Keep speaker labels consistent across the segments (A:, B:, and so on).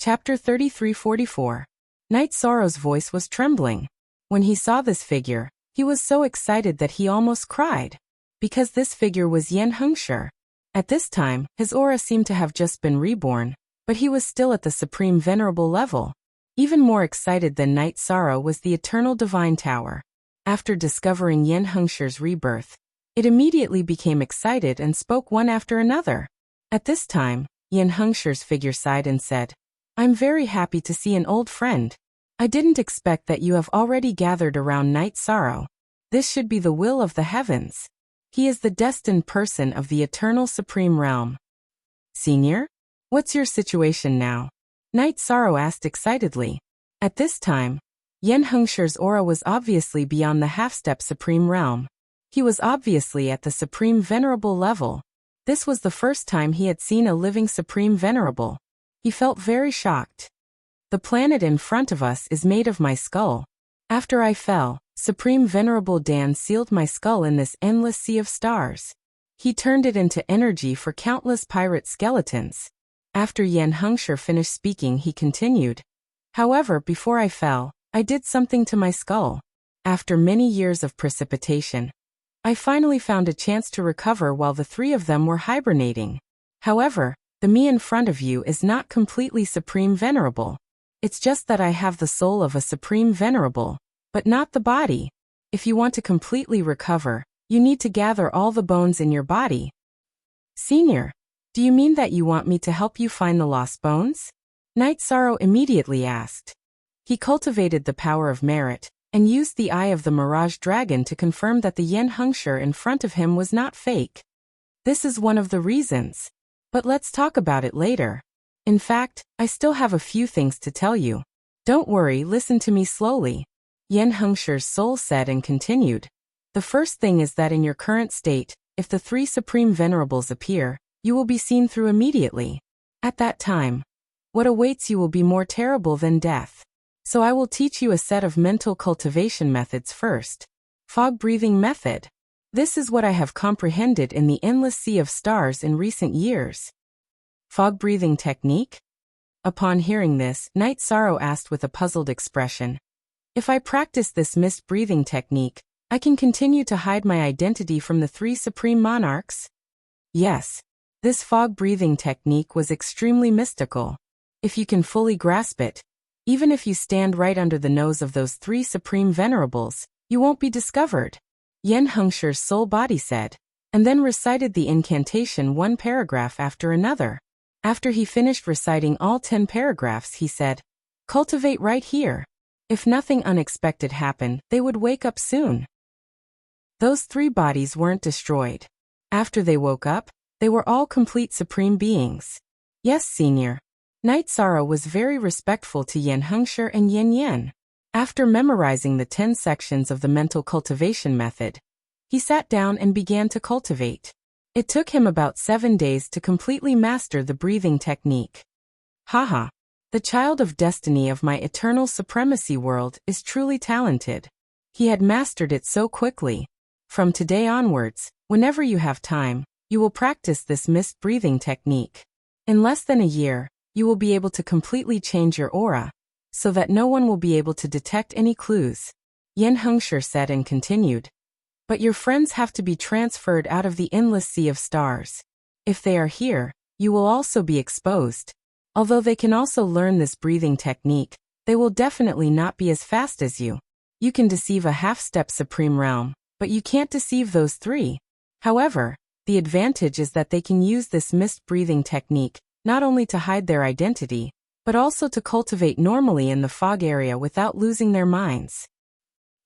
A: Chapter 33-44. Night Sorrow's voice was trembling. When he saw this figure, he was so excited that he almost cried. Because this figure was Yen Hengshi. At this time, his aura seemed to have just been reborn, but he was still at the supreme venerable level. Even more excited than Night Sorrow was the Eternal Divine Tower. After discovering Yen Hengshi's rebirth, it immediately became excited and spoke one after another. At this time, Yen Hengshi's figure sighed and said, "I'm very happy to see an old friend. I didn't expect that you have already gathered around Night Sorrow. This should be the will of the heavens. He is the destined person of the eternal supreme realm." "Senior? What's your situation now?" Night Sorrow asked excitedly. At this time, Yen Hengshi's aura was obviously beyond the half-step supreme realm. He was obviously at the supreme venerable level. This was the first time he had seen a living supreme venerable. He felt very shocked. "The planet in front of us is made of my skull. After I fell, Supreme Venerable Dan sealed my skull in this endless sea of stars. He turned it into energy for countless pirate skeletons." After Yen Hengshi finished speaking, he continued, "However, before I fell, I did something to my skull. After many years of precipitation, I finally found a chance to recover while the three of them were hibernating. However, the me in front of you is not completely Supreme Venerable. It's just that I have the soul of a Supreme Venerable, but not the body. If you want to completely recover, you need to gather all the bones in your body." "Senior, do you mean that you want me to help you find the lost bones?" Night Sorrow immediately asked. He cultivated the power of merit, and used the eye of the Mirage Dragon to confirm that the Yen Hengshi in front of him was not fake. "This is one of the reasons. But let's talk about it later. In fact, I still have a few things to tell you. Don't worry, listen to me slowly." Yen Hengshi's soul said and continued. "The first thing is that in your current state, if the three Supreme Venerables appear, you will be seen through immediately. At that time, what awaits you will be more terrible than death. So I will teach you a set of mental cultivation methods first. Fog breathing method. This is what I have comprehended in the endless sea of stars in recent years." "Fog breathing technique?" Upon hearing this, Night Sorrow asked with a puzzled expression, "If I practice this mist breathing technique, I can continue to hide my identity from the three supreme monarchs?" Yes. This fog breathing technique was extremely mystical. If you can fully grasp it, even if you stand right under the nose of those three supreme venerables, you won't be discovered. Yen Hengshi's soul body said, and then recited the incantation one paragraph after another. After he finished reciting all 10 paragraphs, he said, "Cultivate right here. If nothing unexpected happened, they would wake up soon." Those three bodies weren't destroyed. After they woke up, they were all complete supreme beings. "Yes, Senior." Night Sorrow was very respectful to Yen Hengshi and Yen Yen. After memorizing the 10 sections of the mental cultivation method, he sat down and began to cultivate. It took him about 7 days to completely master the breathing technique. Haha. The child of destiny of my eternal supremacy world is truly talented. He had mastered it so quickly. From today onwards, whenever you have time, you will practice this mist breathing technique. In less than a year, you will be able to completely change your aura, so that no one will be able to detect any clues. Yen Hengshi said and continued. "But your friends have to be transferred out of the endless sea of stars. If they are here, you will also be exposed. Although they can also learn this breathing technique, they will definitely not be as fast as you. You can deceive a half-step supreme realm, but you can't deceive those three. However, the advantage is that they can use this mist breathing technique not only to hide their identity, but also to cultivate normally in the fog area without losing their minds.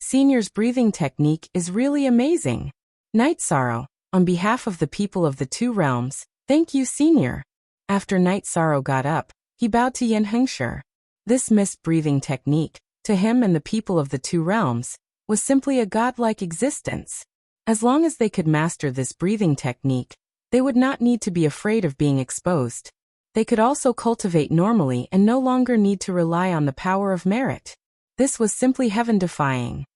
A: Senior's breathing technique is really amazing. Night Sorrow, on behalf of the people of the two realms, thank you, Senior." After Night Sorrow got up, he bowed to Yen Hengshi. This mist breathing technique, to him and the people of the two realms, was simply a godlike existence. As long as they could master this breathing technique, they would not need to be afraid of being exposed. They could also cultivate normally and no longer need to rely on the power of merit. This was simply heaven-defying.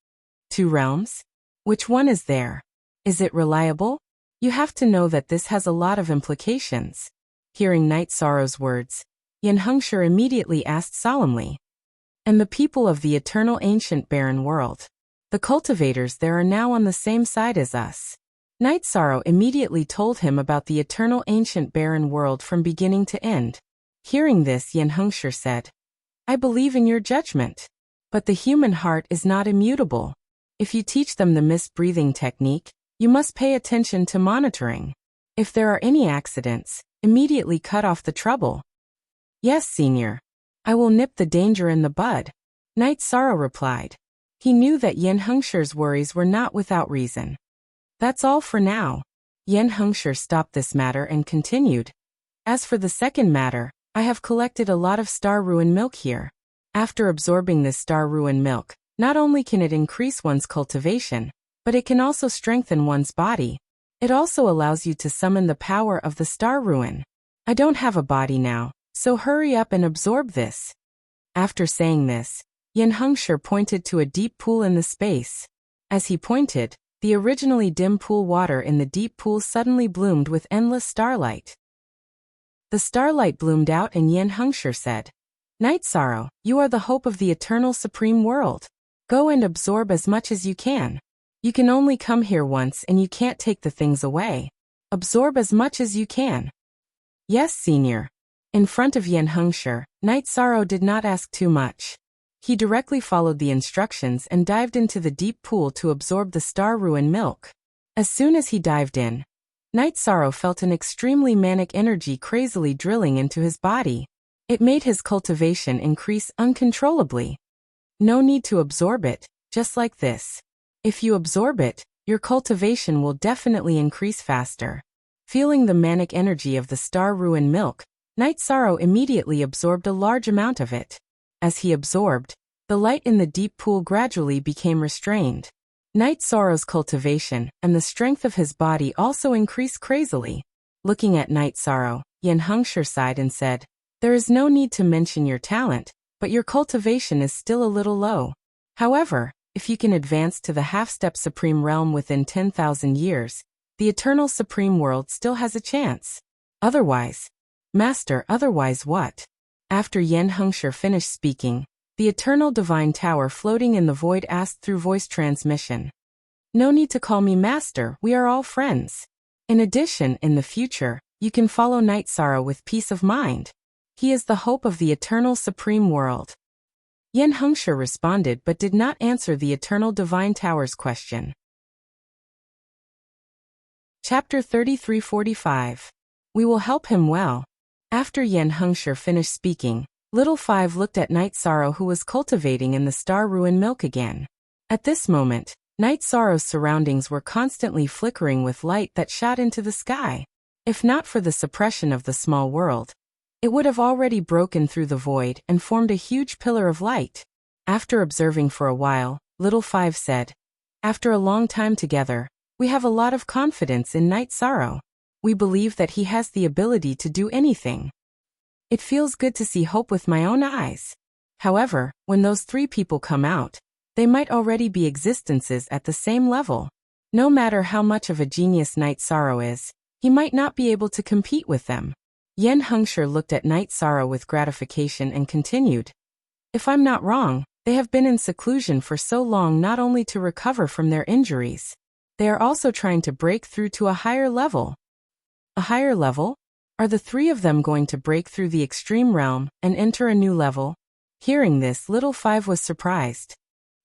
A: Two realms? Which one is there? Is it reliable? You have to know that this has a lot of implications. Hearing Night Sorrow's words, Yen Hengshi immediately asked solemnly. And the people of the eternal ancient barren world. The cultivators there are now on the same side as us. Night Sorrow immediately told him about the eternal ancient barren world from beginning to end. Hearing this, Yen Hengshi said, I believe in your judgment. But the human heart is not immutable. If you teach them the mist breathing technique, you must pay attention to monitoring. If there are any accidents, immediately cut off the trouble. Yes, Senior. I will nip the danger in the bud. Night Sorrow replied. He knew that Yen Hengshi's worries were not without reason. That's all for now. Yen Hengshi stopped this matter and continued. As for the second matter, I have collected a lot of star ruin milk here. After absorbing this star ruin milk, not only can it increase one's cultivation, but it can also strengthen one's body. It also allows you to summon the power of the star ruin. I don't have a body now, so hurry up and absorb this. After saying this, Yen Hengshi pointed to a deep pool in the space. As he pointed, the originally dim pool water in the deep pool suddenly bloomed with endless starlight. The starlight bloomed out and Yen Hengshi said, Night Sorrow, you are the hope of the eternal supreme world. Go and absorb as much as you can. You can only come here once and you can't take the things away. Absorb as much as you can. Yes, Senior. In front of Yen Hengshi, Night Sorrow did not ask too much. He directly followed the instructions and dived into the deep pool to absorb the star ruin milk. As soon as he dived in, Night Sorrow felt an extremely manic energy crazily drilling into his body. It made his cultivation increase uncontrollably. No need to absorb it, just like this. If you absorb it, your cultivation will definitely increase faster. Feeling the manic energy of the star ruin milk, Night Sorrow immediately absorbed a large amount of it. As he absorbed, the light in the deep pool gradually became restrained. Night Sorrow's cultivation and the strength of his body also increased crazily. Looking at Night Sorrow, Yen Hengshi sighed and said, There is no need to mention your talent, but your cultivation is still a little low. However, if you can advance to the half-step supreme realm within 10,000 years, the eternal supreme world still has a chance. Otherwise, Master, otherwise what? After Yen Hengshi finished speaking, the eternal divine tower floating in the void asked through voice transmission. No need to call me Master, we are all friends. In addition, in the future, you can follow Night Sorrow with peace of mind. He is the hope of the eternal supreme world. Yen Hengshi responded but did not answer the eternal divine tower's question. Chapter 3345. We will help him well. After Yen Hengshi finished speaking, Little Five looked at Night Sorrow who was cultivating in the star ruin milk again. At this moment, Night Sorrow's surroundings were constantly flickering with light that shot into the sky. If not for the suppression of the small world, it would have already broken through the void and formed a huge pillar of light. After observing for a while, Little Five said, After a long time together, we have a lot of confidence in Night Sorrow. We believe that he has the ability to do anything. It feels good to see hope with my own eyes. However, when those three people come out, they might already be existences at the same level. No matter how much of a genius Night Sorrow is, he might not be able to compete with them. Yen Hengshi looked at Night Sorrow with gratification and continued. If I'm not wrong, they have been in seclusion for so long not only to recover from their injuries. They are also trying to break through to a higher level. A higher level? Are the three of them going to break through the extreme realm and enter a new level? Hearing this, Little Five was surprised.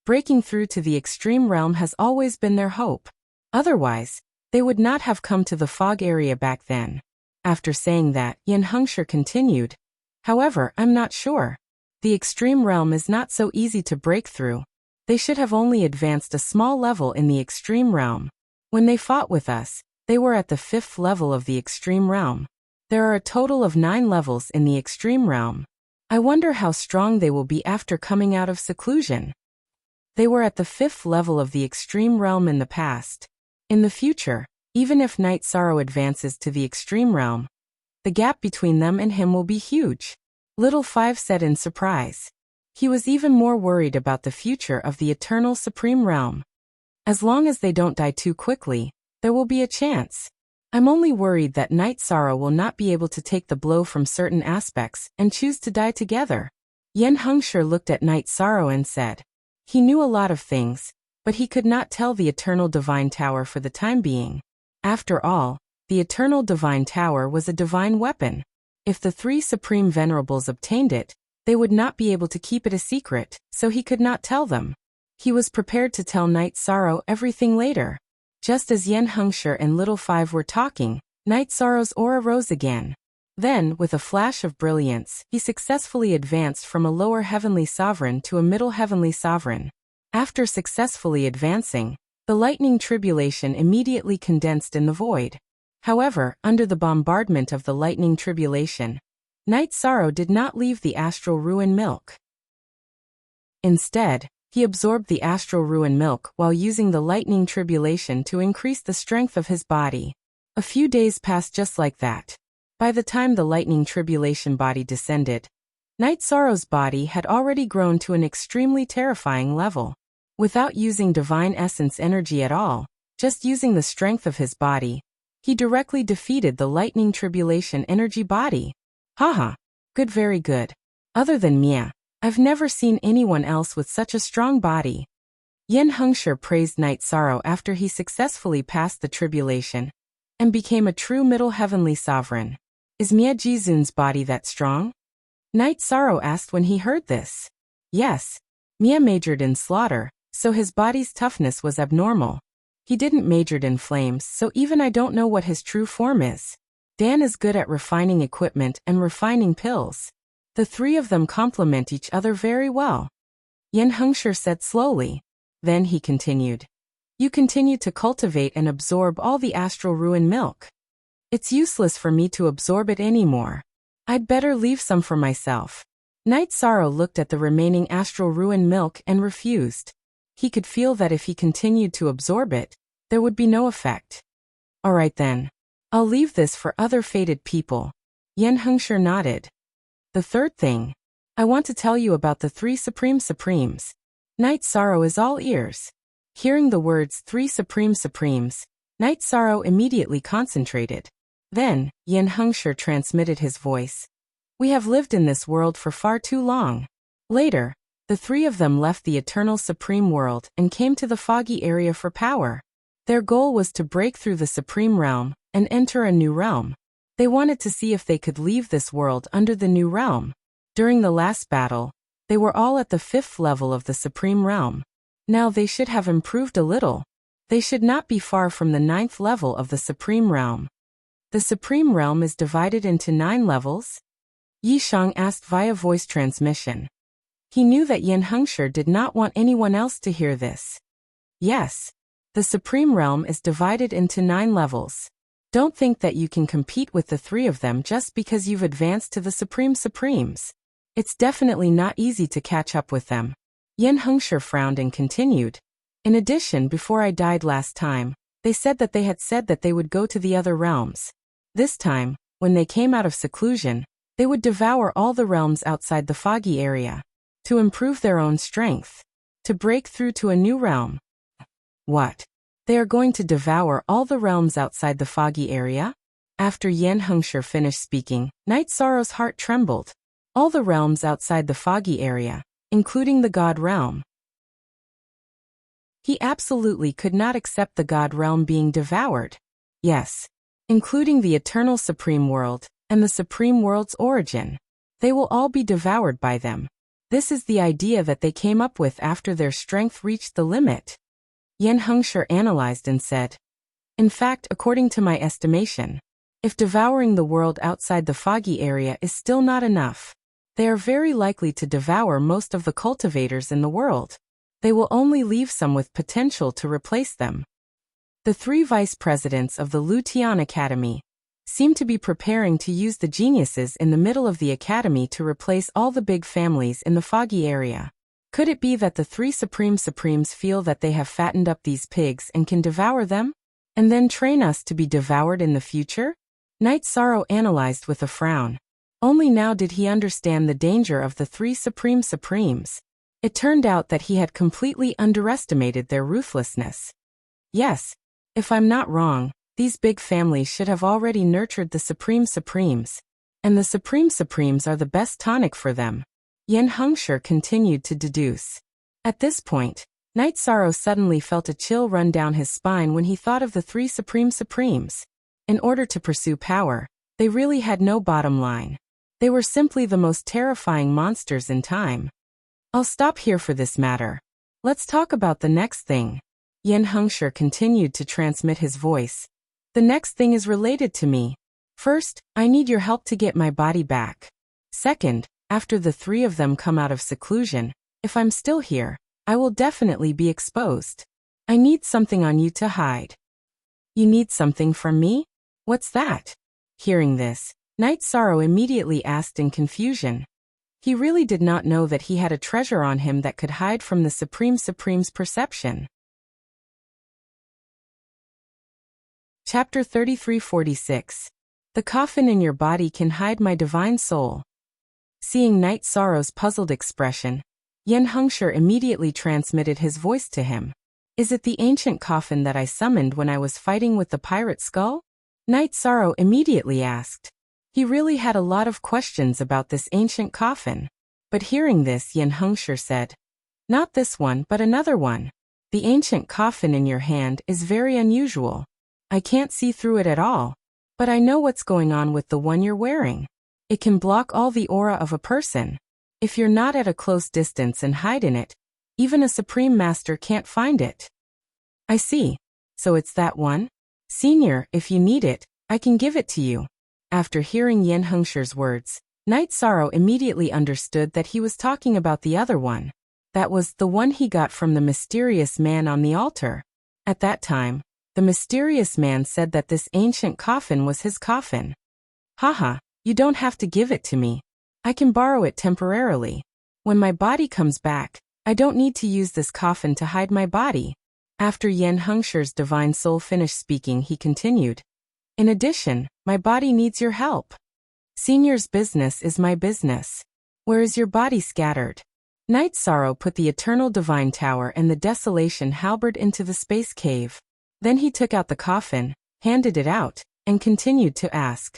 A: Breaking through to the extreme realm has always been their hope. Otherwise, they would not have come to the fog area back then. After saying that, Yen Hengshi continued. However, I'm not sure. The extreme realm is not so easy to break through. They should have only advanced a small level in the extreme realm. When they fought with us, they were at the 5th level of the extreme realm. There are a total of 9 levels in the extreme realm. I wonder how strong they will be after coming out of seclusion. They were at the 5th level of the extreme realm in the past. In the future, even if Night Sorrow advances to the extreme realm, the gap between them and him will be huge. Little Five said in surprise. He was even more worried about the future of the eternal supreme realm. As long as they don't die too quickly, there will be a chance. I'm only worried that Night Sorrow will not be able to take the blow from certain aspects and choose to die together. Yen Hengshi looked at Night Sorrow and said. He knew a lot of things, but he could not tell the Eternal Divine Tower for the time being. After all, the Eternal Divine Tower was a divine weapon. If the three Supreme Venerables obtained it, they would not be able to keep it a secret, so he could not tell them. He was prepared to tell Night Sorrow everything later. Just as Yen Hengshi and Little Five were talking, Night Sorrow's aura rose again. Then, with a flash of brilliance, he successfully advanced from a lower heavenly sovereign to a middle heavenly sovereign. After successfully advancing, the lightning tribulation immediately condensed in the void. However, under the bombardment of the lightning tribulation, Night Sorrow did not leave the astral ruin milk. Instead, he absorbed the astral ruin milk while using the lightning tribulation to increase the strength of his body. A few days passed just like that. By the time the lightning tribulation body descended, Night Sorrow's body had already grown to an extremely terrifying level. Without using divine essence energy at all, just using the strength of his body, he directly defeated the lightning tribulation energy body. Haha. Good, very good. Other than Mia, I've never seen anyone else with such a strong body. Yen Hengshi praised Night Sorrow after he successfully passed the tribulation and became a true middle heavenly sovereign. Is Mia Jizun's body that strong? Night Sorrow asked when he heard this. Yes. Mia majored in slaughter, so his body's toughness was abnormal. He didn't majored in flames, so even I don't know what his true form is. Dan is good at refining equipment and refining pills. The three of them complement each other very well. Yen Hengshi said slowly. Then he continued. You continue to cultivate and absorb all the astral ruin milk. It's useless for me to absorb it anymore. I'd better leave some for myself. Night Sorrow looked at the remaining astral ruin milk and refused. He could feel that if he continued to absorb it, there would be no effect. Alright then. I'll leave this for other fated people. Yen Hengshi nodded. The third thing. I want to tell you about the three Supremes. Night Sorrow is all ears. Hearing the words three Supremes, Night Sorrow immediately concentrated. Then, Yen Hengshi transmitted his voice. We have lived in this world for far too long. Later, the three of them left the Eternal Supreme World and came to the foggy area for power. Their goal was to break through the Supreme Realm and enter a new realm. They wanted to see if they could leave this world under the new realm. During the last battle, they were all at the 5th level of the Supreme Realm. Now they should have improved a little. They should not be far from the 9th level of the Supreme Realm. The Supreme Realm is divided into 9 levels? Yishang asked via voice transmission. He knew that Yen Hengshi did not want anyone else to hear this. Yes. The Supreme Realm is divided into 9 levels. Don't think that you can compete with the three of them just because you've advanced to the Supremes. It's definitely not easy to catch up with them. Yen Hengshi frowned and continued. In addition, before I died last time, they said that they would go to the other realms. This time, when they came out of seclusion, they would devour all the realms outside the foggy area. To improve their own strength. To break through to a new realm. What? They are going to devour all the realms outside the foggy area? After Yen Hengshi finished speaking, Night Sorrow's heart trembled. All the realms outside the foggy area, including the God realm. He absolutely could not accept the God realm being devoured. Yes. Including the Eternal Supreme World, and the Supreme World's origin. They will all be devoured by them. This is the idea that they came up with after their strength reached the limit. Yen Hengshi analyzed and said, in fact, according to my estimation, if devouring the world outside the foggy area is still not enough, they are very likely to devour most of the cultivators in the world. They will only leave some with potential to replace them. The 3 vice presidents of the Lutian Academy seem to be preparing to use the geniuses in the middle of the academy to replace all the big families in the foggy area. Could it be that the 3 Supremes feel that they have fattened up these pigs and can devour them? And then train us to be devoured in the future? Night Sorrow analyzed with a frown. Only now did he understand the danger of the 3 Supremes. It turned out that he had completely underestimated their ruthlessness. Yes, if I'm not wrong, These big families should have already nurtured the Supreme Supremes, and the Supreme Supremes are the best tonic for them. Yen Hengshi continued to deduce. At this point, Night Sorrow suddenly felt a chill run down his spine when he thought of the three Supreme Supremes. In order to pursue power, they really had no bottom line. They were simply the most terrifying monsters in time. I'll stop here for this matter. Let's talk about the next thing. Yen Hengshi continued to transmit his voice. The next thing is related to me. First, I need your help to get my body back. Second, after the three of them come out of seclusion, if I'm still here, I will definitely be exposed. I need something on you to hide. You need something from me? What's that? Hearing this, Night Sorrow immediately asked in confusion. He really did not know that he had a treasure on him that could hide from the Supreme Supreme's perception. Chapter 3346. The coffin in your body can hide my divine soul. Seeing Night Sorrow's puzzled expression, Yen Hengshi immediately transmitted his voice to him. Is it the ancient coffin that I summoned when I was fighting with the pirate skull? Night Sorrow immediately asked. He really had a lot of questions about this ancient coffin. But hearing this, Yen Hengshi said, not this one but another one. The ancient coffin in your hand is very unusual. I can't see through it at all. But I know what's going on with the one you're wearing. It can block all the aura of a person. If you're not at a close distance and hide in it, even a Supreme Master can't find it. I see. So it's that one? Senior, if you need it, I can give it to you. After hearing Yen Hengshi's words, Night Sorrow immediately understood that he was talking about the other one. That was the one he got from the mysterious man on the altar. At that time, the mysterious man said that this ancient coffin was his coffin. Haha, you don't have to give it to me. I can borrow it temporarily. When my body comes back, I don't need to use this coffin to hide my body. After Yen Hengshi's divine soul finished speaking, he continued. In addition, my body needs your help. Senior's business is my business. Where is your body scattered? Night Sorrow put the eternal divine tower and the desolation halberd into the space cave. Then he took out the coffin, handed it out, and continued to ask.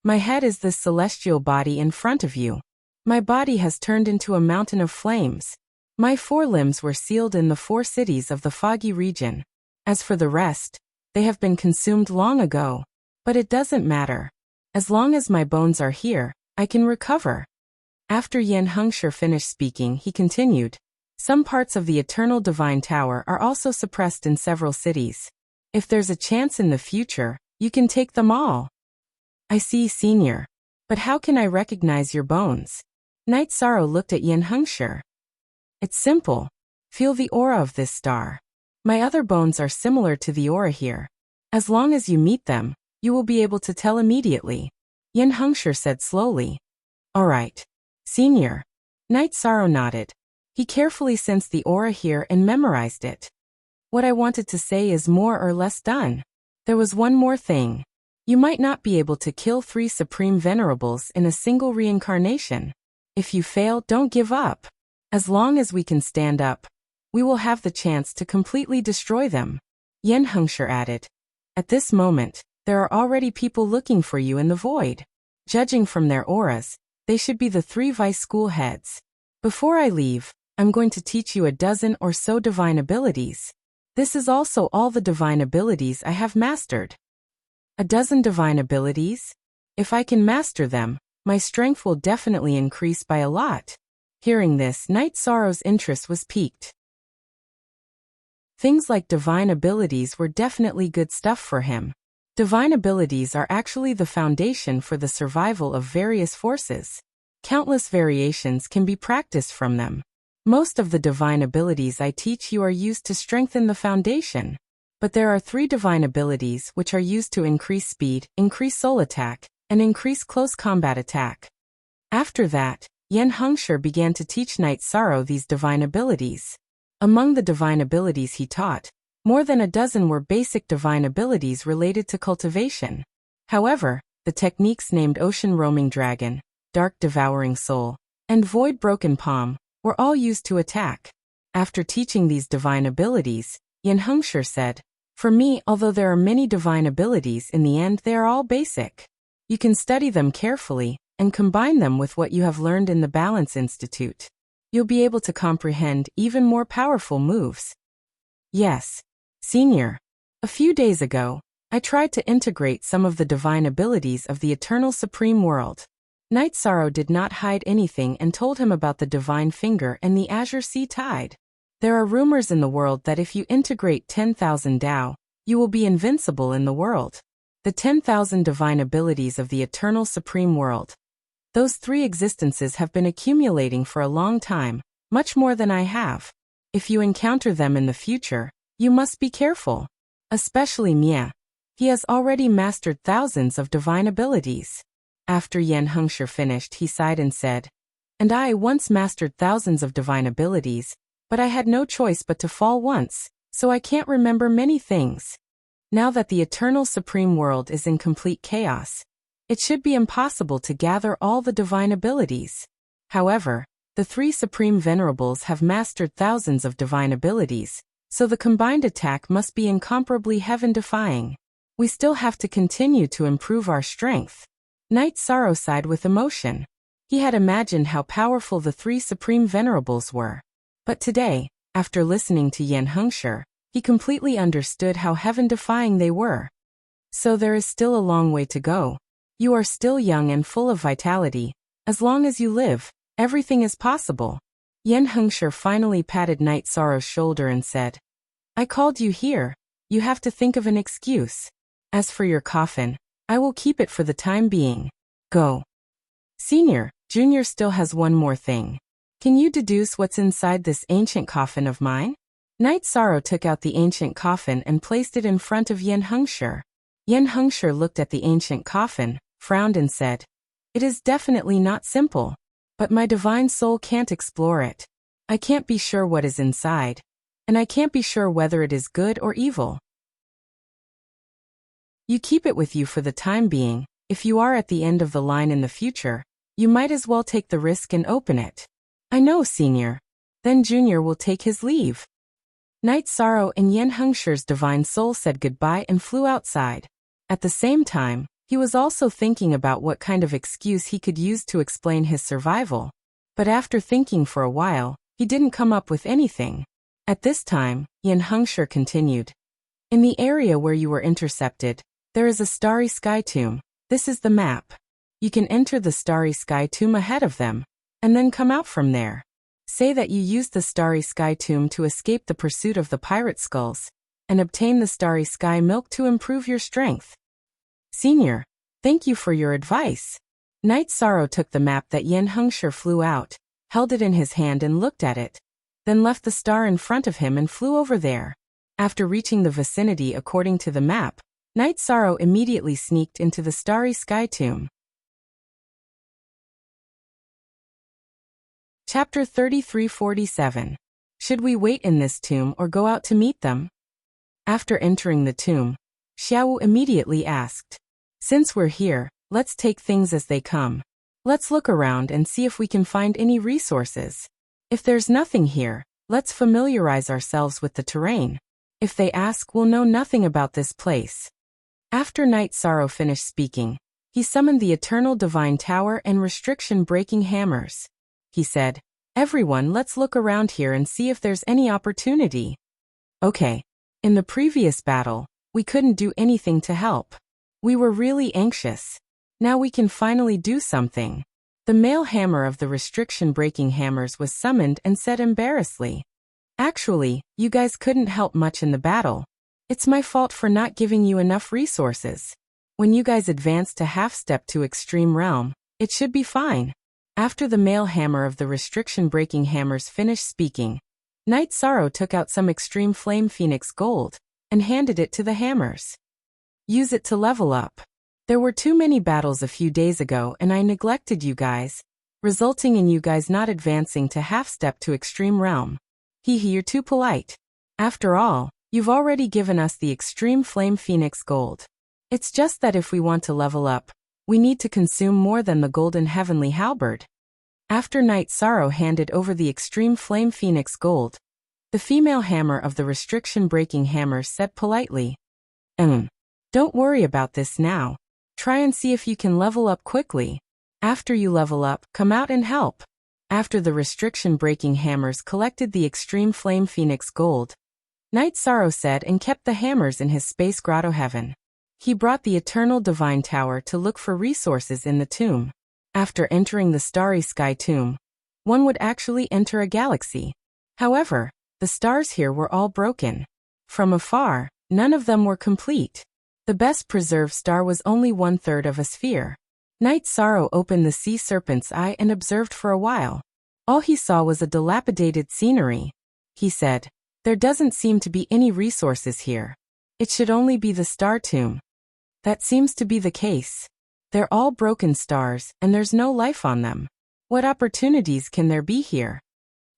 A: My head is this celestial body in front of you. My body has turned into a mountain of flames. My 4 limbs were sealed in the 4 cities of the foggy region. As for the rest, they have been consumed long ago. But it doesn't matter. As long as my bones are here, I can recover. After Yen Hengshi finished speaking, he continued. Some parts of the eternal divine tower are also suppressed in several cities. If there's a chance in the future, you can take them all. I see, Senior. But how can I recognize your bones? Night Sorrow looked at Yen Hengshi. It's simple. Feel the aura of this star. My other bones are similar to the aura here. As long as you meet them, you will be able to tell immediately. Yen Hengshi said slowly. All right. Senior. Night Sorrow nodded. He carefully sensed the aura here and memorized it. What I wanted to say is more or less done. There was one more thing. You might not be able to kill 3 Supreme Venerables in a single reincarnation. If you fail, don't give up. As long as we can stand up, we will have the chance to completely destroy them. Yen Hengshi added. At this moment, there are already people looking for you in the void. Judging from their auras, they should be the 3 vice school heads. Before I leave, I'm going to teach you a dozen or so divine abilities. This is also all the divine abilities I have mastered. A dozen divine abilities? If I can master them, my strength will definitely increase by a lot. Hearing this, Night Sorrow's interest was piqued. Things like divine abilities were definitely good stuff for him. Divine abilities are actually the foundation for the survival of various forces. Countless variations can be practiced from them. Most of the divine abilities I teach you are used to strengthen the foundation. But there are 3 divine abilities which are used to increase speed, increase soul attack, and increase close combat attack. After that, Yen Hengshi began to teach Night Sorrow these divine abilities. Among the divine abilities he taught, more than a dozen were basic divine abilities related to cultivation. However, the techniques named Ocean Roaming Dragon, Dark Devouring Soul, and Void Broken Palm were all used to attack. After teaching these divine abilities, Yen Hengshi said, For me, although there are many divine abilities, in the end they are all basic. You can study them carefully and combine them with what you have learned in the Balance Institute. You'll be able to comprehend even more powerful moves. Yes, Senior. A few days ago, I tried to integrate some of the divine abilities of the Eternal Supreme World. Night Sorrow did not hide anything and told him about the Divine Finger and the Azure Sea Tide. There are rumors in the world that if you integrate 10,000 Tao, you will be invincible in the world. The 10,000 divine abilities of the Eternal Supreme World. Those three existences have been accumulating for a long time, much more than I have. If you encounter them in the future, you must be careful. Especially Mia. He has already mastered thousands of divine abilities. After Yan Hengshi finished, he sighed and said, "And I once mastered thousands of divine abilities, but I had no choice but to fall once, so I can't remember many things. Now that the Eternal Supreme World is in complete chaos, it should be impossible to gather all the divine abilities. However, the three Supreme Venerables have mastered thousands of divine abilities, so the combined attack must be incomparably heaven-defying. We still have to continue to improve our strength." Night Sorrow sighed with emotion. He had imagined how powerful the three Supreme Venerables were. But today, after listening to Yan Hengshi, he completely understood how heaven-defying they were. So there is still a long way to go. You are still young and full of vitality. As long as you live, everything is possible. Yan Hengshi finally patted Night Sorrow's shoulder and said, "I called you here. You have to think of an excuse. As for your coffin, I will keep it for the time being. Go." Senior, Junior still has one more thing. Can you deduce what's inside this ancient coffin of mine? Night Sorrow took out the ancient coffin and placed it in front of Yan Hengshi. Yan Hengshi looked at the ancient coffin, frowned and said, "It is definitely not simple. But my divine soul can't explore it. I can't be sure what is inside. And I can't be sure whether it is good or evil. You keep it with you for the time being. If you are at the end of the line in the future, you might as well take the risk and open it." "I know, Senior." Then Junior will take his leave. Night Sorrow and Yan Hengshi's divine soul said goodbye and flew outside. At the same time, he was also thinking about what kind of excuse he could use to explain his survival. But after thinking for a while, he didn't come up with anything. At this time, Yan Hengshi continued. "In the area where you were intercepted, there is a starry sky tomb. This is the map. You can enter the starry sky tomb ahead of them, and then come out from there. Say that you used the starry sky tomb to escape the pursuit of the pirate skulls, and obtain the starry sky milk to improve your strength." "Senior, thank you for your advice." Night Sorrow took the map that Yan Hengshi flew out, held it in his hand and looked at it, then left the star in front of him and flew over there. After reaching the vicinity according to the map, Night Sorrow immediately sneaked into the starry sky tomb. Chapter 3347. Should we wait in this tomb or go out to meet them? After entering the tomb, Xiao immediately asked, "Since we're here, let's take things as they come. Let's look around and see if we can find any resources. If there's nothing here, let's familiarize ourselves with the terrain. If they ask, we'll know nothing about this place." After Night Sorrow finished speaking, he summoned the Eternal Divine Tower and restriction-breaking hammers. He said, "Everyone, let's look around here and see if there's any opportunity." Okay. In the previous battle, we couldn't do anything to help. We were really anxious. Now we can finally do something. The male hammer of the restriction-breaking hammers was summoned and said embarrassedly, "Actually, you guys couldn't help much in the battle. It's my fault for not giving you enough resources. When you guys advance to half-step to Extreme Realm, it should be fine." After the male hammer of the restriction-breaking hammers finished speaking, Night Sorrow took out some Extreme Flame Phoenix Gold and handed it to the hammers. "Use it to level up. There were too many battles a few days ago and I neglected you guys, resulting in you guys not advancing to half-step to Extreme Realm. You're too polite. After all, you've already given us the Extreme Flame Phoenix Gold. It's just that if we want to level up, we need to consume more than the Golden Heavenly Halberd." After Night Sorrow handed over the Extreme Flame Phoenix Gold, The female hammer of the restriction-breaking hammers said politely, Don't worry about this now. Try and see if you can level up quickly. After you level up, come out and help." After the restriction-breaking hammers collected the extreme flame phoenix gold, Knight Sorrow said and kept the hammers in his space grotto heaven. He brought the eternal divine tower to look for resources in the tomb. After entering the starry sky tomb, one would actually enter a galaxy. However, the stars here were all broken. From afar, none of them were complete. The best preserved star was only 1/3 of a sphere. Knight Sorrow opened the sea serpent's eye and observed for a while. All he saw was a dilapidated scenery. He said, "There doesn't seem to be any resources here. It should only be the star tomb." That seems to be the case. They're all broken stars, and there's no life on them. What opportunities can there be here?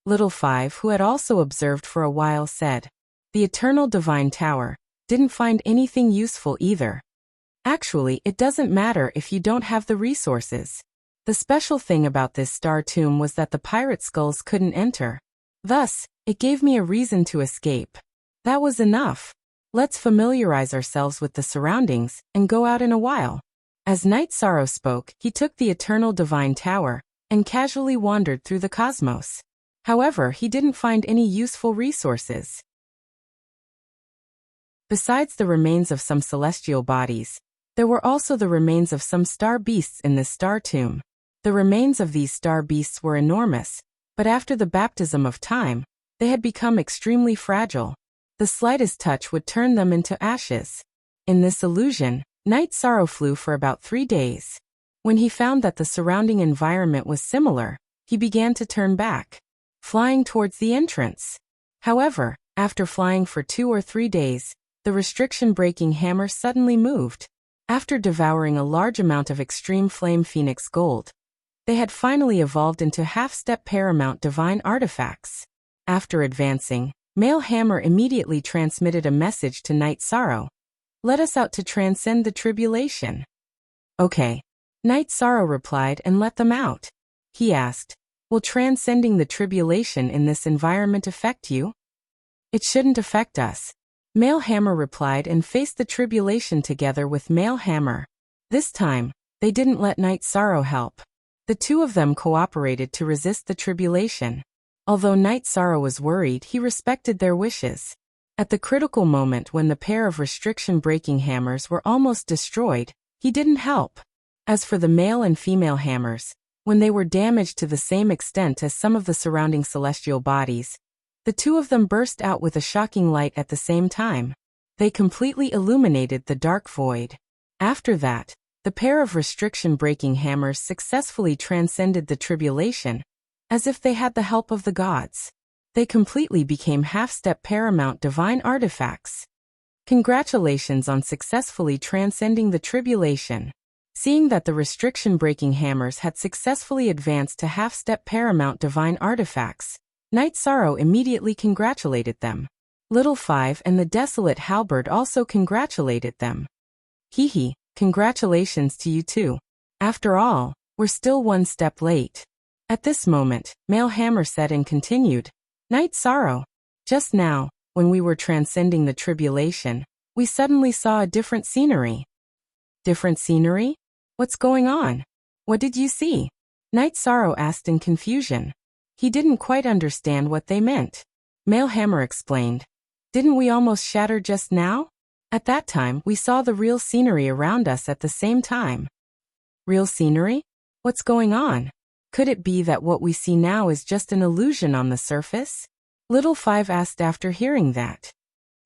A: Little Five, who had also observed for a while, said, "The eternal divine tower didn't find anything useful either. Actually, it doesn't matter if you don't have the resources. The special thing about this star tomb was that the pirate skulls couldn't enter. Thus, it gave me a reason to escape. That was enough. Let's familiarize ourselves with the surroundings and go out in a while." As Knight Sorrow spoke, he took the eternal divine tower and casually wandered through the cosmos. However, he didn't find any useful resources. Besides the remains of some celestial bodies, there were also the remains of some star beasts in this star tomb. The remains of these star beasts were enormous, but after the baptism of time, they had become extremely fragile. The slightest touch would turn them into ashes. In this illusion, Knight Sorrow flew for about 3 days. When he found that the surrounding environment was similar, he began to turn back, flying towards the entrance. However, after flying for 2 or 3 days, the restriction-breaking hammer suddenly moved. After devouring a large amount of extreme flame phoenix gold, they had finally evolved into half-step paramount divine artifacts. After advancing, Male Hammer immediately transmitted a message to Knight Sorrow. "Let us out to transcend the tribulation." "Okay." Knight Sorrow replied and let them out. He asked, "Will transcending the tribulation in this environment affect you?" "It shouldn't affect us." Male Hammer replied and faced the tribulation together with Male Hammer. This time, they didn't let Knight Sorrow help. The two of them cooperated to resist the tribulation. Although Knight Sorrow was worried, he respected their wishes. At the critical moment when the pair of restriction-breaking hammers were almost destroyed, he didn't help. As for the male and female hammers, when they were damaged to the same extent as some of the surrounding celestial bodies, the two of them burst out with a shocking light at the same time. They completely illuminated the dark void. After that, the pair of restriction-breaking hammers successfully transcended the tribulation, as if they had the help of the gods. They completely became half-step paramount divine artifacts. Congratulations on successfully transcending the tribulation. Seeing that the restriction-breaking hammers had successfully advanced to half-step paramount divine artifacts, Knight Sorrow immediately congratulated them. Little Five and the Desolate Halberd also congratulated them. "Hee, congratulations to you too. After all, we're still 1 step late." At this moment, Male Hammer said and continued, "Knight Sorrow, just now, when we were transcending the tribulation, we suddenly saw a different scenery." "Different scenery? What's going on? What did you see?" Knight Sorrow asked in confusion. He didn't quite understand what they meant. Male Hammer explained, "Didn't we almost shatter just now? At that time, we saw the real scenery around us at the same time." "Real scenery? What's going on? Could it be that what we see now is just an illusion on the surface?" Little Five asked after hearing that.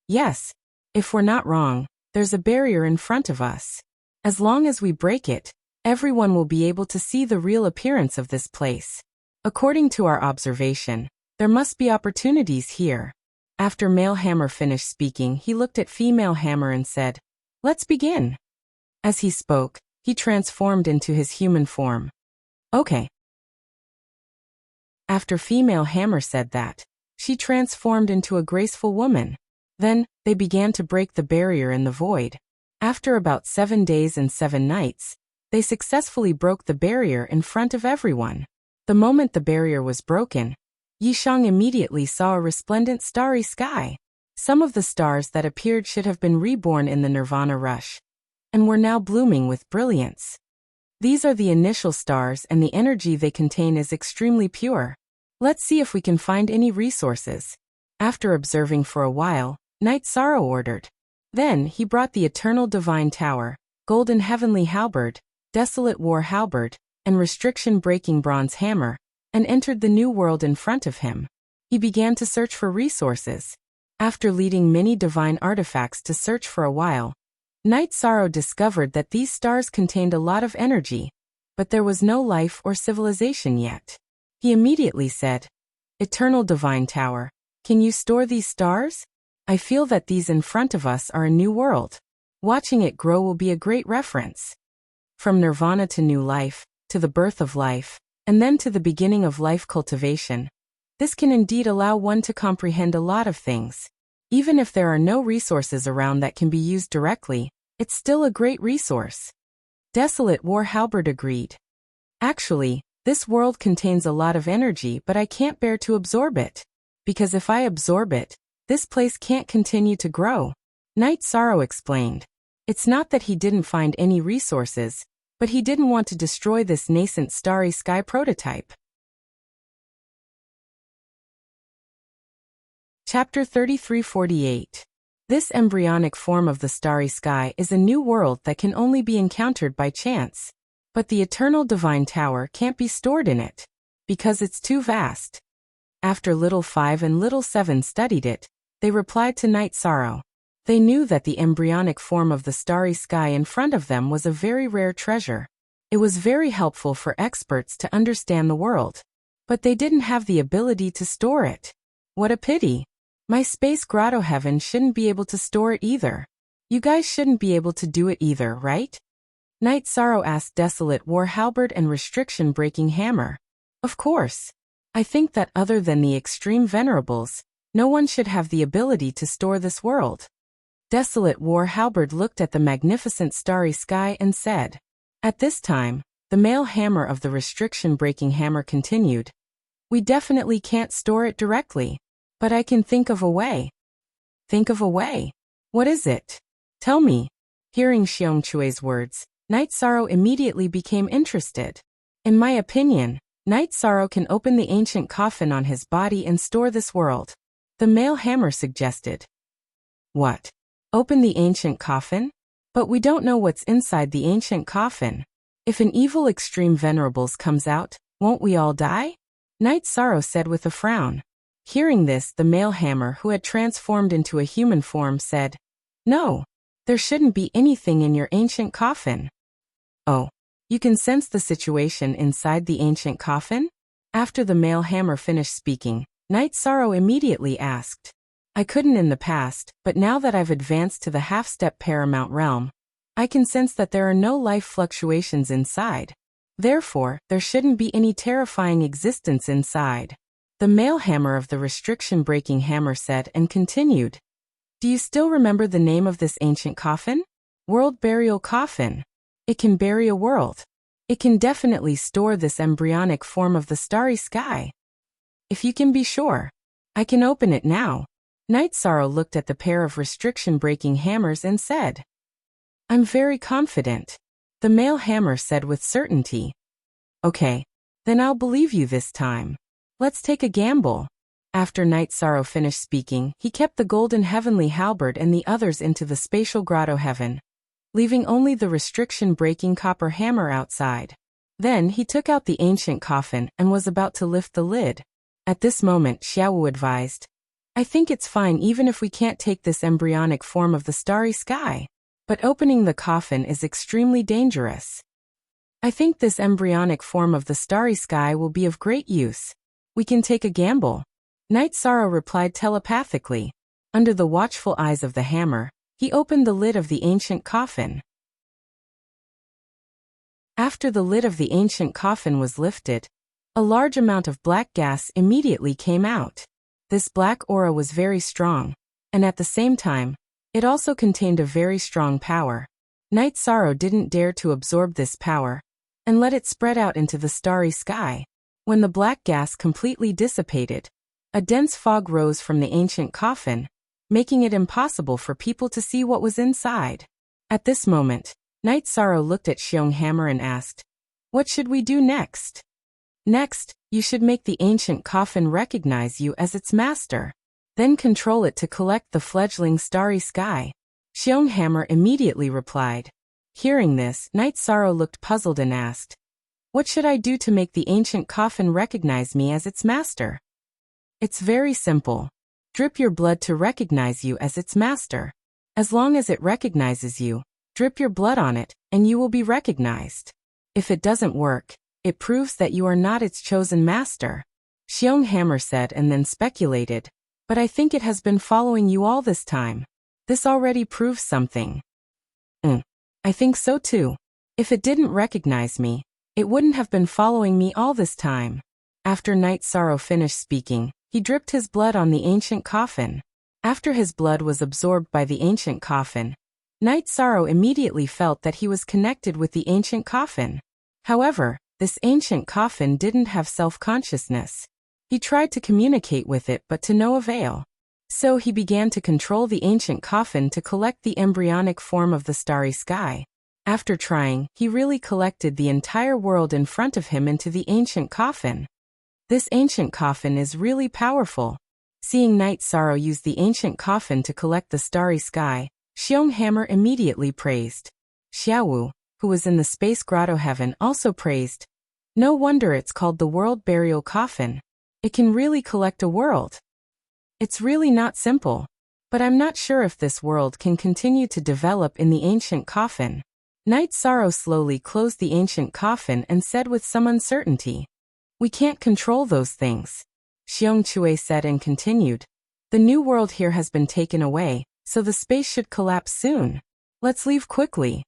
A: "Yes. If we're not wrong, there's a barrier in front of us. As long as we break it, everyone will be able to see the real appearance of this place. According to our observation, there must be opportunities here." After Male Hammer finished speaking, he looked at Female Hammer and said, "Let's begin." As he spoke, he transformed into his human form. "Okay." After Female Hammer said that, she transformed into a graceful woman. Then, they began to break the barrier in the void. After about 7 days and 7 nights, they successfully broke the barrier in front of everyone. The moment the barrier was broken, Yishang immediately saw a resplendent starry sky. Some of the stars that appeared should have been reborn in the nirvana rush, and were now blooming with brilliance. These are the initial stars, and the energy they contain is extremely pure. Let's see if we can find any resources. After observing for a while, Knight Sorrow ordered. Then he brought the eternal divine tower, golden heavenly halberd, desolate war halberd, and restriction-breaking bronze hammer, and entered the new world in front of him. He began to search for resources. After leading many divine artifacts to search for a while, Knight Sorrow discovered that these stars contained a lot of energy, but there was no life or civilization yet. He immediately said, "Eternal Divine Tower, can you store these stars? I feel that these in front of us are a new world. Watching it grow will be a great reference. From nirvana to new life, to the birth of life, and then to the beginning of life cultivation. This can indeed allow one to comprehend a lot of things. Even if there are no resources around that can be used directly, it's still a great resource." Desolate War Halberd agreed. "Actually, this world contains a lot of energy, but I can't bear to absorb it. Because if I absorb it, this place can't continue to grow." Knight Sorrow explained. It's not that he didn't find any resources, but he didn't want to destroy this nascent starry sky prototype. Chapter 3348. This embryonic form of the starry sky is a new world that can only be encountered by chance. But the eternal divine tower can't be stored in it, because it's too vast. After Little 5 and Little 7 studied it, they replied to Knight Sorrow. They knew that the embryonic form of the starry sky in front of them was a very rare treasure. It was very helpful for experts to understand the world. But they didn't have the ability to store it. What a pity. My space grotto heaven shouldn't be able to store it either. You guys shouldn't be able to do it either, right? Knight Sorrow asked Desolate War Halberd and Restriction-Breaking Hammer. Of course. I think that other than the extreme venerables, no one should have the ability to store this world. Desolate War Halberd looked at the magnificent starry sky and said. At this time, the male hammer of the Restriction-Breaking Hammer continued. We definitely can't store it directly. But I can think of a way. Think of a way? What is it? Tell me. Hearing Xiong Chue's words, Knight Sorrow immediately became interested. In my opinion, Knight Sorrow can open the ancient coffin on his body and store this world. The male hammer suggested. What? Open the ancient coffin? But we don't know what's inside the ancient coffin. If an evil extreme venerables comes out, won't we all die? Knight Sorrow said with a frown. Hearing this, the male hammer who had transformed into a human form said, No, there shouldn't be anything in your ancient coffin. Oh, you can sense the situation inside the ancient coffin? After the male hammer finished speaking, Knight Sorrow immediately asked. I couldn't in the past, but now that I've advanced to the half-step paramount realm, I can sense that there are no life fluctuations inside. Therefore, there shouldn't be any terrifying existence inside. The male hammer of the Restriction-Breaking Hammer said and continued. Do you still remember the name of this ancient coffin? World Burial Coffin. It can bury a world. It can definitely store this embryonic form of the starry sky. If you can be sure, I can open it now. Knight Sorrow looked at the pair of Restriction-Breaking Hammers and said. I'm very confident. The male hammer said with certainty. Okay, then I'll believe you this time. Let's take a gamble. After Knight Sorrow finished speaking, he kept the golden heavenly halberd and the others into the spatial grotto heaven, leaving only the restriction-breaking copper hammer outside. Then he took out the ancient coffin and was about to lift the lid. At this moment, Xiaowu advised, I think it's fine even if we can't take this embryonic form of the starry sky. But opening the coffin is extremely dangerous. I think this embryonic form of the starry sky will be of great use. We can take a gamble. Knight Sorrow replied telepathically. Under the watchful eyes of the hammer, he opened the lid of the ancient coffin. After the lid of the ancient coffin was lifted, a large amount of black gas immediately came out. This black aura was very strong, and at the same time, it also contained a very strong power. Knight Sorrow didn't dare to absorb this power and let it spread out into the starry sky. When the black gas completely dissipated, A dense fog rose from the ancient coffin, making it impossible for people to see what was inside. At this moment, Night Sorrow looked at Xiong Hammer and asked, "What should we do next?" "Next, you should make the ancient coffin recognize you as its master. Then control it to collect the fledgling starry sky." Xiong Hammer immediately replied. Hearing this, Night Sorrow looked puzzled and asked, "What should I do to make the ancient coffin recognize me as its master?" "It's very simple. Drip your blood to recognize you as its master. As long as it recognizes you, drip your blood on it, and you will be recognized. If it doesn't work, it proves that you are not its chosen master." Xiong Hammer said and then speculated, "But I think it has been following you all this time. This already proves something." I think so too. If it didn't recognize me, it wouldn't have been following me all this time." After Night Sorrow finished speaking, he dripped his blood on the ancient coffin. After his blood was absorbed by the ancient coffin, Night Sorrow immediately felt that he was connected with the ancient coffin. However, this ancient coffin didn't have self-consciousness. He tried to communicate with it but to no avail. So he began to control the ancient coffin to collect the embryonic form of the starry sky. After trying, he really collected the entire world in front of him into the ancient coffin. This ancient coffin is really powerful. Seeing Night Sorrow use the ancient coffin to collect the starry sky, Xiong Hammer immediately praised. Xiaowu, who was in the space grotto heaven, also praised. "No wonder it's called the world burial coffin. It can really collect a world. It's really not simple. But I'm not sure if this world can continue to develop in the ancient coffin." Night Sorrow slowly closed the ancient coffin and said with some uncertainty, "We can't control those things." Xiong Chue said and continued, "The new world here has been taken away, so the space should collapse soon. Let's leave quickly."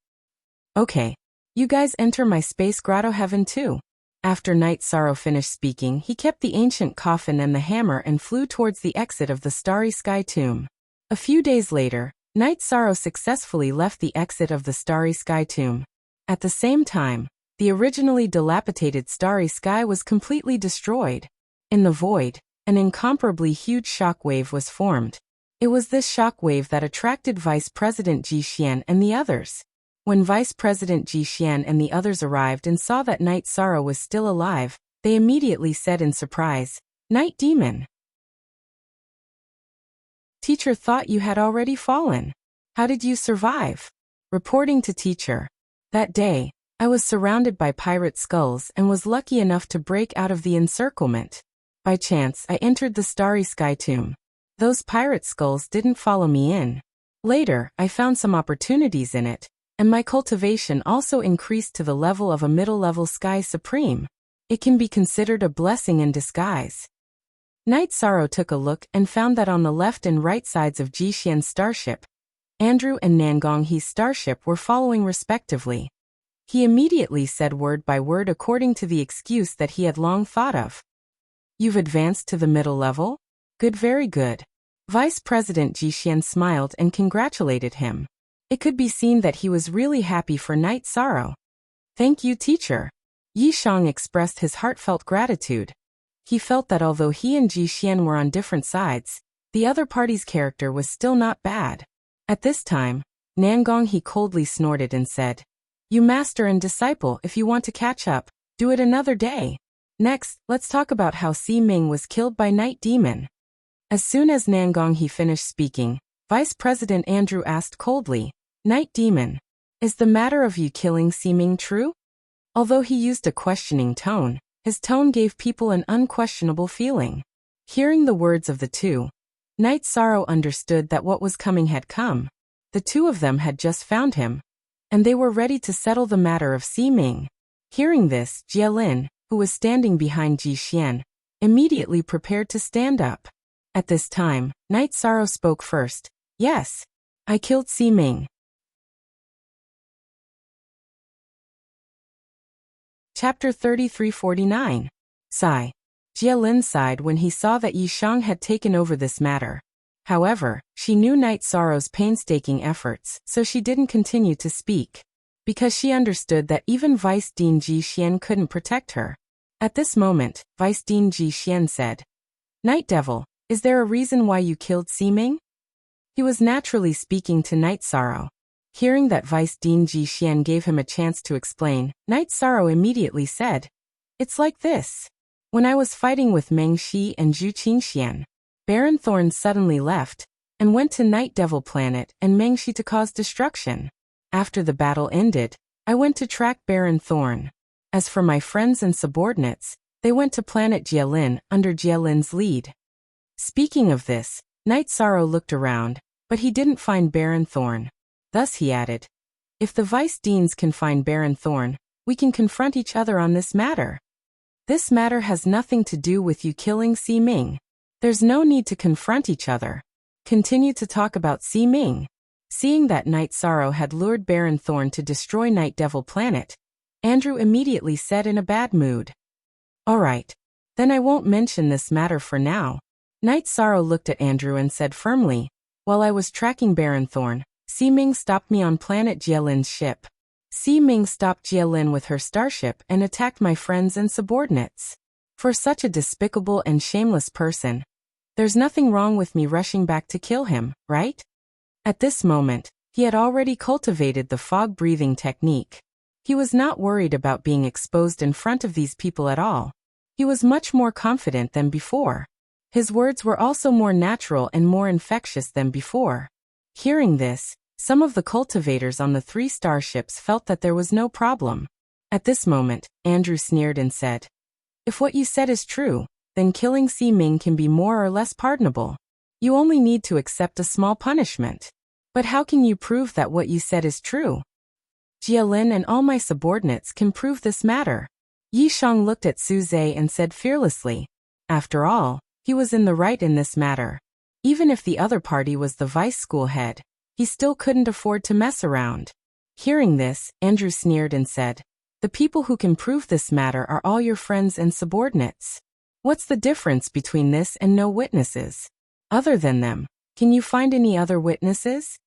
A: "Okay. You guys enter my space grotto heaven too." After Night Sorrow finished speaking, he kept the ancient coffin and the hammer and flew towards the exit of the starry sky tomb. A few days later, Night Sorrow successfully left the exit of the starry sky tomb. At the same time, the originally dilapidated starry sky was completely destroyed. In the void, an incomparably huge shock wave was formed. It was this shock wave that attracted Vice President Ji Xian and the others. When Vice President Ji Xian and the others arrived and saw that Night Sorrow was still alive, they immediately said in surprise, "Night Demon! Teacher thought you had already fallen. How did you survive?" Reporting to teacher. "That day, I was surrounded by pirate skulls and was lucky enough to break out of the encirclement. By chance, I entered the starry sky tomb. Those pirate skulls didn't follow me in. Later, I found some opportunities in it, and my cultivation also increased to the level of a middle-level sky supreme. It can be considered a blessing in disguise." Night Sorrow took a look and found that on the left and right sides of Ji Xian's starship, Andrew and Nangonghe's starship were following respectively. He immediately said word by word according to the excuse that he had long thought of. "You've advanced to the middle level? Good, very good." Vice President Ji Xian smiled and congratulated him. It could be seen that he was really happy for Night Sorrow. "Thank you, teacher." Yi Shang expressed his heartfelt gratitude. He felt that although he and Ji Xian were on different sides, the other party's character was still not bad. At this time, Nangonghe coldly snorted and said, "You master and disciple, if you want to catch up, do it another day. Next, let's talk about how Si Ming was killed by Night Demon." As soon as Nangonghe finished speaking, Vice President Andrew asked coldly, "Night Demon, is the matter of you killing Si Ming true?" Although he used a questioning tone, his tone gave people an unquestionable feeling. Hearing the words of the two, Night Sorrow understood that what was coming had come. The two of them had just found him, and they were ready to settle the matter of Si Ming. Hearing this, Jialin, who was standing behind Ji Xian, immediately prepared to stand up. At this time, Night Sorrow spoke first. "Yes, I killed Si Ming." Chapter 3349. Sigh. Jialin sighed when he saw that Yi Shang had taken over this matter. However, she knew Night Sorrow's painstaking efforts, so she didn't continue to speak. Because she understood that even Vice Dean Ji Xian couldn't protect her. At this moment, Vice Dean Ji Xian said, Night Devil, is there a reason why you killed Ximing? He was naturally speaking to Night Sorrow. Hearing that Vice Dean Ji Xian gave him a chance to explain, Night Sorrow immediately said, "It's like this. When I was fighting with Meng Shi and Zhu Qingxian, Baron Thorn suddenly left and went to Night Devil Planet and Meng Shi to cause destruction. After the battle ended, I went to track Baron Thorn. As for my friends and subordinates, they went to planet Jialin under Jialin's lead." Speaking of this, Night Sorrow looked around, but he didn't find Baron Thorn. Thus he added, "If the Vice Deans can find Baron Thorn, we can confront each other on this matter. This matter has nothing to do with you killing Ximing. There's no need to confront each other. Continue to talk about Ximing." Seeing that Night Sorrow had lured Baron Thorn to destroy Night Devil Planet, Andrew immediately said in a bad mood, "All right, then I won't mention this matter for now." Night Sorrow looked at Andrew and said firmly, "While I was tracking Baron Thorn, Ximing stopped me on planet Jialin's ship. Ximing stopped Jialin with her starship and attacked my friends and subordinates. For such a despicable and shameless person, there's nothing wrong with me rushing back to kill him, right?" At this moment, he had already cultivated the fog-breathing technique. He was not worried about being exposed in front of these people at all. He was much more confident than before. His words were also more natural and more infectious than before. Hearing this, some of the cultivators on the 3 starships felt that there was no problem. At this moment, Andrew sneered and said, "If what you said is true, then killing Ximing can be more or less pardonable. You only need to accept a small punishment. But how can you prove that what you said is true?" "Jialin and all my subordinates can prove this matter." Yi Shang looked at Su Zhe and said fearlessly, "After all, he was in the right in this matter. Even if the other party was the vice school head, he still couldn't afford to mess around." Hearing this, Andrew sneered and said, "The people who can prove this matter are all your friends and subordinates. What's the difference between this and no witnesses? Other than them, can you find any other witnesses?"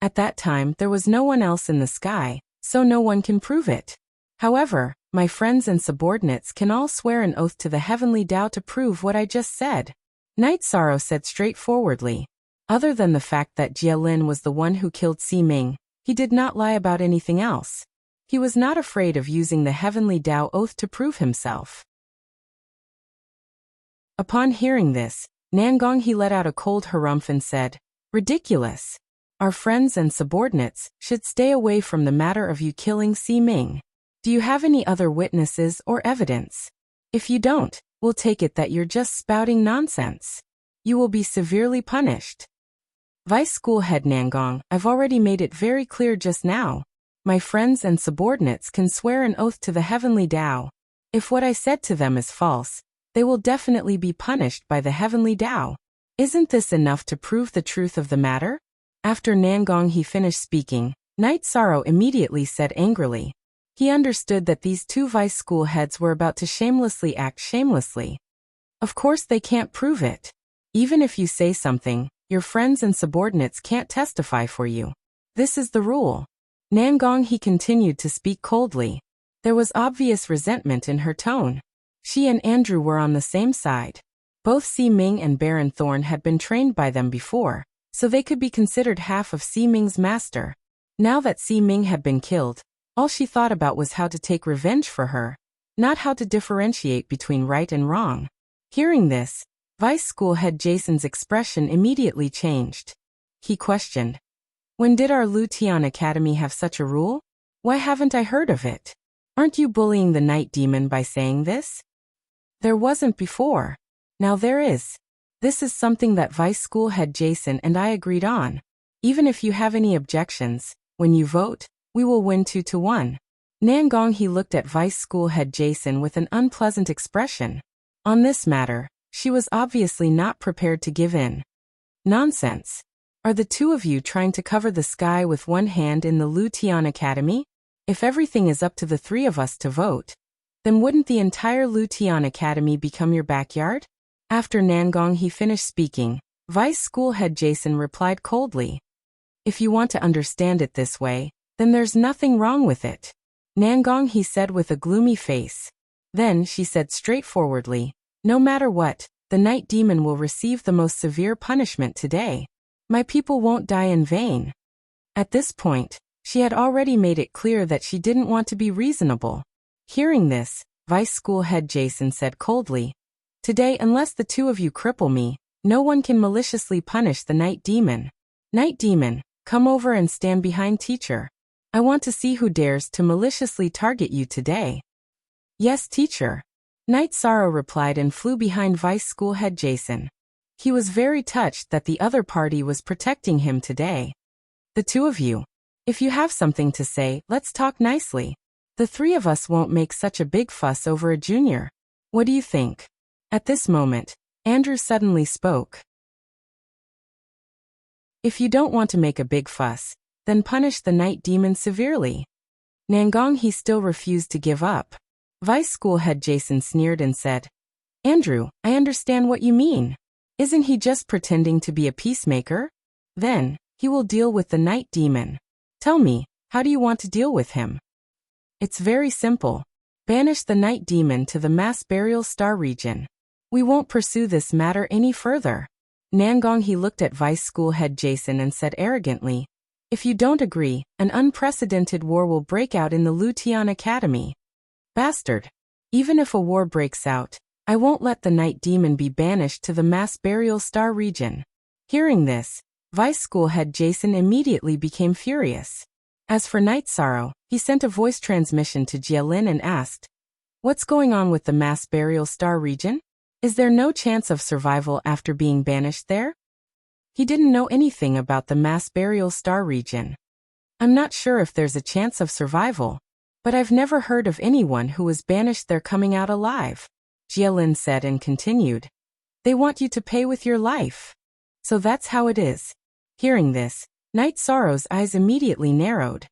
A: At that time there was no one else in the sky, so no one can prove it. However, my friends and subordinates can all swear an oath to the heavenly Tao to prove what I just said. Night Sorrow said straightforwardly. Other than the fact that Jialin was the one who killed Ximing, he did not lie about anything else. He was not afraid of using the heavenly Tao oath to prove himself. Upon hearing this, Nangong he let out a cold harumph and said, "Ridiculous. Our friends and subordinates should stay away from the matter of you killing Ximing. Do you have any other witnesses or evidence? If you don't, we'll take it that you're just spouting nonsense. You will be severely punished." Vice School Head Nangong, I've already made it very clear just now. My friends and subordinates can swear an oath to the heavenly Tao. If what I said to them is false, they will definitely be punished by the heavenly Tao. Isn't this enough to prove the truth of the matter? After Nangong he finished speaking, Night Sorrow immediately said angrily. He understood that these 2 vice school heads were about to shamelessly act shamelessly. Of course they can't prove it. Even if you say something, your friends and subordinates can't testify for you. This is the rule. Nangong he continued to speak coldly. There was obvious resentment in her tone. She and Andrew were on the same side. Both Ximing and Baron Thorn had been trained by them before, so they could be considered half of Ximing's master. Now that Ximing had been killed, all she thought about was how to take revenge for her, not how to differentiate between right and wrong. Hearing this, Vice School Head Jason's expression immediately changed. He questioned, "When did our Lutian Academy have such a rule? Why haven't I heard of it? Aren't you bullying the night demon by saying this?" "There wasn't before. Now there is. This is something that Vice School Head Jason and I agreed on. Even if you have any objections, when you vote, we will win 2-1. Nangong he looked at Vice School Head Jason with an unpleasant expression. On this matter, she was obviously not prepared to give in. "Nonsense. Are the 2 of you trying to cover the sky with one hand in the Lutian Academy? If everything is up to the 3 of us to vote, then wouldn't the entire Lutian Academy become your backyard?" After Nangong he finished speaking, Vice School Head Jason replied coldly. "If you want to understand it this way, then there's nothing wrong with it." Nangong he said with a gloomy face. Then she said straightforwardly, "No matter what, the night demon will receive the most severe punishment today. My people won't die in vain. At this point, she had already made it clear that she didn't want to be reasonable. Hearing this, Vice School Head Jason said coldly, "Today, unless the two of you cripple me, no one can maliciously punish the night demon. Night demon, come over and stand behind teacher. I want to see who dares to maliciously target you today." "Yes, teacher." Night Sorrow replied and flew behind Vice School Head Jason. He was very touched that the other party was protecting him today. "The two of you. If you have something to say, let's talk nicely. The three of us won't make such a big fuss over a junior. What do you think?" At this moment, Andrew suddenly spoke. "If you don't want to make a big fuss, then punish the night demon severely." Nangong he still refused to give up. Vice School Head Jason sneered and said, "Andrew, I understand what you mean. Isn't he just pretending to be a peacemaker? Then, he will deal with the night demon. Tell me, how do you want to deal with him?" "It's very simple. Banish the night demon to the mass burial star region. We won't pursue this matter any further." Nangong he looked at Vice School Head Jason and said arrogantly, "If you don't agree, an unprecedented war will break out in the Lutian Academy." "Bastard. Even if a war breaks out, I won't let the night demon be banished to the mass burial star region." Hearing this, Vice School Head Jason immediately became furious. As for Night Sorrow, he sent a voice transmission to Jialin and asked, "What's going on with the mass burial star region? Is there no chance of survival after being banished there?" He didn't know anything about the mass burial star region. "I'm not sure if there's a chance of survival, but I've never heard of anyone who was banished there coming out alive," Jialin said and continued. "They want you to pay with your life. So that's how it is." Hearing this, Night Sorrow's eyes immediately narrowed.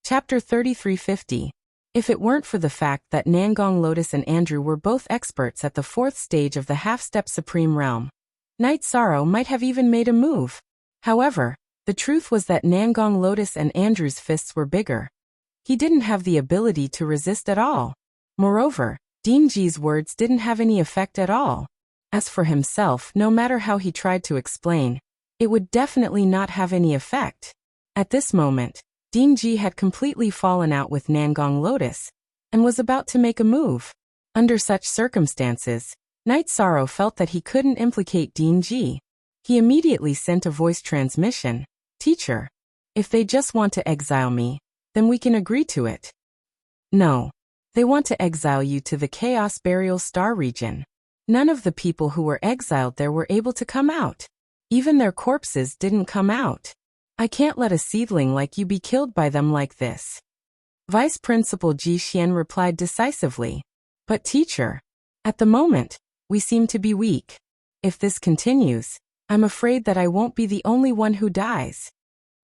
A: Chapter 3350. If it weren't for the fact that Nangong, Lotus and Andrew were both experts at the fourth stage of the half-step supreme realm, Night Sorrow might have even made a move. However, the truth was that Nangong, Lotus and Andrew's fists were bigger. He didn't have the ability to resist at all. Moreover, Dingji's words didn't have any effect at all. As for himself, no matter how he tried to explain, it would definitely not have any effect. At this moment, Dingji had completely fallen out with Nangong Lotus, and was about to make a move. Under such circumstances, Night Sorrow felt that he couldn't implicate Dingji. He immediately sent a voice transmission, "Teacher, if they just want to exile me, then we can agree to it." "No. They want to exile you to the Chaos Burial Star region. None of the people who were exiled there were able to come out. Even their corpses didn't come out. I can't let a seedling like you be killed by them like this." Vice Principal Ji Xian replied decisively. "But teacher, at the moment, we seem to be weak. If this continues, I'm afraid that I won't be the only one who dies.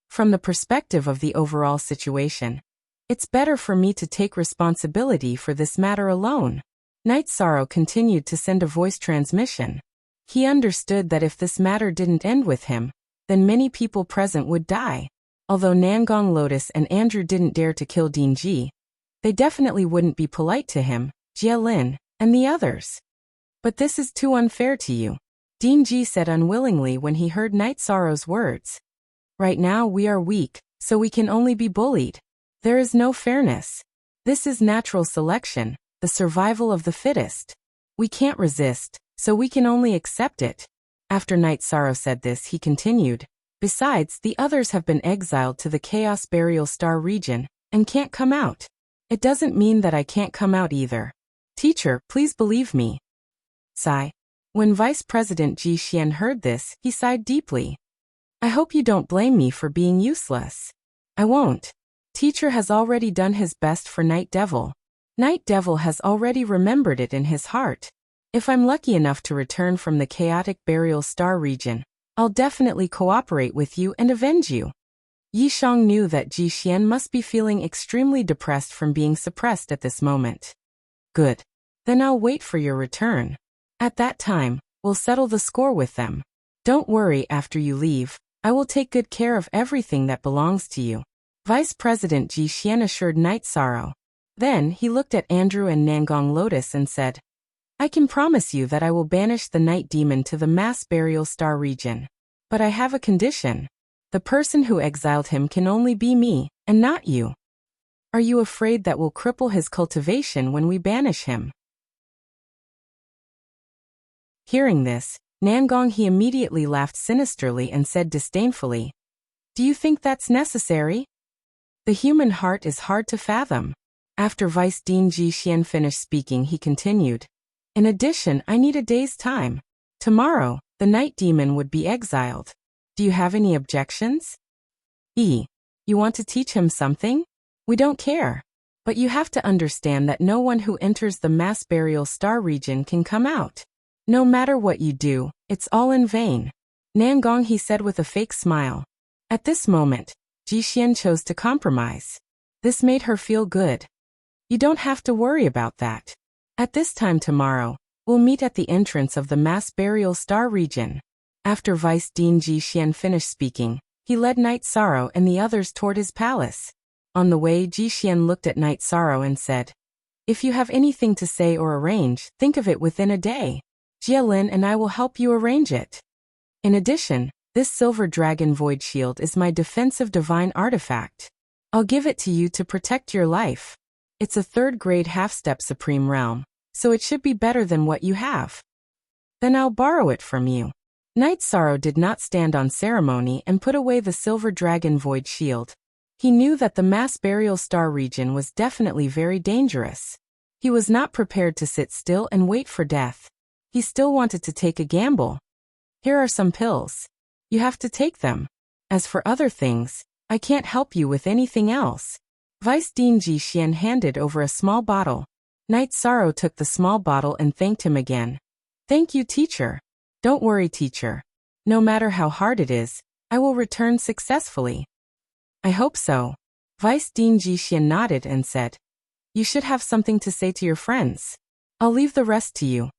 A: From the perspective of the overall situation, it's better for me to take responsibility for this matter alone." Night Sorrow continued to send a voice transmission. He understood that if this matter didn't end with him, then many people present would die. Although Nangong Lotus and Andrew didn't dare to kill Dingji, they definitely wouldn't be polite to him, Jialin, and the others. "But this is too unfair to you," Dingji said unwillingly when he heard Night Sorrow's words. "Right now we are weak, so we can only be bullied. There is no fairness. This is natural selection, the survival of the fittest. We can't resist, so we can only accept it." After Night Sorrow said this, he continued, "Besides, the others have been exiled to the Chaos Burial Star region, and can't come out. It doesn't mean that I can't come out either. Teacher, please believe me." Sigh. When Vice President Ji Xian heard this, he sighed deeply. "I hope you don't blame me for being useless." "I won't. Teacher has already done his best for Night Devil. Night Devil has already remembered it in his heart. If I'm lucky enough to return from the chaotic burial star region, I'll definitely cooperate with you and avenge you." Yi Shang knew that Ji Xian must be feeling extremely depressed from being suppressed at this moment. "Good. Then I'll wait for your return. At that time, we'll settle the score with them. Don't worry, after you leave, I will take good care of everything that belongs to you," Vice President Ji Xian assured Night Sorrow. Then he looked at Andrew and Nangong Lotus and said, I can promise you that I will banish the night demon to the mass burial star region. But I have a condition. The person who exiled him can only be me, and not you. Are you afraid that will cripple his cultivation when we banish him? Hearing this, Nangong he immediately laughed sinisterly and said disdainfully, Do you think that's necessary? The human heart is hard to fathom. After Vice Dean Ji Xian finished speaking, he continued, In addition, I need a day's time. Tomorrow, the night demon would be exiled. Do you have any objections? You want to teach him something? We don't care. But you have to understand that no one who enters the mass burial star region can come out. No matter what you do, it's all in vain. Nangong he said with a fake smile. At this moment, Ji Xian chose to compromise. This made her feel good. You don't have to worry about that. At this time tomorrow, we'll meet at the entrance of the mass burial star region. After Vice Dean Ji Xian finished speaking, he led Night Sorrow and the others toward his palace. On the way, Ji Xian looked at Night Sorrow and said, If you have anything to say or arrange, think of it within a day. Jia Lin and I will help you arrange it. In addition, this silver dragon void shield is my defensive divine artifact. I'll give it to you to protect your life. It's a third-grade half-step supreme realm, so it should be better than what you have. Then I'll borrow it from you. Night Sorrow did not stand on ceremony and put away the silver dragon void shield. He knew that the mass burial star region was definitely very dangerous. He was not prepared to sit still and wait for death. He still wanted to take a gamble. Here are some pills. You have to take them. As for other things, I can't help you with anything else. Vice Dean Ji Xian handed over a small bottle. Night Sorrow took the small bottle and thanked him again. Thank you, teacher. Don't worry, teacher. No matter how hard it is, I will return successfully. I hope so. Vice Dean Ji Xian nodded and said, You should have something to say to your friends. I'll leave the rest to you.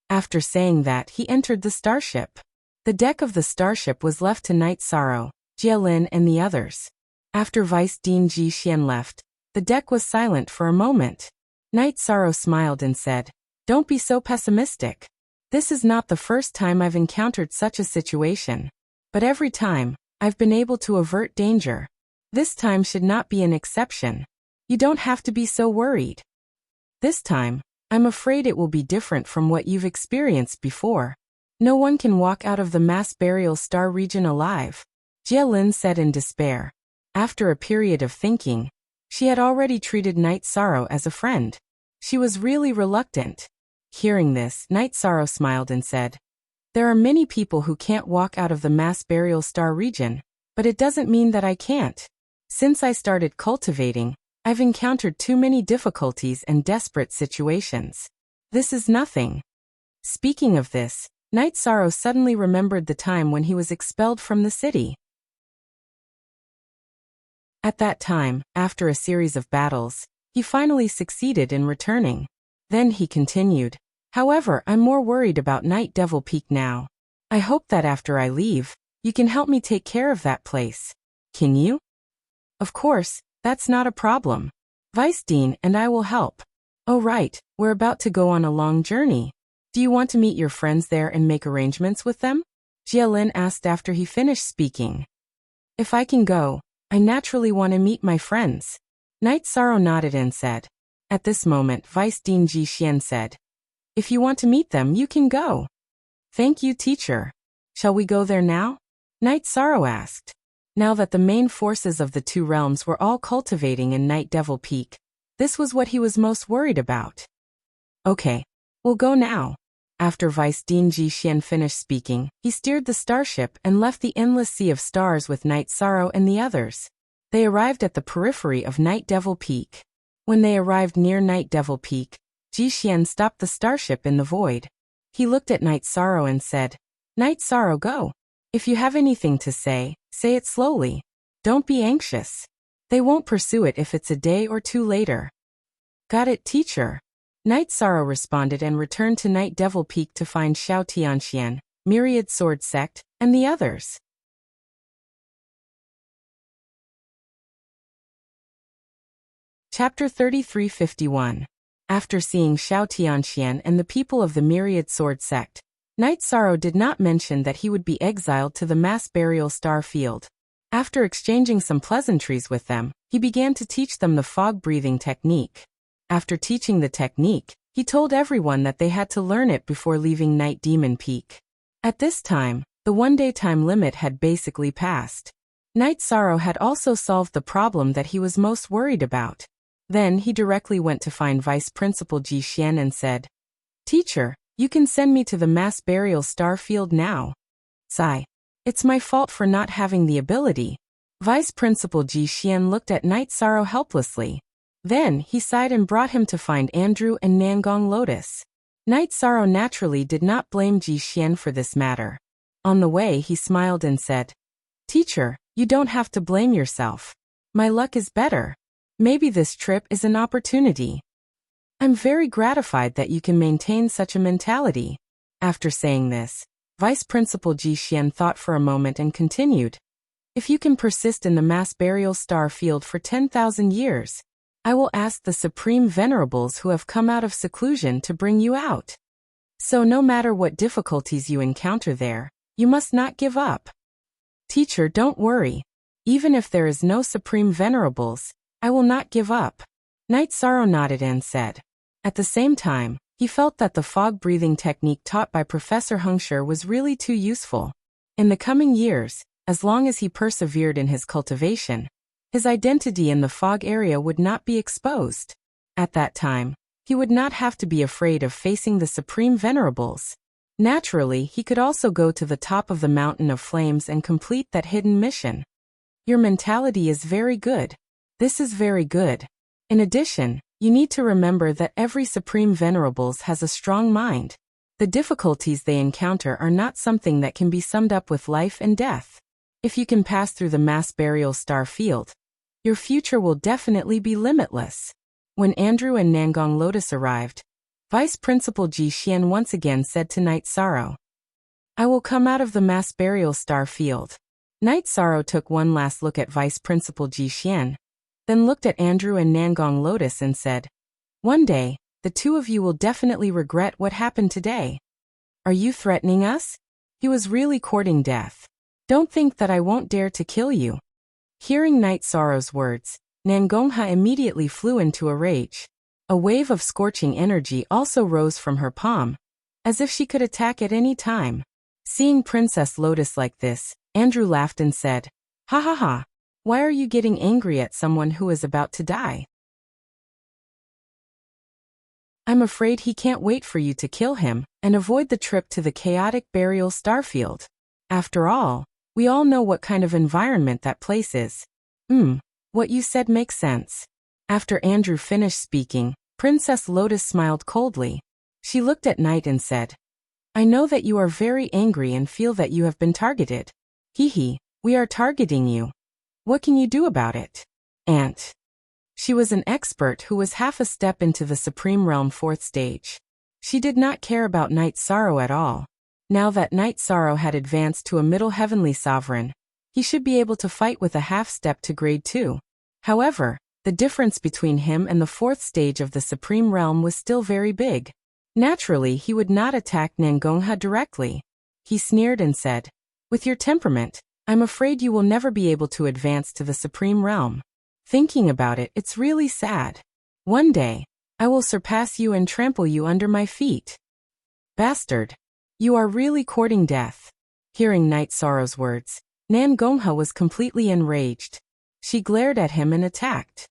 A: After saying that, he entered the starship. The deck of the starship was left to Night Sorrow, Jia Lin and the others. After Vice Dean Ji Xian left, the deck was silent for a moment. Night Sorrow smiled and said, Don't be so pessimistic. This is not the first time I've encountered such a situation. But every time, I've been able to avert danger. This time should not be an exception. You don't have to be so worried. This time, I'm afraid it will be different from what you've experienced before. No one can walk out of the mass burial star region alive, Jia Lin said in despair. After a period of thinking, she had already treated Night Sorrow as a friend. She was really reluctant. Hearing this, Night Sorrow smiled and said, There are many people who can't walk out of the mass burial star region, but it doesn't mean that I can't. Since I started cultivating, I've encountered too many difficulties and desperate situations. This is nothing. Speaking of this, Night Sorrow suddenly remembered the time when he was expelled from the city. At that time, after a series of battles, he finally succeeded in returning. Then he continued, However, I'm more worried about Night Devil Peak now. I hope that after I leave, you can help me take care of that place. Can you? Of course, that's not a problem. Vice Dean and I will help. Oh right, we're about to go on a long journey. Do you want to meet your friends there and make arrangements with them? Jia Lin asked after he finished speaking. If I can go, I naturally want to meet my friends. Night Sorrow nodded and said. At this moment, Vice Dean Ji Xian said, If you want to meet them, you can go. Thank you, teacher. Shall we go there now? Night Sorrow asked. Now that the main forces of the two realms were all cultivating in Night Devil Peak, this was what he was most worried about. Okay, we'll go now. After Vice Dean Ji Xian finished speaking, he steered the starship and left the endless sea of stars with Night Sorrow and the others. They arrived at the periphery of Night Devil Peak. When they arrived near Night Devil Peak, Ji Xian stopped the starship in the void. He looked at Night Sorrow and said, Night Sorrow, go. If you have anything to say it slowly. Don't be anxious. They won't pursue it if it's a day or two later. Got it, teacher. Night Sorrow responded and returned to Night Devil Peak to find Xiao Tianxian, Myriad Sword Sect, and the others. Chapter 3351. After seeing Xiao Tianxian and the people of the Myriad Sword Sect, Knight Sorrow did not mention that he would be exiled to the mass burial star field. After exchanging some pleasantries with them, he began to teach them the fog-breathing technique. After teaching the technique, he told everyone that they had to learn it before leaving Night Demon Peak. At this time, the one-day time limit had basically passed. Knight Sorrow had also solved the problem that he was most worried about. Then he directly went to find Vice Principal Ji Xian and said, "Teacher, you can send me to the mass burial star field now. Sigh. It's my fault for not having the ability." Vice Principal Ji Xian looked at Knight Sorrow helplessly. Then he sighed and brought him to find Andrew and Nangong Lotus. Knight Sorrow naturally did not blame Ji Xian for this matter. On the way he smiled and said, "Teacher, you don't have to blame yourself. My luck is better. Maybe this trip is an opportunity. I'm very gratified that you can maintain such a mentality." After saying this, Vice Principal Ji Xian thought for a moment and continued, "If you can persist in the mass burial star field for 10,000 years, I will ask the Supreme Venerables who have come out of seclusion to bring you out. So no matter what difficulties you encounter there, you must not give up. Teacher, don't worry. Even if there is no Supreme Venerables, I will not give up." Knight Sorrow nodded and said. At the same time, he felt that the fog-breathing technique taught by Professor Hengsher was really too useful. In the coming years, as long as he persevered in his cultivation, his identity in the fog area would not be exposed. At that time, he would not have to be afraid of facing the Supreme Venerables. Naturally, he could also go to the top of the Mountain of Flames and complete that hidden mission. Your mentality is very good. This is very good. In addition, you need to remember that every Supreme Venerables has a strong mind. The difficulties they encounter are not something that can be summed up with life and death. If you can pass through the mass burial star field, your future will definitely be limitless. When Andrew and Nangong Lotus arrived, Vice Principal Ji Xian once again said to Knight Sorrow, "I will come out of the mass burial star field." Knight Sorrow took one last look at Vice Principal Ji Xian, then looked at Andrew and Nangong Lotus and said, "One day, the two of you will definitely regret what happened today. Are you threatening us?" He was really courting death. "Don't think that I won't dare to kill you." Hearing Knight Sorrow's words, Nangongha immediately flew into a rage. A wave of scorching energy also rose from her palm, as if she could attack at any time. Seeing Princess Lotus like this, Andrew laughed and said, "Ha ha ha. Why are you getting angry at someone who is about to die? I'm afraid he can't wait for you to kill him and avoid the trip to the chaotic burial starfield. After all, we all know what kind of environment that place is." What you said makes sense." After Andrew finished speaking, Princess Lotus smiled coldly. She looked at Knight and said, "I know that you are very angry and feel that you have been targeted. Hee, we are targeting you. What can you do about it?" Ant. She was an expert who was half a step into the Supreme Realm 4th stage. She did not care about Knight Sorrow at all. Now that Knight Sorrow had advanced to a middle heavenly sovereign, he should be able to fight with a half step to grade 2. However, the difference between him and the 4th stage of the Supreme Realm was still very big. Naturally, he would not attack Nangongha directly. He sneered and said, "With your temperament, I'm afraid you will never be able to advance to the Supreme Realm. Thinking about it, it's really sad. One day, I will surpass you and trample you under my feet. Bastard. You are really courting death." Hearing Knight Sorrow's words, Nangongha was completely enraged. She glared at him and attacked.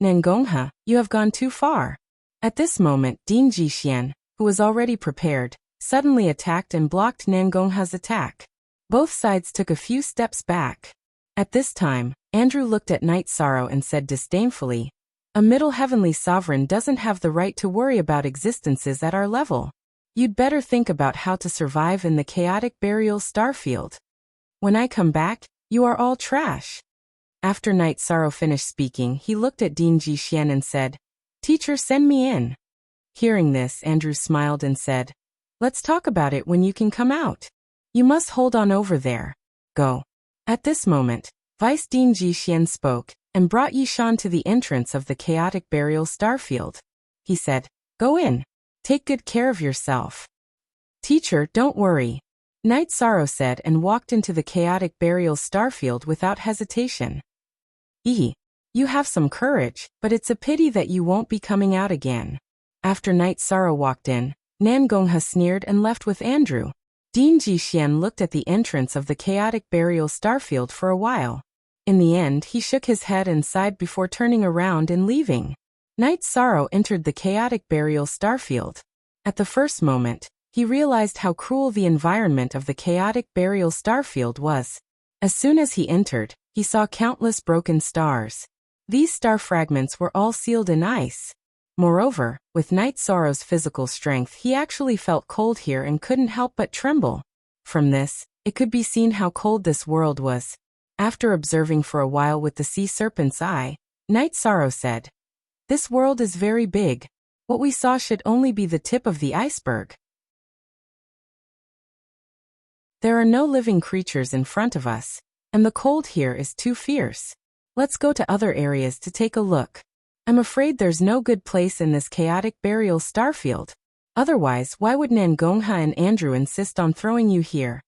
A: "Nangongha, you have gone too far." At this moment, Dean Jixian, who was already prepared, suddenly attacked and blocked Nangongha's attack. Both sides took a few steps back. At this time, Andrew looked at Knight Sorrow and said disdainfully, "A middle heavenly sovereign doesn't have the right to worry about existences at our level. You'd better think about how to survive in the chaotic burial starfield. When I come back, you are all trash." After Knight Sorrow finished speaking, he looked at Dean Jixian and said, "Teacher, send me in." Hearing this, Andrew smiled and said, "Let's talk about it when you can come out. You must hold on over there. Go." At this moment, Vice Dean Jixian spoke, and brought Yishan to the entrance of the chaotic burial starfield. He said, "Go in. Take good care of yourself." "Teacher, don't worry," Night Sorrow said and walked into the chaotic burial starfield without hesitation. You have some courage, but it's a pity that you won't be coming out again." After Night Sorrow walked in, Nan Gongha sneered and left with Andrew. Dean Jixian looked at the entrance of the chaotic burial starfield for a while. In the end, he shook his head and sighed before turning around and leaving. Night Sorrow entered the chaotic burial starfield. At the first moment, he realized how cruel the environment of the chaotic burial starfield was. As soon as he entered, he saw countless broken stars. These star fragments were all sealed in ice. Moreover, with Night Sorrow's physical strength, he actually felt cold here and couldn't help but tremble. From this, it could be seen how cold this world was. After observing for a while with the sea serpent's eye, Night Sorrow said, "This world is very big. What we saw should only be the tip of the iceberg. There are no living creatures in front of us, and the cold here is too fierce. Let's go to other areas to take a look. I'm afraid there's no good place in this chaotic burial starfield. Otherwise, why would Nan Gongha and Andrew insist on throwing you here?"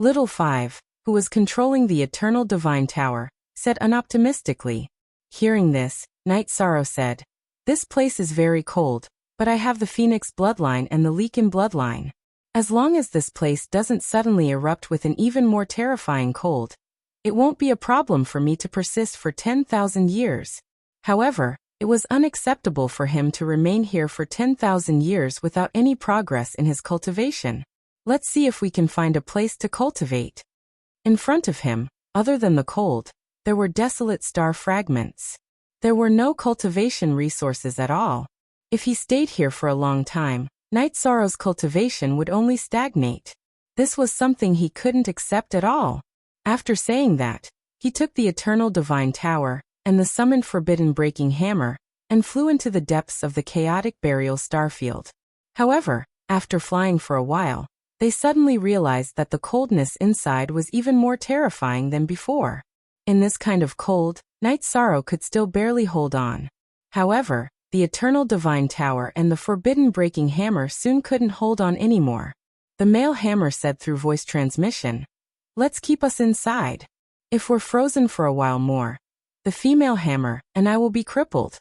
A: Little Five, who was controlling the Eternal Divine Tower, said unoptimistically. Hearing this, Night Sorrow said, "This place is very cold, but I have the Phoenix bloodline and the Leakin bloodline. As long as this place doesn't suddenly erupt with an even more terrifying cold, it won't be a problem for me to persist for 10,000 years. However, it was unacceptable for him to remain here for 10,000 years without any progress in his cultivation. Let's see if we can find a place to cultivate." In front of him, other than the cold, there were desolate star fragments. There were no cultivation resources at all. If he stayed here for a long time, Night Sorrow's cultivation would only stagnate. This was something he couldn't accept at all. After saying that, he took the Eternal Divine Tower and the summoned Forbidden Breaking Hammer and flew into the depths of the chaotic burial starfield. However, after flying for a while, they suddenly realized that the coldness inside was even more terrifying than before. In this kind of cold, Night Sorrow could still barely hold on. However, the Eternal Divine Tower and the Forbidden Breaking Hammer soon couldn't hold on anymore. The male hammer said through voice transmission, "Let's keep us inside. If we're frozen for a while more, the female hammer and I will be crippled."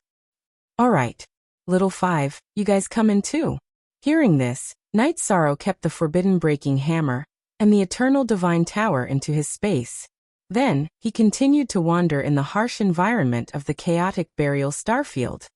A: "All right. Little Five, you guys come in too." Hearing this, Night Sorrow kept the Forbidden Breaking Hammer and the Eternal Divine Tower into his space. Then, he continued to wander in the harsh environment of the chaotic burial starfield.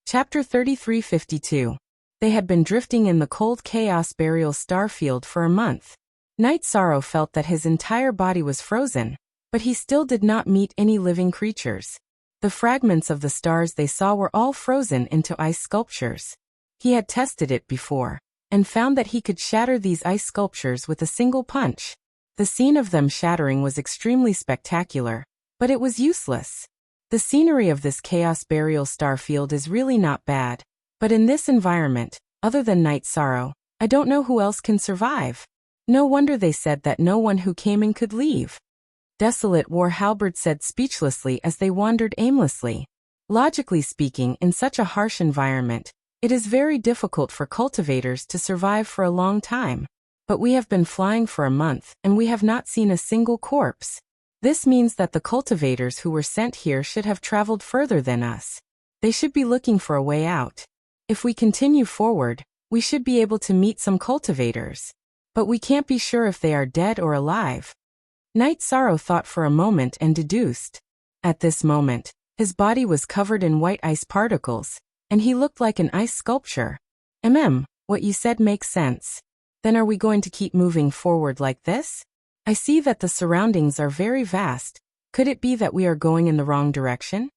A: Chapter 3352. They had been drifting in the cold chaos burial starfield for a month. Night Sorrow felt that his entire body was frozen, but he still did not meet any living creatures. The fragments of the stars they saw were all frozen into ice sculptures. He had tested it before, and found that he could shatter these ice sculptures with a single punch. The scene of them shattering was extremely spectacular, but it was useless. The scenery of this chaos burial starfield is really not bad, but in this environment, other than Night Sorrow, I don't know who else can survive. No wonder they said that no one who came in could leave. Desolate War Halberd said speechlessly as they wandered aimlessly. Logically speaking, in such a harsh environment, it is very difficult for cultivators to survive for a long time. But we have been flying for a month and we have not seen a single corpse. This means that the cultivators who were sent here should have traveled further than us. They should be looking for a way out. If we continue forward, we should be able to meet some cultivators. But we can't be sure if they are dead or alive. Night Sorrow thought for a moment and deduced. At this moment, his body was covered in white ice particles, and he looked like an ice sculpture. What you said makes sense. Then are we going to keep moving forward like this? I see that the surroundings are very vast. Could it be that we are going in the wrong direction?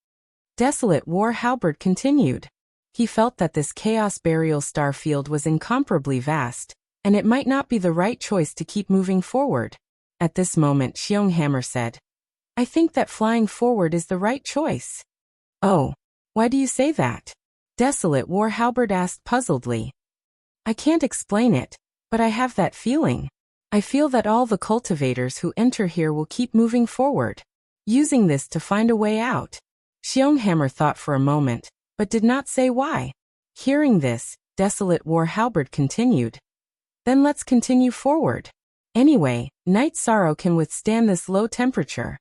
A: Desolate War Halberd continued. He felt that this chaos burial starfield was incomparably vast, and it might not be the right choice to keep moving forward. At this moment, Xiong Hammer said, I think that flying forward is the right choice. Oh, why do you say that? Desolate War Halberd asked puzzledly. I can't explain it, but I have that feeling. I feel that all the cultivators who enter here will keep moving forward, using this to find a way out. Xionghammer thought for a moment, but did not say why. Hearing this, Desolate War Halberd continued. Then let's continue forward. Anyway, Night Sorrow can withstand this low temperature.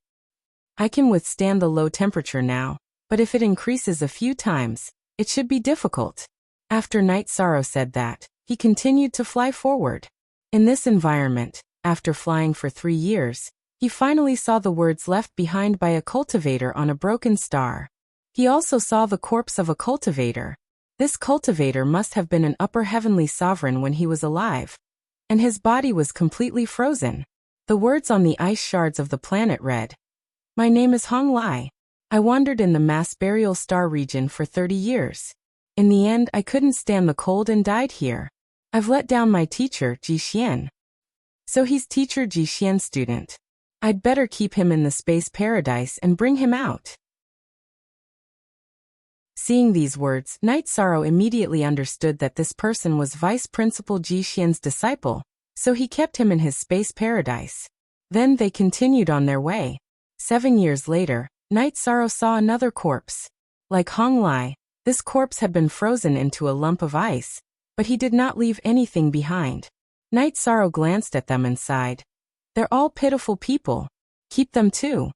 A: I can withstand the low temperature now, but if it increases a few times, it should be difficult. After Night Sorrow said that, he continued to fly forward. In this environment, after flying for 3 years, he finally saw the words left behind by a cultivator on a broken star. He also saw the corpse of a cultivator. This cultivator must have been an upper heavenly sovereign when he was alive, and his body was completely frozen. The words on the ice shards of the planet read, "My name is Hong Lai. I wandered in the mass burial star region for 30 years. In the end, I couldn't stand the cold and died here. I've let down my teacher, Ji Xian." So he's teacher Ji Xian's student. I'd better keep him in the space paradise and bring him out. Seeing these words, Night Sorrow immediately understood that this person was Vice Principal Ji Xian's disciple, so he kept him in his space paradise. Then they continued on their way. 7 years later, Night Sorrow saw another corpse. Like Hong Lai, this corpse had been frozen into a lump of ice, but he did not leave anything behind. Night Sorrow glanced at them and sighed. They're all pitiful people. Keep them too.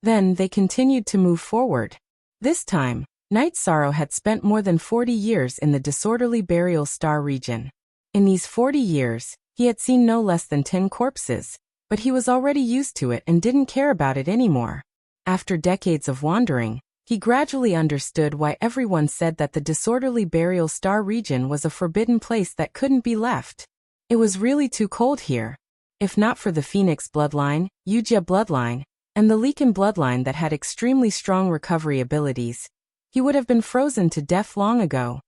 A: Then they continued to move forward. This time, Night Sorrow had spent more than 40 years in the disorderly burial star region. In these 40 years, he had seen no less than 10 corpses, but he was already used to it and didn't care about it anymore. After decades of wandering, he gradually understood why everyone said that the disorderly burial star region was a forbidden place that couldn't be left. It was really too cold here. If not for the Phoenix bloodline, Yujia bloodline, and the Leakin bloodline that had extremely strong recovery abilities, he would have been frozen to death long ago.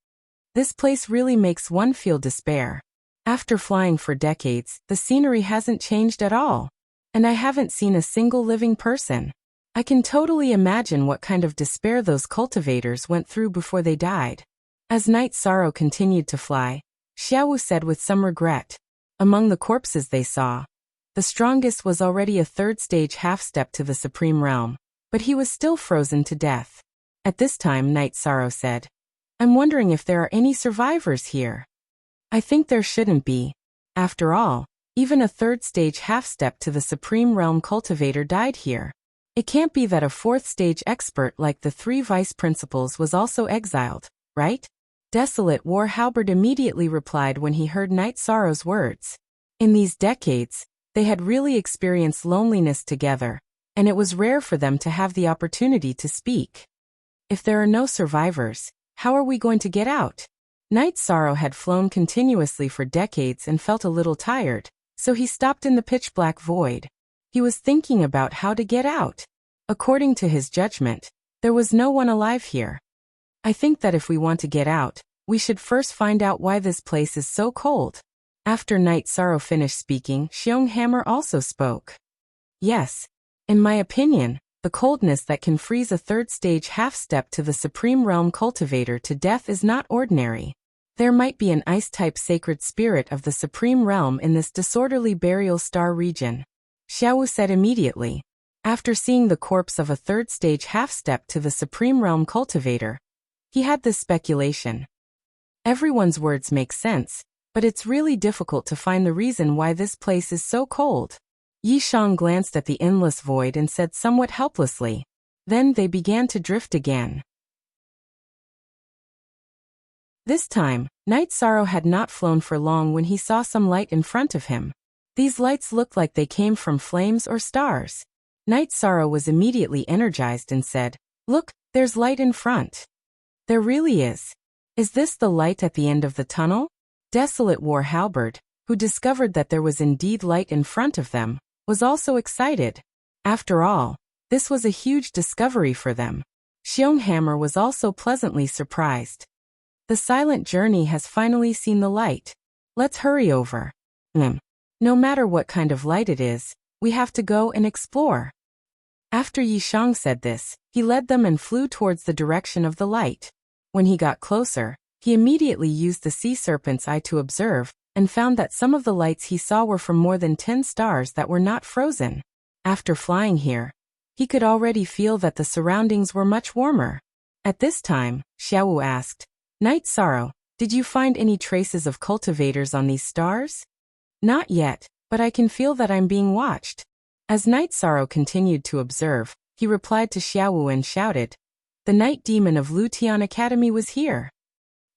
A: This place really makes one feel despair. After flying for decades, the scenery hasn't changed at all, and I haven't seen a single living person. I can totally imagine what kind of despair those cultivators went through before they died. As Night Sorrow continued to fly, Xiaowu said with some regret. Among the corpses they saw, the strongest was already a 3rd stage half-step to the Supreme Realm, but he was still frozen to death. At this time Night Sorrow said, "I'm wondering if there are any survivors here. I think there shouldn't be. After all, even a 3rd stage half-step to the Supreme Realm cultivator died here. It can't be that a 4th stage expert like the 3 vice principals was also exiled, right?" Desolate War Halberd immediately replied when he heard Night Sorrow's words. In these decades, they had really experienced loneliness together, and it was rare for them to have the opportunity to speak. If there are no survivors, how are we going to get out? Night Sorrow had flown continuously for decades and felt a little tired, so he stopped in the pitch-black void. He was thinking about how to get out. According to his judgment, there was no one alive here. I think that if we want to get out, we should first find out why this place is so cold. After Night Sorrow finished speaking, Xionghammer also spoke. Yes. In my opinion, the coldness that can freeze a 3rd stage half-step to the Supreme Realm cultivator to death is not ordinary. There might be an ice-type sacred spirit of the Supreme Realm in this disorderly burial star region. Xiaowu said immediately. After seeing the corpse of a 3rd stage half-step to the Supreme Realm cultivator, he had this speculation. Everyone's words make sense, but it's really difficult to find the reason why this place is so cold. Yishang glanced at the endless void and said somewhat helplessly. Then they began to drift again. This time, Night Sorrow had not flown for long when he saw some light in front of him. These lights looked like they came from flames or stars. Night Sorrow was immediately energized and said, "Look, there's light in front." There really is. Is this the light at the end of the tunnel? Desolate War Halberd, who discovered that there was indeed light in front of them, was also excited. After all, this was a huge discovery for them. Xionghammer was also pleasantly surprised. The silent journey has finally seen the light. Let's hurry over. No matter what kind of light it is, we have to go and explore. After Yishang said this, he led them and flew towards the direction of the light. When he got closer, he immediately used the sea serpent's eye to observe, and found that some of the lights he saw were from more than 10 stars that were not frozen. After flying here, he could already feel that the surroundings were much warmer. At this time, Xiaowu asked, Night Sorrow, did you find any traces of cultivators on these stars? Not yet, but I can feel that I'm being watched. As Night Sorrow continued to observe, he replied to Xiaowu and shouted, The Night Demon of Lutian Academy was here.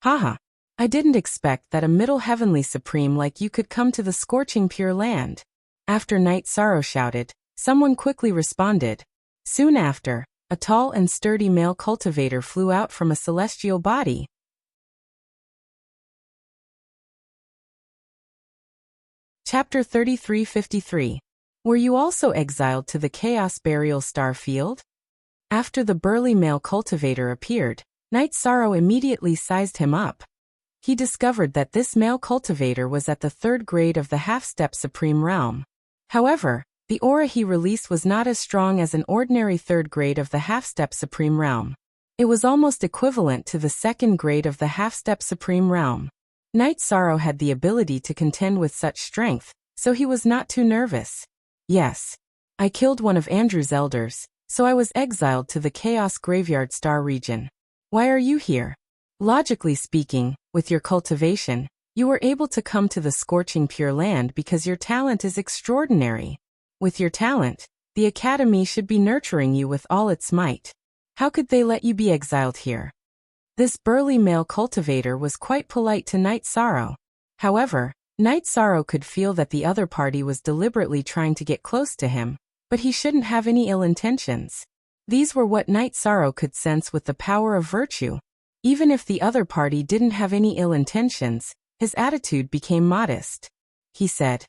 A: Haha. I didn't expect that a middle heavenly supreme like you could come to the scorching pure land. After Night Sorrow shouted, someone quickly responded. Soon after, a tall and sturdy male cultivator flew out from a celestial body. Chapter 3353. Were you also exiled to the Chaos Burial Star Field? After the burly male cultivator appeared, Night Sorrow immediately sized him up. He discovered that this male cultivator was at the 3rd grade of the half-step supreme realm. However, the aura he released was not as strong as an ordinary 3rd grade of the half-step supreme realm. It was almost equivalent to the 2nd grade of the half-step supreme realm. Night Sorrow had the ability to contend with such strength, so he was not too nervous. Yes. I killed one of Andrew's elders, so I was exiled to the Chaos Graveyard Star region. Why are you here? Logically speaking, with your cultivation, you were able to come to the scorching pure land because your talent is extraordinary. With your talent, the Academy should be nurturing you with all its might. How could they let you be exiled here? This burly male cultivator was quite polite to Night Sorrow. However, Night Sorrow could feel that the other party was deliberately trying to get close to him, but he shouldn't have any ill intentions. These were what Night Sorrow could sense with the power of virtue. Even if the other party didn't have any ill intentions, his attitude became modest. He said,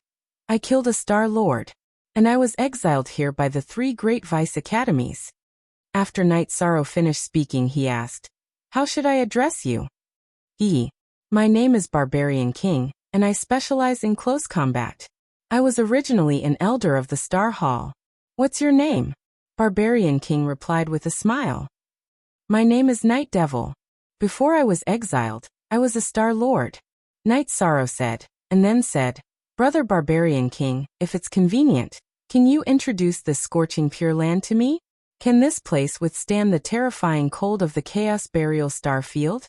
A: I killed a Star Lord, and I was exiled here by the 3 great Vice Academies. After Night Sorrow finished speaking, he asked, How should I address you? My name is Barbarian King, and I specialize in close combat. I was originally an elder of the Star Hall. What's your name? Barbarian King replied with a smile. My name is Night Devil. Before I was exiled, I was a Star Lord. Night Sorrow said, and then said, Brother Barbarian King, if it's convenient, can you introduce this scorching pure land to me? Can this place withstand the terrifying cold of the Chaos Burial Star Field?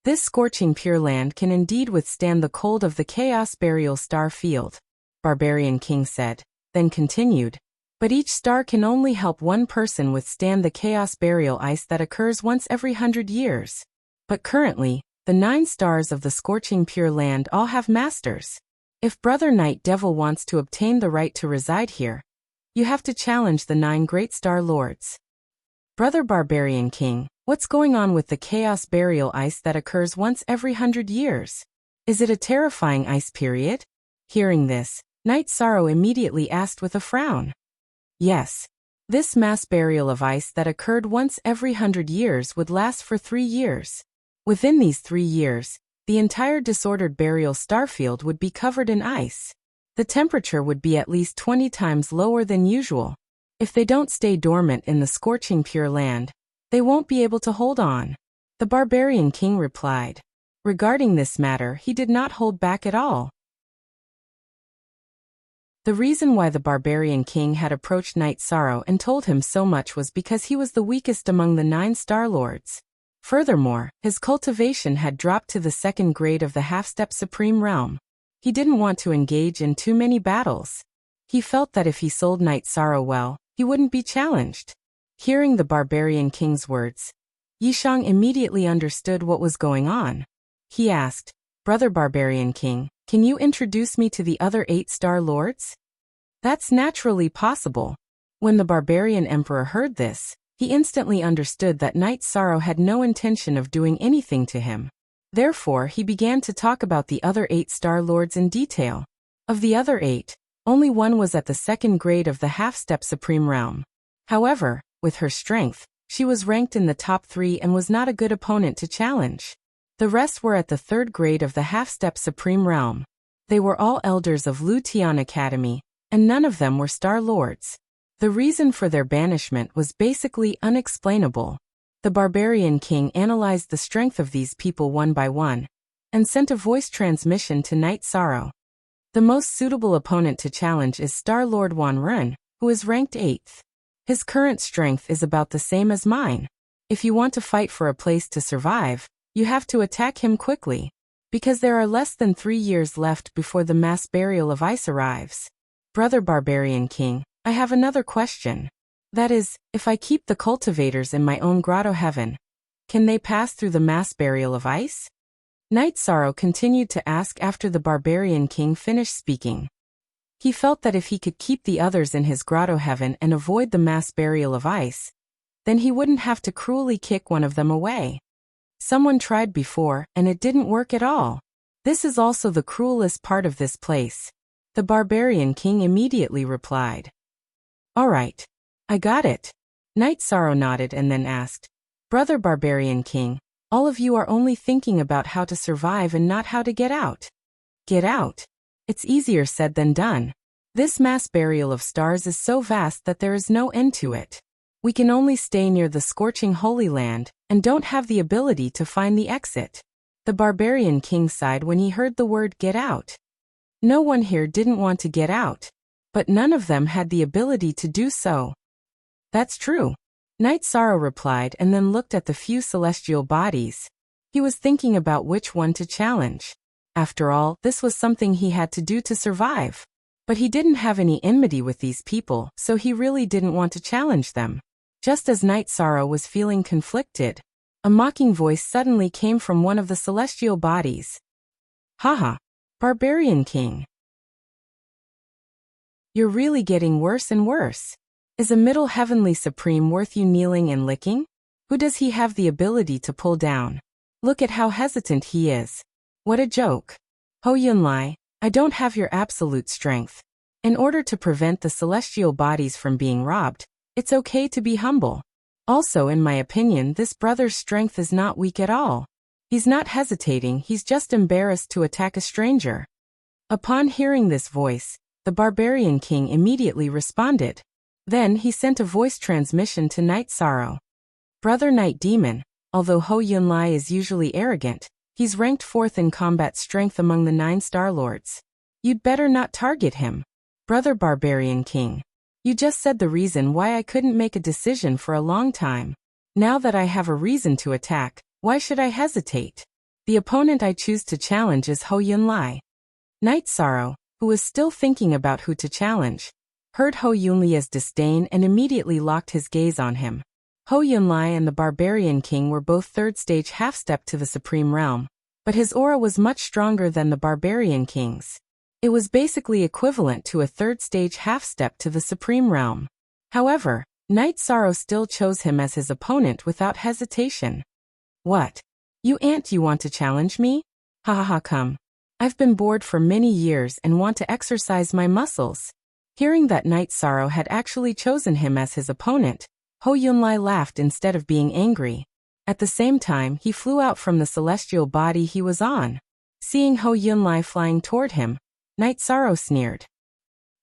A: This scorching pure land can indeed withstand the cold of the Chaos Burial Star Field, Barbarian King said, then continued. But each star can only help one person withstand the chaos burial ice that occurs once every 100 years. But currently, the 9 stars of the scorching pure land all have masters. If Brother Night Devil wants to obtain the right to reside here, you have to challenge the 9 great star lords. Brother Barbarian King, what's going on with the chaos burial ice that occurs once every 100 years? Is it a terrifying ice period? Hearing this, Night Sorrow immediately asked with a frown. Yes. This mass burial of ice that occurred once every 100 years would last for 3 years. Within these 3 years, the entire disordered burial starfield would be covered in ice. The temperature would be at least 20 times lower than usual. If they don't stay dormant in the scorching pure land, they won't be able to hold on. The Barbarian King replied. Regarding this matter, he did not hold back at all. The reason why the Barbarian King had approached Night Sorrow and told him so much was because he was the weakest among the 9 Star Lords. Furthermore, his cultivation had dropped to the 2nd grade of the half-step supreme realm. He didn't want to engage in too many battles. He felt that if he sold Night Sorrow well, he wouldn't be challenged. Hearing the Barbarian King's words, Yishang immediately understood what was going on. He asked, Brother Barbarian King, can you introduce me to the other 8 Star Lords? That's naturally possible. When the Barbarian Emperor heard this, he instantly understood that Night Sorrow had no intention of doing anything to him. Therefore, he began to talk about the other 8 Star Lords in detail. Of the other 8, only one was at the 2nd grade of the half-step supreme realm. However, with her strength, she was ranked in the top 3 and was not a good opponent to challenge. The rest were at the 3rd grade of the half-step supreme realm. They were all elders of Lutian Academy, and none of them were Star Lords. The reason for their banishment was basically unexplainable. The Barbarian King analyzed the strength of these people one by one, and sent a voice transmission to Night Sorrow. The most suitable opponent to challenge is Star-Lord Wanrun, who is ranked 8th. His current strength is about the same as mine. If you want to fight for a place to survive, you have to attack him quickly, because there are less than 3 years left before the mass burial of ice arrives. Brother Barbarian King, I have another question. That is, if I keep the cultivators in my own grotto heaven, can they pass through the mass burial of ice? Night Sorrow continued to ask after the Barbarian King finished speaking. He felt that if he could keep the others in his grotto heaven and avoid the mass burial of ice, then he wouldn't have to cruelly kick one of them away. Someone tried before, and it didn't work at all. This is also the cruelest part of this place. The Barbarian King immediately replied. All right. I got it. Night Sorrow nodded and then asked, Brother Barbarian King, all of you are only thinking about how to survive and not how to get out. Get out? It's easier said than done. This mass burial of stars is so vast that there is no end to it. We can only stay near the scorching Holy Land, and don't have the ability to find the exit. The Barbarian King sighed when he heard the word get out. No one here didn't want to get out, but none of them had the ability to do so. That's true. Night Sorrow replied and then looked at the few celestial bodies. He was thinking about which one to challenge. After all, this was something he had to do to survive. But he didn't have any enmity with these people, so he really didn't want to challenge them. Just as Night Sorrow was feeling conflicted, a mocking voice suddenly came from one of the celestial bodies. Haha, Barbarian King. You're really getting worse and worse. Is a middle heavenly supreme worth you kneeling and licking? Who does he have the ability to pull down? Look at how hesitant he is. What a joke. Ho Yunlai, I don't have your absolute strength. In order to prevent the celestial bodies from being robbed, it's okay to be humble. Also, in my opinion, this brother's strength is not weak at all. He's not hesitating, he's just embarrassed to attack a stranger. Upon hearing this voice, the Barbarian King immediately responded. Then he sent a voice transmission to Night Sorrow. Brother Night Demon, although Ho Yunlai is usually arrogant, he's ranked 4th in combat strength among the 9 Star-Lords. You'd better not target him. Brother Barbarian King, you just said the reason why I couldn't make a decision for a long time. Now that I have a reason to attack, why should I hesitate? The opponent I choose to challenge is Ho Yunlai. Night Sorrow, who was still thinking about who to challenge, heard Ho Yunlai's disdain and immediately locked his gaze on him. Ho Yunlai and the Barbarian King were both 3rd stage half-step to the Supreme Realm, but his aura was much stronger than the Barbarian King's. It was basically equivalent to a 3rd stage half-step to the Supreme Realm. However, Night Sorrow still chose him as his opponent without hesitation. What? You want to challenge me? Ha ha ha, come. I've been bored for many years and want to exercise my muscles. Hearing that Night Sorrow had actually chosen him as his opponent, Ho Yunlai laughed instead of being angry. At the same time, he flew out from the celestial body he was on. Seeing Ho Yunlai flying toward him, Night Sorrow sneered.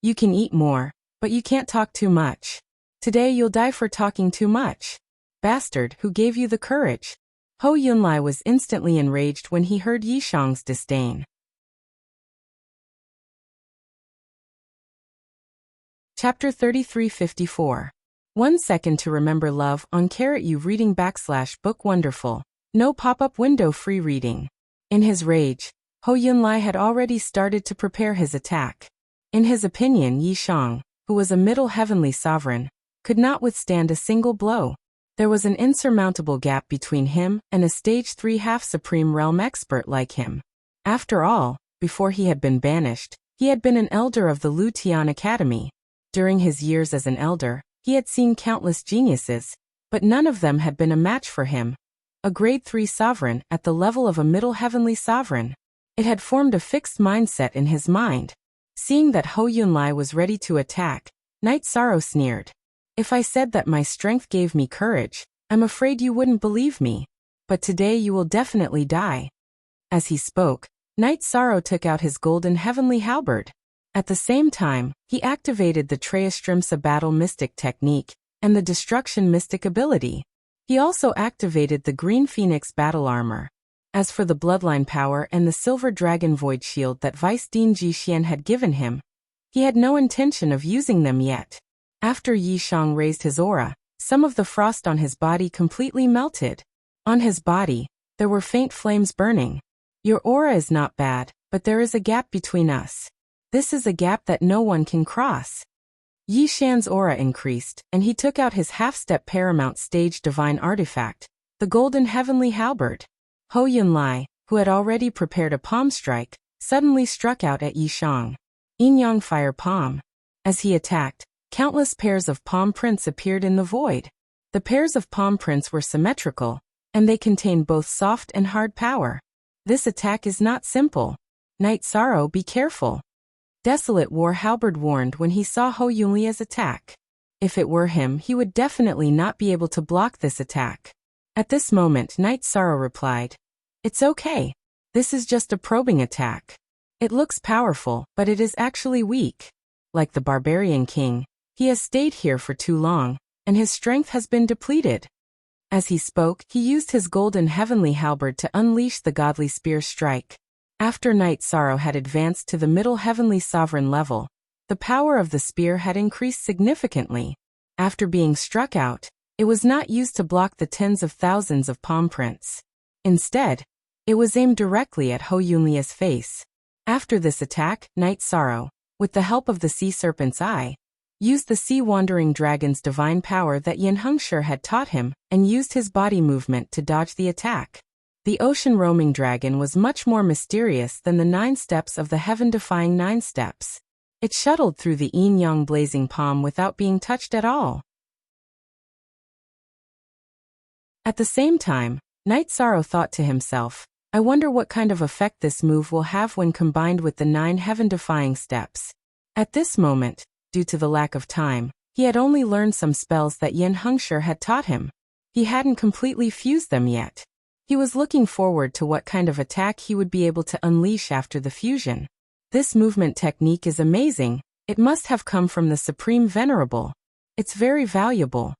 A: You can eat more, but you can't talk too much. Today you'll die for talking too much. Bastard, who gave you the courage? Ho Yunlai was instantly enraged when he heard Yishang's disdain. Chapter 3354. 1 second to remember love on /u reading /book wonderful. No pop-up window free reading. In his rage, Ho Yunlai had already started to prepare his attack. In his opinion, Yishang, who was a middle heavenly sovereign, could not withstand a single blow. There was an insurmountable gap between him and a stage 3 half-supreme realm expert like him. After all, before he had been banished, he had been an elder of the Lu Tian Academy. During his years as an elder, he had seen countless geniuses, but none of them had been a match for him. A grade 3 sovereign at the level of a middle heavenly sovereign. It had formed a fixed mindset in his mind. Seeing that Ho Yunlai was ready to attack, Night Sorrow sneered. If I said that my strength gave me courage, I'm afraid you wouldn't believe me. But today you will definitely die. As he spoke, Night Sorrow took out his golden heavenly halberd. At the same time, he activated the Treastrimsa Battle Mystic technique and the Destruction Mystic ability. He also activated the Green Phoenix battle armor. As for the bloodline power and the silver dragon void shield that Vice Dean Jixian had given him, he had no intention of using them yet. After Yi Shang raised his aura, some of the frost on his body completely melted. On his body, there were faint flames burning. Your aura is not bad, but there is a gap between us. This is a gap that no one can cross. Yi Shan's aura increased, and he took out his half-step paramount stage divine artifact, the golden heavenly halberd. Hou Yunlai, who had already prepared a palm strike, suddenly struck out at Yi Shang. Yin Yang Fire Palm. As he attacked, countless pairs of palm prints appeared in the void. The pairs of palm prints were symmetrical, and they contained both soft and hard power. This attack is not simple. Night Sorrow, be careful. Desolate War Halberd warned when he saw Hou Yunlia's attack. If it were him, he would definitely not be able to block this attack. At this moment, Night Sorrow replied, "It's okay. This is just a probing attack. It looks powerful, but it is actually weak. Like the Barbarian King, he has stayed here for too long, and his strength has been depleted." As he spoke, he used his golden heavenly halberd to unleash the godly spear strike. After Night Sorrow had advanced to the middle heavenly sovereign level, the power of the spear had increased significantly. After being struck out, it was not used to block the tens of thousands of palm prints. Instead, it was aimed directly at Hou Yunlia's face. After this attack, Night Sorrow, with the help of the Sea Serpent's Eye, used the Sea Wandering Dragon's divine power that Yin Hengshi had taught him, and used his body movement to dodge the attack. The Ocean Roaming Dragon was much more mysterious than the 9 steps of the heaven-defying 9 steps. It shuttled through the Yin Yang blazing palm without being touched at all. At the same time, Night Sorrow thought to himself, "I wonder what kind of effect this move will have when combined with the 9 heaven-defying steps." At this moment, due to the lack of time, he had only learned some spells that Yin Hengshi had taught him. He hadn't completely fused them yet. He was looking forward to what kind of attack he would be able to unleash after the fusion. This movement technique is amazing. It must have come from the Supreme Venerable. It's very valuable.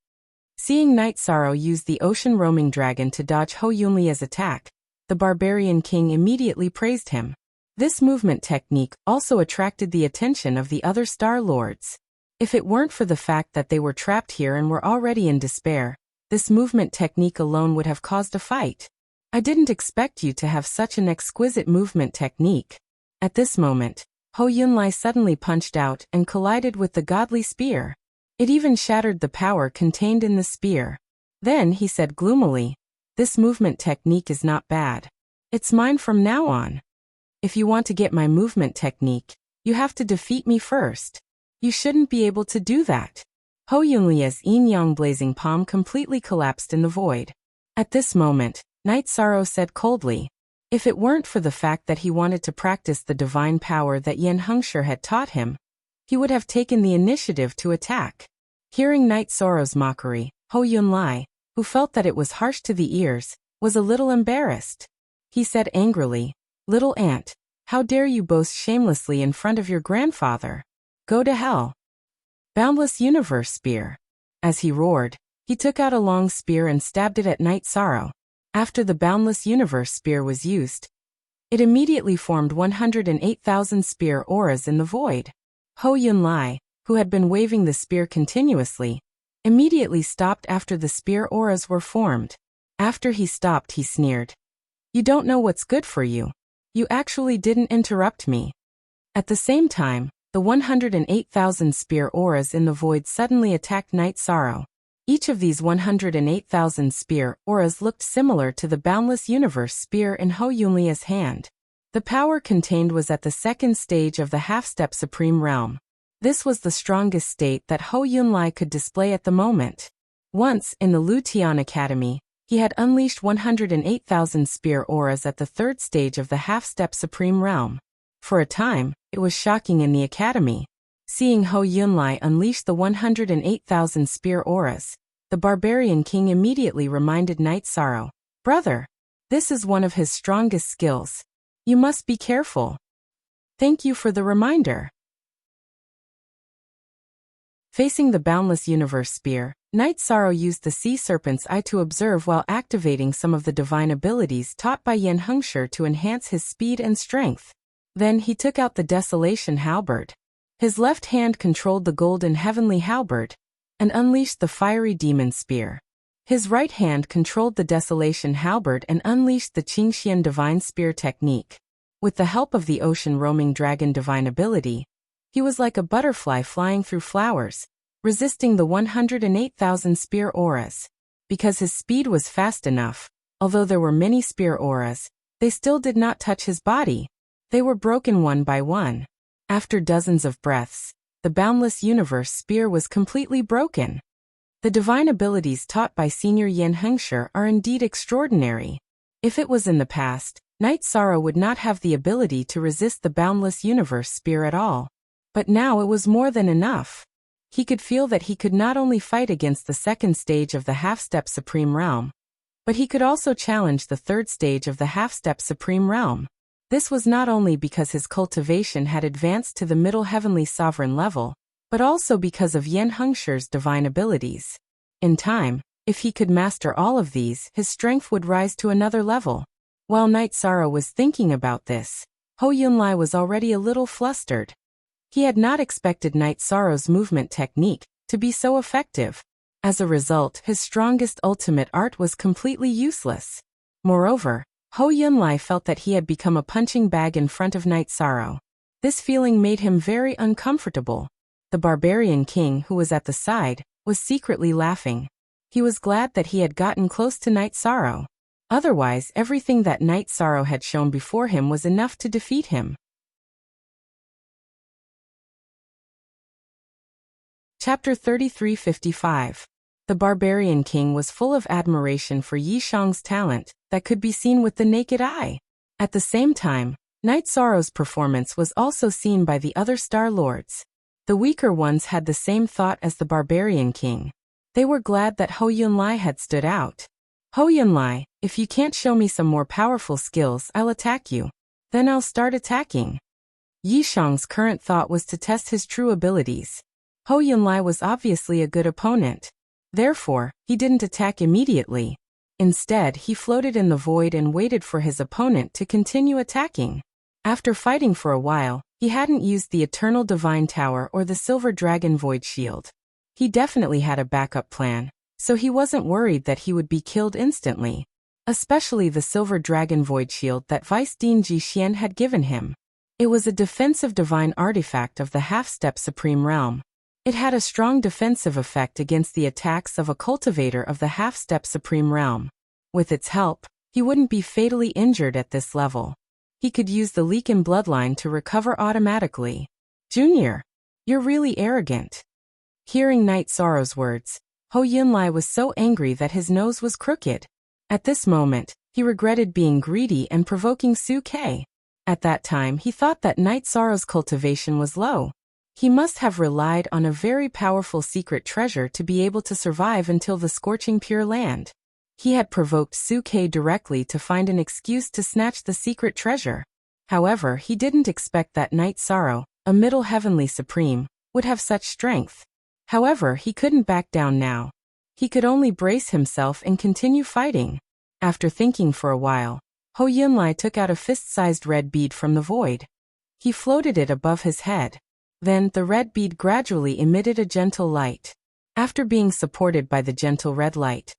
A: Seeing Night Sorrow use the Ocean Roaming Dragon to dodge Hou Yunlia's attack, the Barbarian King immediately praised him. This movement technique also attracted the attention of the other Star Lords. If it weren't for the fact that they were trapped here and were already in despair, this movement technique alone would have caused a fight. "I didn't expect you to have such an exquisite movement technique." At this moment, Hou Yunlai suddenly punched out and collided with the godly spear. It even shattered the power contained in the spear. Then he said gloomily, "This movement technique is not bad. It's mine from now on. If you want to get my movement technique, you have to defeat me first. You shouldn't be able to do that." Hou Yunlia's Yin Yang blazing palm completely collapsed in the void. At this moment, Night Sorrow said coldly, "If it weren't for the fact that he wanted to practice the divine power that Yin Hengshi had taught him, he would have taken the initiative to attack." Hearing Night Sorrow's mockery, Hou Yunlai, who felt that it was harsh to the ears, was a little embarrassed. He said angrily, "Little ant, how dare you boast shamelessly in front of your grandfather? Go to hell." Boundless Universe Spear. As he roared, he took out a long spear and stabbed it at Night Sorrow. After the Boundless Universe Spear was used, it immediately formed 108,000 spear auras in the void. Hou Yunlai, who had been waving the spear continuously, immediately stopped after the spear auras were formed. After he stopped, he sneered, "You don't know what's good for you. You actually didn't interrupt me." At the same time, the 108,000 spear auras in the void suddenly attacked Night Sorrow. Each of these 108,000 spear auras looked similar to the Boundless Universe Spear in Hou Yunlia's hand. The power contained was at the second stage of the half-step Supreme Realm. This was the strongest state that Hou Yunlai could display at the moment. Once, in the Lu Tian Academy, he had unleashed 108,000 spear auras at the third stage of the half-step Supreme Realm. For a time, it was shocking in the academy. Seeing Hou Yunlai unleash the 108,000 spear auras, the Barbarian King immediately reminded Night Sorrow, "Brother, this is one of his strongest skills. You must be careful." "Thank you for the reminder." Facing the boundless universe spear, Knight Sorrow used the sea serpent's eye to observe while activating some of the divine abilities taught by Yen Hengshi to enhance his speed and strength. Then he took out the Desolation Halberd. His left hand controlled the golden heavenly halberd and unleashed the fiery demon spear. His right hand controlled the Desolation Halberd and unleashed the Qingxian Divine Spear technique. With the help of the ocean roaming dragon divine ability, he was like a butterfly flying through flowers, resisting the 108,000 spear auras. Because his speed was fast enough, although there were many spear auras, they still did not touch his body. They were broken one by one. After dozens of breaths, the boundless universe spear was completely broken. The divine abilities taught by Senior Yen Hengshi are indeed extraordinary. If it was in the past, Knight Sorrow would not have the ability to resist the boundless universe spear at all. But now it was more than enough. He could feel that he could not only fight against the second stage of the half-step Supreme Realm, but he could also challenge the third stage of the half-step Supreme Realm. This was not only because his cultivation had advanced to the middle heavenly sovereign level, but also because of Yen Hengshi's divine abilities. In time, if he could master all of these, his strength would rise to another level. While Knight Sorrow was thinking about this, Ho Yunlai was already a little flustered. He had not expected Knight Sorrow's movement technique to be so effective. As a result, his strongest ultimate art was completely useless. Moreover, Ho Yunlai felt that he had become a punching bag in front of Knight Sorrow. This feeling made him very uncomfortable. The barbarian king who was at the side was secretly laughing. He was glad that he had gotten close to Knight Sorrow. Otherwise, everything that Knight Sorrow had shown before him was enough to defeat him. Chapter 3355. The barbarian king was full of admiration for Yi Shang's talent that could be seen with the naked eye. At the same time, Knight Sorrow's performance was also seen by the other Star Lords. The weaker ones had the same thought as the barbarian king. They were glad that Ho Yunlai had stood out. Ho Yunlai, if you can't show me some more powerful skills, I'll attack you. Then I'll start attacking. Yi Shang's current thought was to test his true abilities. Ho Yunlai was obviously a good opponent. Therefore, he didn't attack immediately. Instead, he floated in the void and waited for his opponent to continue attacking. After fighting for a while, he hadn't used the Eternal Divine Tower or the Silver Dragon Void Shield. He definitely had a backup plan, so he wasn't worried that he would be killed instantly. Especially the Silver Dragon Void Shield that Vice Dean Ji Xian had given him. It was a defensive divine artifact of the half-step Supreme Realm. It had a strong defensive effect against the attacks of a cultivator of the half-step Supreme Realm. With its help, he wouldn't be fatally injured at this level. He could use the leak in bloodline to recover automatically. Junior, you're really arrogant. Hearing Knight Sorrow's words, Ho Yunlai was so angry that his nose was crooked. At this moment, he regretted being greedy and provoking Su Ke. At that time, he thought that Knight Sorrow's cultivation was low. He must have relied on a very powerful secret treasure to be able to survive until the scorching Pure Land. He had provoked Su Ke directly to find an excuse to snatch the secret treasure. However, he didn't expect that Knight Sorrow, a middle heavenly supreme, would have such strength. However, he couldn't back down now. He could only brace himself and continue fighting. After thinking for a while, Ho Yunlai took out a fist-sized red bead from the void. He floated it above his head. Then, the red bead gradually emitted a gentle light. After being supported by the gentle red light,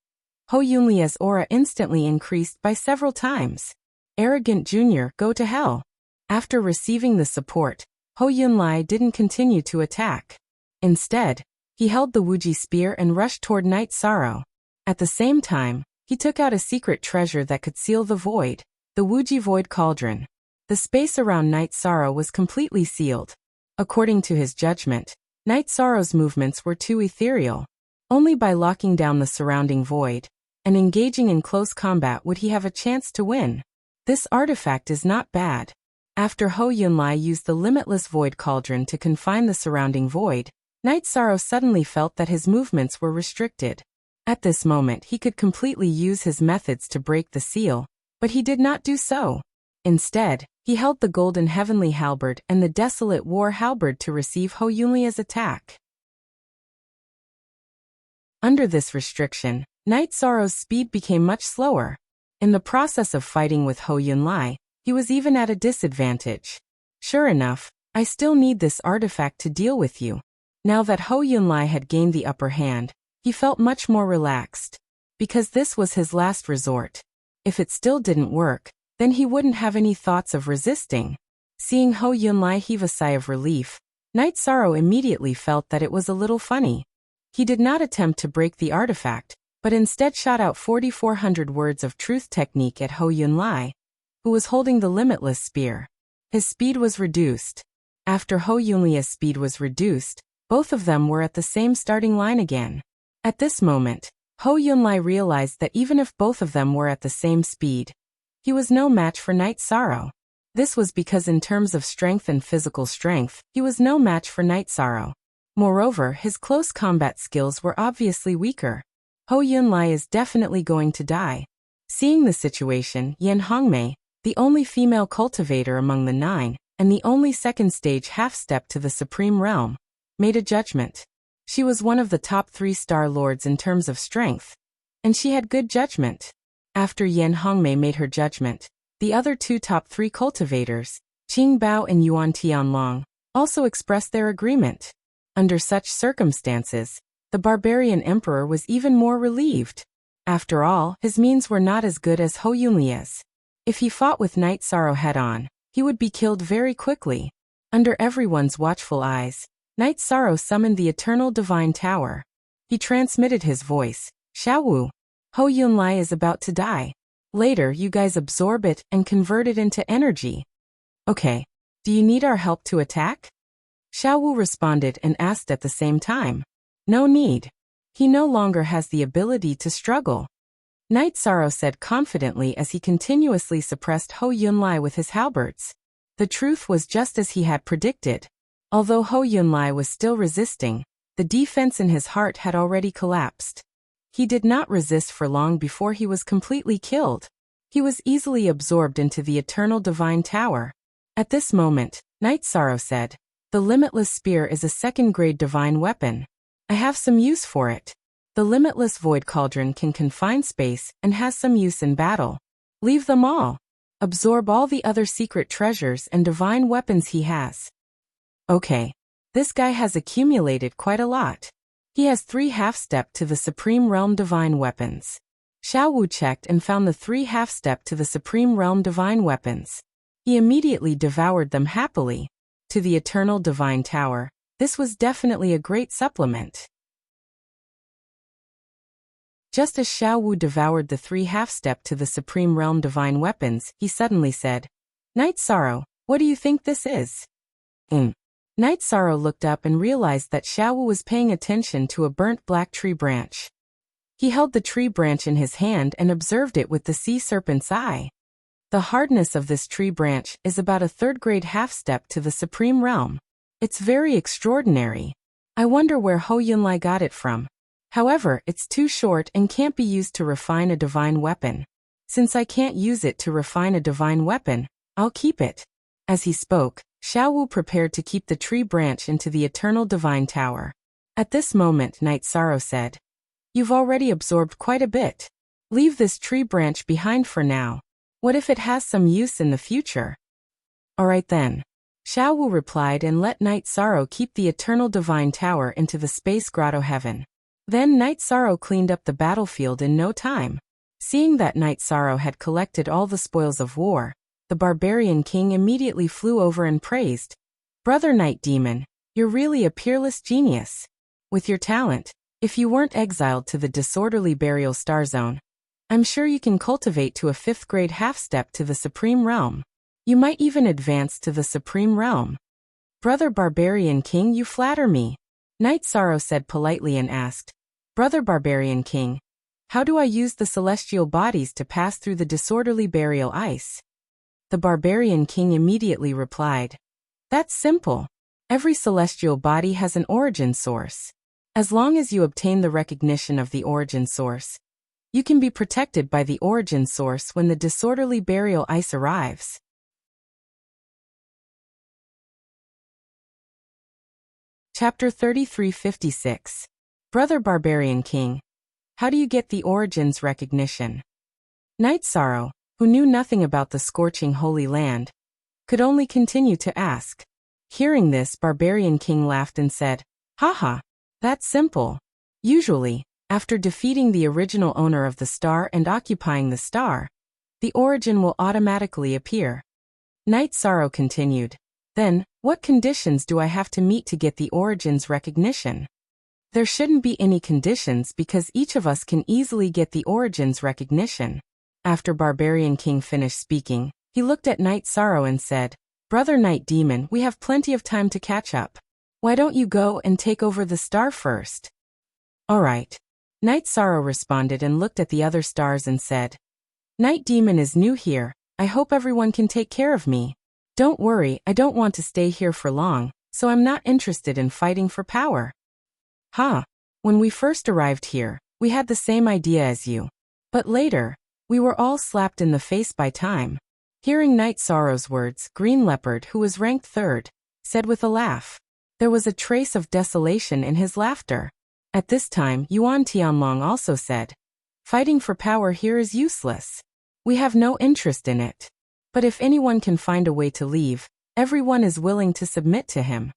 A: Ho Yunlai's aura instantly increased by several times. Arrogant Junior, go to hell. After receiving the support, Ho Yunlai didn't continue to attack. Instead, he held the Wuji spear and rushed toward Knight Sorrow. At the same time, he took out a secret treasure that could seal the void, the Wuji Void Cauldron. The space around Knight Sorrow was completely sealed. According to his judgment, Knight Sorrow's movements were too ethereal. Only by locking down the surrounding void and engaging in close combat would he have a chance to win. This artifact is not bad. After Ho Yunlai used the limitless void cauldron to confine the surrounding void, Knight Sorrow suddenly felt that his movements were restricted. At this moment he could completely use his methods to break the seal, but he did not do so. Instead, he held the golden heavenly halberd and the desolate war halberd to receive Ho Yunlai's attack. Under this restriction, Night Sorrow's speed became much slower. In the process of fighting with Ho Yunlai, he was even at a disadvantage. Sure enough, I still need this artifact to deal with you. Now that Ho Yunlai had gained the upper hand, he felt much more relaxed. Because this was his last resort. If it still didn't work, then he wouldn't have any thoughts of resisting. Seeing Ho Yunlai heave a sigh of relief, Night Sorrow immediately felt that it was a little funny. He did not attempt to break the artifact, but instead shot out 4,400 words of truth technique at Ho Yunlai, who was holding the limitless spear. His speed was reduced. After Ho Yunlai's speed was reduced, both of them were at the same starting line again. At this moment, Ho Yunlai realized that even if both of them were at the same speed, he was no match for Night Sorrow. This was because in terms of strength and physical strength, he was no match for Night Sorrow. Moreover, his close combat skills were obviously weaker. Ho Yunlai is definitely going to die. Seeing the situation, Yan Hongmei, the only female cultivator among the 9, and the only second-stage half-step to the Supreme Realm, made a judgment. She was one of the top 3 star lords in terms of strength, and she had good judgment. After Yan Hongmei made her judgment, the other 2 top 3 cultivators, Qing Bao and Yuan Tianlong, also expressed their agreement. Under such circumstances, the barbarian emperor was even more relieved. After all, his means were not as good as Ho Yunlai's. If he fought with Night Sorrow head-on, he would be killed very quickly. Under everyone's watchful eyes, Night Sorrow summoned the Eternal Divine Tower. He transmitted his voice, Xiaowu, Ho Yunlai is about to die. Later, you guys absorb it and convert it into energy. Okay. Do you need our help to attack? Xiaowu responded and asked at the same time. No need. He no longer has the ability to struggle. Night Sorrow said confidently as he continuously suppressed Ho Yunlai with his halberds. The truth was just as he had predicted. Although Ho Yunlai was still resisting, the defense in his heart had already collapsed. He did not resist for long before he was completely killed. He was easily absorbed into the Eternal Divine Tower. At this moment, Night Sorrow said, "The Limitless Spear is a second-grade divine weapon. I have some use for it. The Limitless Void Cauldron can confine space and has some use in battle. Leave them all. Absorb all the other secret treasures and divine weapons he has." Okay. This guy has accumulated quite a lot. He has 3 half-step to the Supreme Realm divine weapons. Xiaowu checked and found the 3 half-step to the Supreme Realm divine weapons. He immediately devoured them happily. To the Eternal Divine Tower, this was definitely a great supplement. Just as Xiaowu devoured the 3 half-step to the Supreme Realm divine weapons, he suddenly said, "Night Sorrow, what do you think this is?" Night Sorrow looked up and realized that Xiaowu was paying attention to a burnt black tree branch. He held the tree branch in his hand and observed it with the sea serpent's eye. The hardness of this tree branch is about a 3rd-grade half-step to the Supreme Realm. It's very extraordinary. I wonder where Ho Yunlai got it from. However, it's too short and can't be used to refine a divine weapon. Since I can't use it to refine a divine weapon, I'll keep it. As he spoke, Xiaowu prepared to keep the tree branch into the Eternal Divine Tower. At this moment, Night Sorrow said, "You've already absorbed quite a bit. Leave this tree branch behind for now. What if it has some use in the future?" "Alright then." Xiaowu replied and let Night Sorrow keep the Eternal Divine Tower into the Space Grotto Heaven. Then Night Sorrow cleaned up the battlefield in no time. Seeing that Night Sorrow had collected all the spoils of war, the barbarian king immediately flew over and praised, "Brother Night Demon, you're really a peerless genius. With your talent, if you weren't exiled to the disorderly burial star zone, I'm sure you can cultivate to a 5th-grade half-step to the Supreme Realm. You might even advance to the Supreme Realm." "Brother Barbarian King, you flatter me." Night Sorrow said politely and asked, "Brother Barbarian King, how do I use the celestial bodies to pass through the disorderly burial ice?" The Barbarian King immediately replied, "That's simple. Every celestial body has an origin source. As long as you obtain the recognition of the origin source, you can be protected by the origin source when the disorderly burial ice arrives." Chapter 3356. Brother Barbarian King, how do you get the origins recognition? Night Sorrow, who knew nothing about the scorching Holy Land, could only continue to ask. Hearing this, Barbarian King laughed and said, "Haha, that's simple. Usually, after defeating the original owner of the star and occupying the star, the origin will automatically appear." Night Sorrow continued, "Then, what conditions do I have to meet to get the origins recognition?" There shouldn't be any conditions because each of us can easily get the origins recognition. After Barbarian King finished speaking, he looked at Night Sorrow and said, "Brother Night Demon, we have plenty of time to catch up. Why don't you go and take over the star first?" "Alright." Night Sorrow responded and looked at the other stars and said, "Night Demon is new here, I hope everyone can take care of me. Don't worry, I don't want to stay here for long, so I'm not interested in fighting for power." When we first arrived here, we had the same idea as you. But later, we were all slapped in the face by time. Hearing Night Sorrow's words, Green Leopard, who was ranked 3rd, said with a laugh. There was a trace of desolation in his laughter. At this time, Yuan Tianlong also said, "Fighting for power here is useless. We have no interest in it. But if anyone can find a way to leave, everyone is willing to submit to him.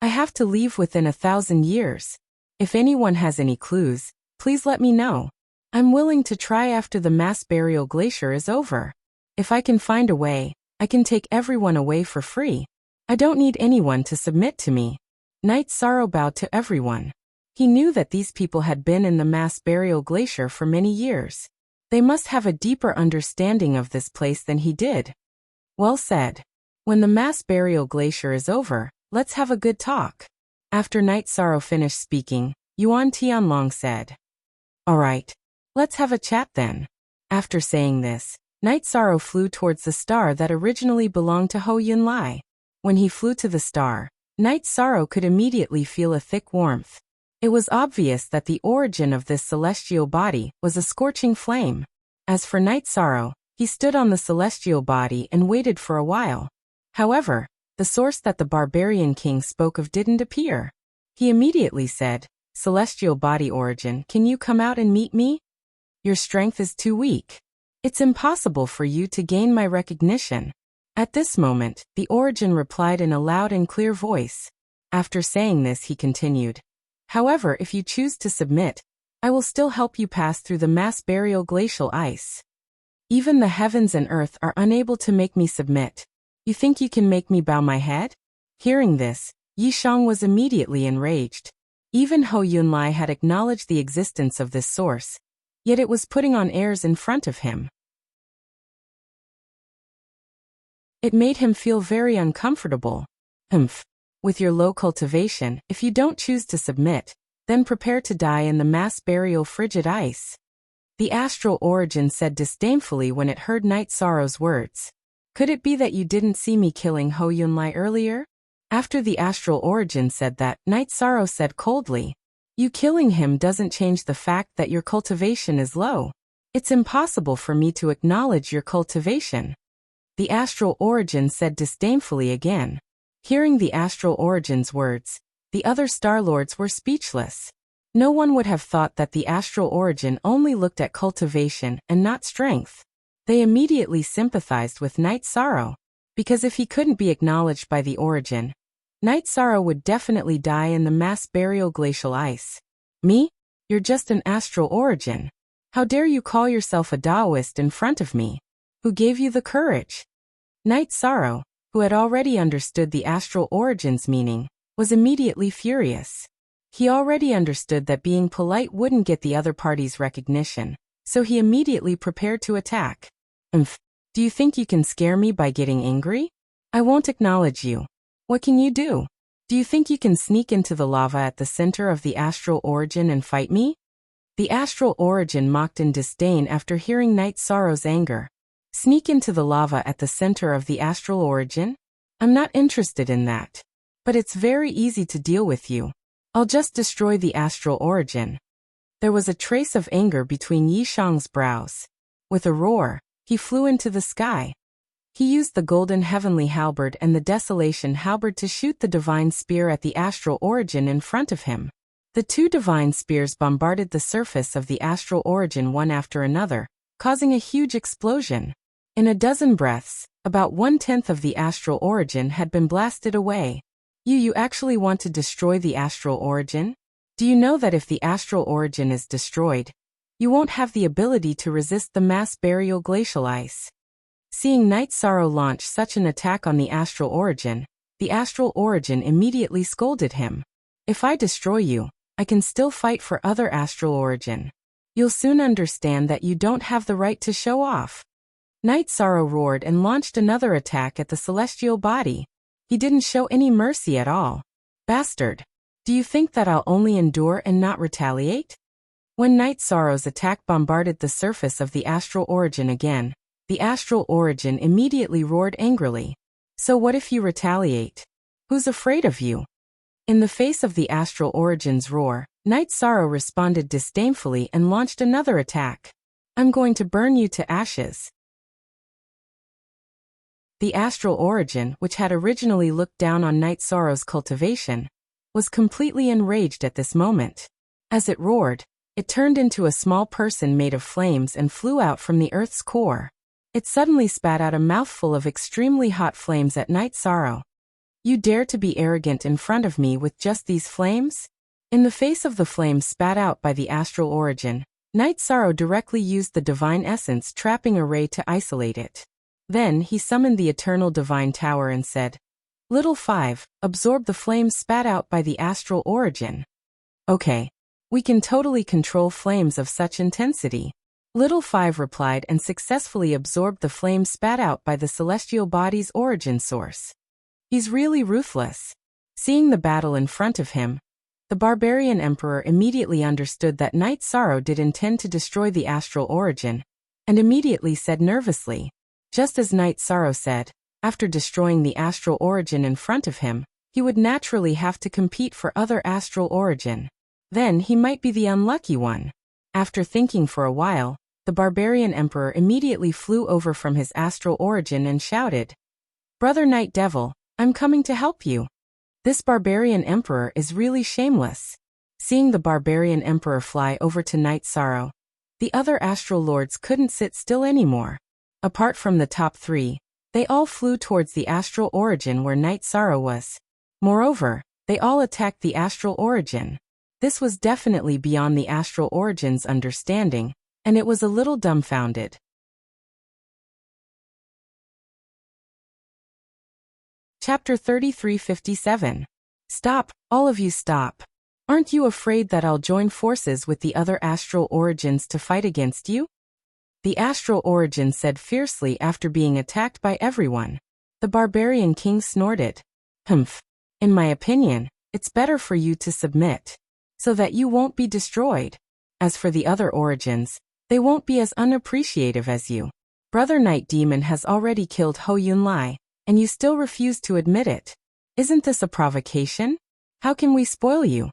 A: I have to leave within 1,000 years. If anyone has any clues, please let me know. I'm willing to try after the mass burial glacier is over. If I can find a way, I can take everyone away for free. I don't need anyone to submit to me." Night Sorrow bowed to everyone. He knew that these people had been in the mass burial glacier for many years. They must have a deeper understanding of this place than he did. Well said. When the mass burial glacier is over, let's have a good talk. After Night Sorrow finished speaking, Yuan Tianlong said, "Alright, let's have a chat then." After saying this, Night Sorrow flew towards the star that originally belonged to Ho Yunlai. When he flew to the star, Night Sorrow could immediately feel a thick warmth. It was obvious that the origin of this celestial body was a scorching flame. As for Night Sorrow, he stood on the celestial body and waited for a while. However, the source that the Barbarian King spoke of didn't appear. He immediately said, "Celestial body origin, can you come out and meet me? Your strength is too weak. It's impossible for you to gain my recognition." At this moment, the origin replied in a loud and clear voice. After saying this, he continued, "However, if you choose to submit, I will still help you pass through the mass burial glacial ice. Even the heavens and earth are unable to make me submit. You think you can make me bow my head?" Hearing this, Yi Shang was immediately enraged. Even Ho Yunlai had acknowledged the existence of this source, yet it was putting on airs in front of him. It made him feel very uncomfortable. With your low cultivation, if you don't choose to submit, then prepare to die in the mass burial frigid ice." The astral origin said disdainfully when it heard Night Sorrow's words. "Could it be that you didn't see me killing Ho Yunlai earlier?" After the astral origin said that, Night Sorrow said coldly, "You killing him doesn't change the fact that your cultivation is low. It's impossible for me to acknowledge your cultivation." The astral origin said disdainfully again. Hearing the astral origin's words, the other Star Lords were speechless. No one would have thought that the astral origin only looked at cultivation and not strength. They immediately sympathized with Night Sorrow, because if he couldn't be acknowledged by the origin, Night Sorrow would definitely die in the mass burial glacial ice. "Me? You're just an astral origin. How dare you call yourself a Taoist in front of me? Who gave you the courage?" Night Sorrow, who had already understood the astral origin's meaning, was immediately furious. He already understood that being polite wouldn't get the other party's recognition, so he immediately prepared to attack. Do you think you can scare me by getting angry? I won't acknowledge you. What can you do? Do you think you can sneak into the lava at the center of the astral origin and fight me?" The astral origin mocked in disdain after hearing Night Sorrow's anger. "Sneak into the lava at the center of the astral origin? I'm not interested in that. But it's very easy to deal with you. I'll just destroy the astral origin." There was a trace of anger between Yi Shang's brows. With a roar, he flew into the sky. He used the golden heavenly halberd and the desolation halberd to shoot the divine spear at the astral origin in front of him. The two divine spears bombarded the surface of the astral origin one after another, causing a huge explosion. In a dozen breaths, about 1/10 of the astral origin had been blasted away. You actually want to destroy the astral origin? Do you know that if the astral origin is destroyed, you won't have the ability to resist the mass burial glacial ice? Seeing Night Sorrow launch such an attack on the astral origin immediately scolded him. If I destroy you, I can still fight for other astral origin. You'll soon understand that you don't have the right to show off. Night Sorrow roared and launched another attack at the celestial body. He didn't show any mercy at all. Bastard! Do you think that I'll only endure and not retaliate? When Night Sorrow's attack bombarded the surface of the astral origin again, the astral origin immediately roared angrily. So what if you retaliate? Who's afraid of you? In the face of the astral origin's roar, Night Sorrow responded disdainfully and launched another attack. I'm going to burn you to ashes. The astral origin, which had originally looked down on Night Sorrow's cultivation, was completely enraged at this moment. As it roared, it turned into a small person made of flames and flew out from the earth's core. It suddenly spat out a mouthful of extremely hot flames at Night Sorrow. You dare to be arrogant in front of me with just these flames? In the face of the flames spat out by the astral origin, Night Sorrow directly used the divine essence trapping array to isolate it. Then he summoned the eternal divine tower and said, Little 5, absorb the flames spat out by the astral origin. Okay. We can totally control flames of such intensity. Little 5 replied and successfully absorbed the flames spat out by the celestial body's origin source. He's really ruthless. Seeing the battle in front of him, the barbarian emperor immediately understood that Night Sorrow did intend to destroy the astral origin, and immediately said nervously, just as Night Sorrow said, after destroying the astral origin in front of him, he would naturally have to compete for other astral origin. Then he might be the unlucky one. After thinking for a while, the barbarian emperor immediately flew over from his astral origin and shouted, Brother Night Devil, I'm coming to help you. This barbarian emperor is really shameless. Seeing the barbarian emperor fly over to Night Sorrow, the other astral lords couldn't sit still anymore. Apart from the top 3, they all flew towards the astral origin where Night Sorrow was. Moreover, they all attacked the astral origin. This was definitely beyond the astral origin's understanding, and it was a little dumbfounded. Chapter 3357. Stop, all of you stop. Aren't you afraid that I'll join forces with the other astral origins to fight against you? The astral origin said fiercely after being attacked by everyone. The barbarian king snorted. Humph. In my opinion, it's better for you to submit, so that you won't be destroyed. As for the other origins, they won't be as unappreciative as you. Brother Night Demon has already killed Ho Yun Lai, and you still refuse to admit it. Isn't this a provocation? How can we spoil you?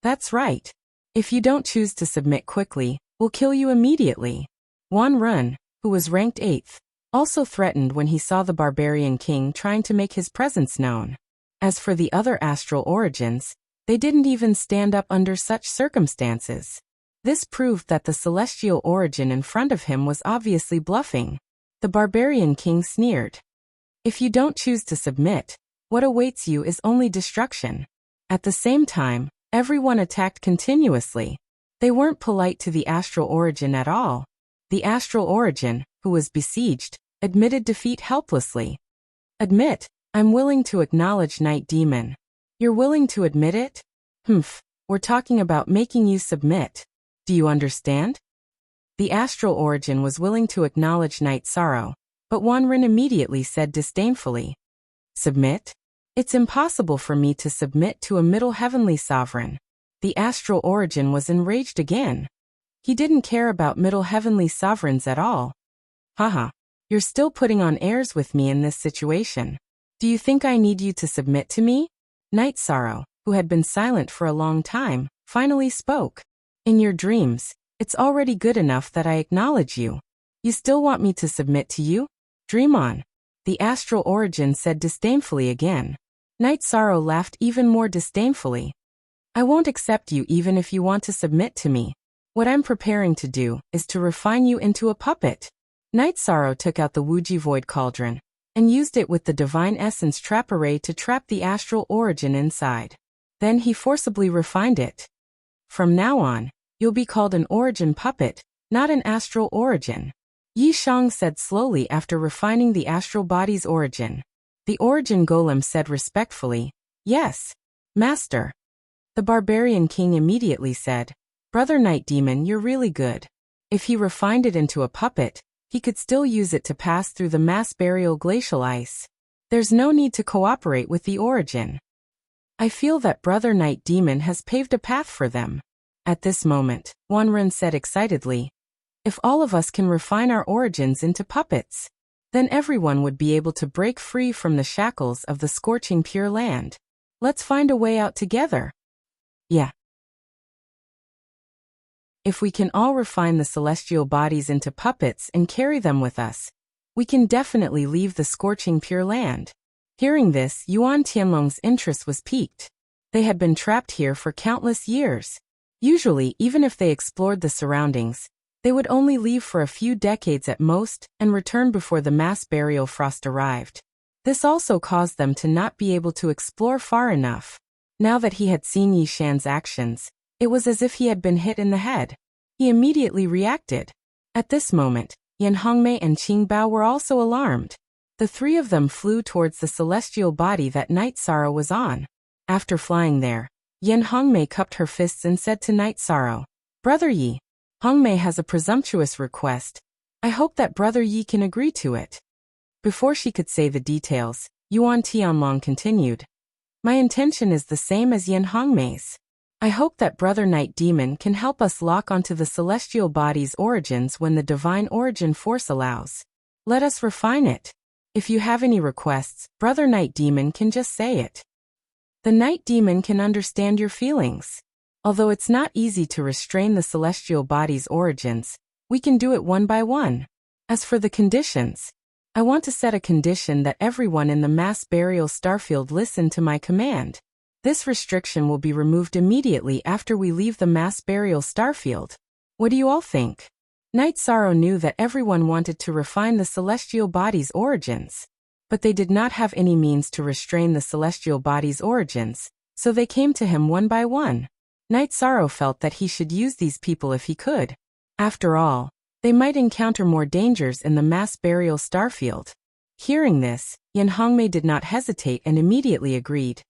A: That's right. If you don't choose to submit quickly, we'll kill you immediately. Wan Run, who was ranked 8th, also threatened when he saw the barbarian king trying to make his presence known. As for the other astral origins, they didn't even stand up under such circumstances. This proved that the celestial origin in front of him was obviously bluffing. The barbarian king sneered. If you don't choose to submit, what awaits you is only destruction. At the same time, everyone attacked continuously. They weren't polite to the astral origin at all. The astral origin, who was besieged, admitted defeat helplessly. Admit, I'm willing to acknowledge Night Demon. You're willing to admit it? Humph, we're talking about making you submit. Do you understand? The astral origin was willing to acknowledge Night Sorrow, but Wanren immediately said disdainfully, Submit? It's impossible for me to submit to a middle heavenly sovereign. The astral origin was enraged again. He didn't care about middle heavenly sovereigns at all. Haha, you're still putting on airs with me in this situation. Do you think I need you to submit to me? Night Sorrow, who had been silent for a long time, finally spoke. In your dreams, it's already good enough that I acknowledge you. You still want me to submit to you? Dream on. The astral origin said disdainfully again. Night Sorrow laughed even more disdainfully. I won't accept you even if you want to submit to me. What I'm preparing to do is to refine you into a puppet. Night Sorrow took out the Wuji Void Cauldron and used it with the Divine Essence Trap Array to trap the astral origin inside. Then he forcibly refined it. From now on, you'll be called an origin puppet, not an astral origin. Yi Shang said slowly after refining the astral body's origin. The origin golem said respectfully, "Yes, Master." The Barbarian King immediately said, "Brother Night Demon, you're really good." If he refined it into a puppet, he could still use it to pass through the mass burial glacial ice. There's no need to cooperate with the origin. I feel that Brother Night Demon has paved a path for them. At this moment, Wanren said excitedly, "If all of us can refine our origins into puppets, then everyone would be able to break free from the shackles of the scorching Pure Land. Let's find a way out together." Yeah. If we can all refine the celestial bodies into puppets and carry them with us, we can definitely leave the scorching Pure Land. Hearing this, Yuan Tianlong's interest was piqued. They had been trapped here for countless years. Usually, even if they explored the surroundings, they would only leave for a few decades at most and return before the mass burial frost arrived. This also caused them to not be able to explore far enough. Now that he had seen Yi Shan's actions, it was as if he had been hit in the head. He immediately reacted. At this moment, Yan Hongmei and Qing Bao were also alarmed. The three of them flew towards the celestial body that Night Sorrow was on. After flying there, Yan Hongmei cupped her fists and said to Night Sorrow, "Brother Yi, Hongmei has a presumptuous request. I hope that Brother Yi can agree to it." Before she could say the details, Yuan Tianlong continued, "My intention is the same as Yan Hongmei's. I hope that Brother Night Demon can help us lock onto the celestial body's origins when the divine origin force allows. Let us refine it. If you have any requests, Brother Night Demon can just say it. The Night Demon can understand your feelings. Although it's not easy to restrain the celestial body's origins, we can do it one by one. As for the conditions, I want to set a condition that everyone in the mass burial starfield listen to my command. This restriction will be removed immediately after we leave the mass burial starfield. What do you all think?" Night Sorrow knew that everyone wanted to refine the celestial body's origins, but they did not have any means to restrain the celestial body's origins, so they came to him one by one. Night Sorrow felt that he should use these people if he could. After all, they might encounter more dangers in the mass burial starfield. Hearing this, Yan Hongmei did not hesitate and immediately agreed.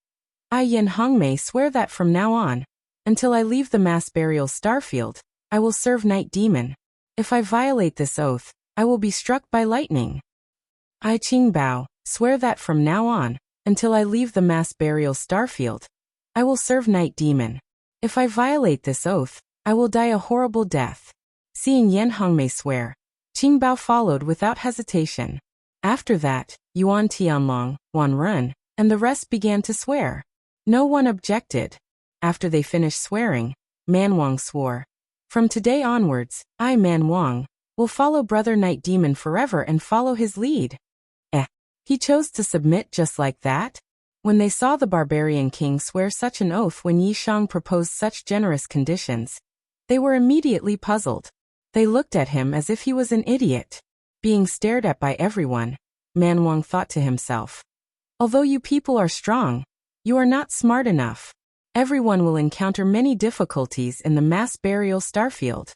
A: "I, Yan Hongmei, swear that from now on, until I leave the mass burial starfield, I will serve Night Demon. If I violate this oath, I will be struck by lightning. I, Qing Bao, swear that from now on, until I leave the mass burial starfield, I will serve Night Demon. If I violate this oath, I will die a horrible death." Seeing Yan Hongmei swear, Qing Bao followed without hesitation. After that, Yuan Tianlong, Wan Run, and the rest began to swear. No one objected. After they finished swearing, Man Wang swore, "From today onwards, I, Man Wang, will follow Brother Night Demon forever and follow his lead." He chose to submit just like that? When they saw the Barbarian King swear such an oath when Yi Shang proposed such generous conditions, they were immediately puzzled. They looked at him as if he was an idiot. Being stared at by everyone, Man Wang thought to himself, "Although you people are strong, you are not smart enough. Everyone will encounter many difficulties in the mass burial starfield.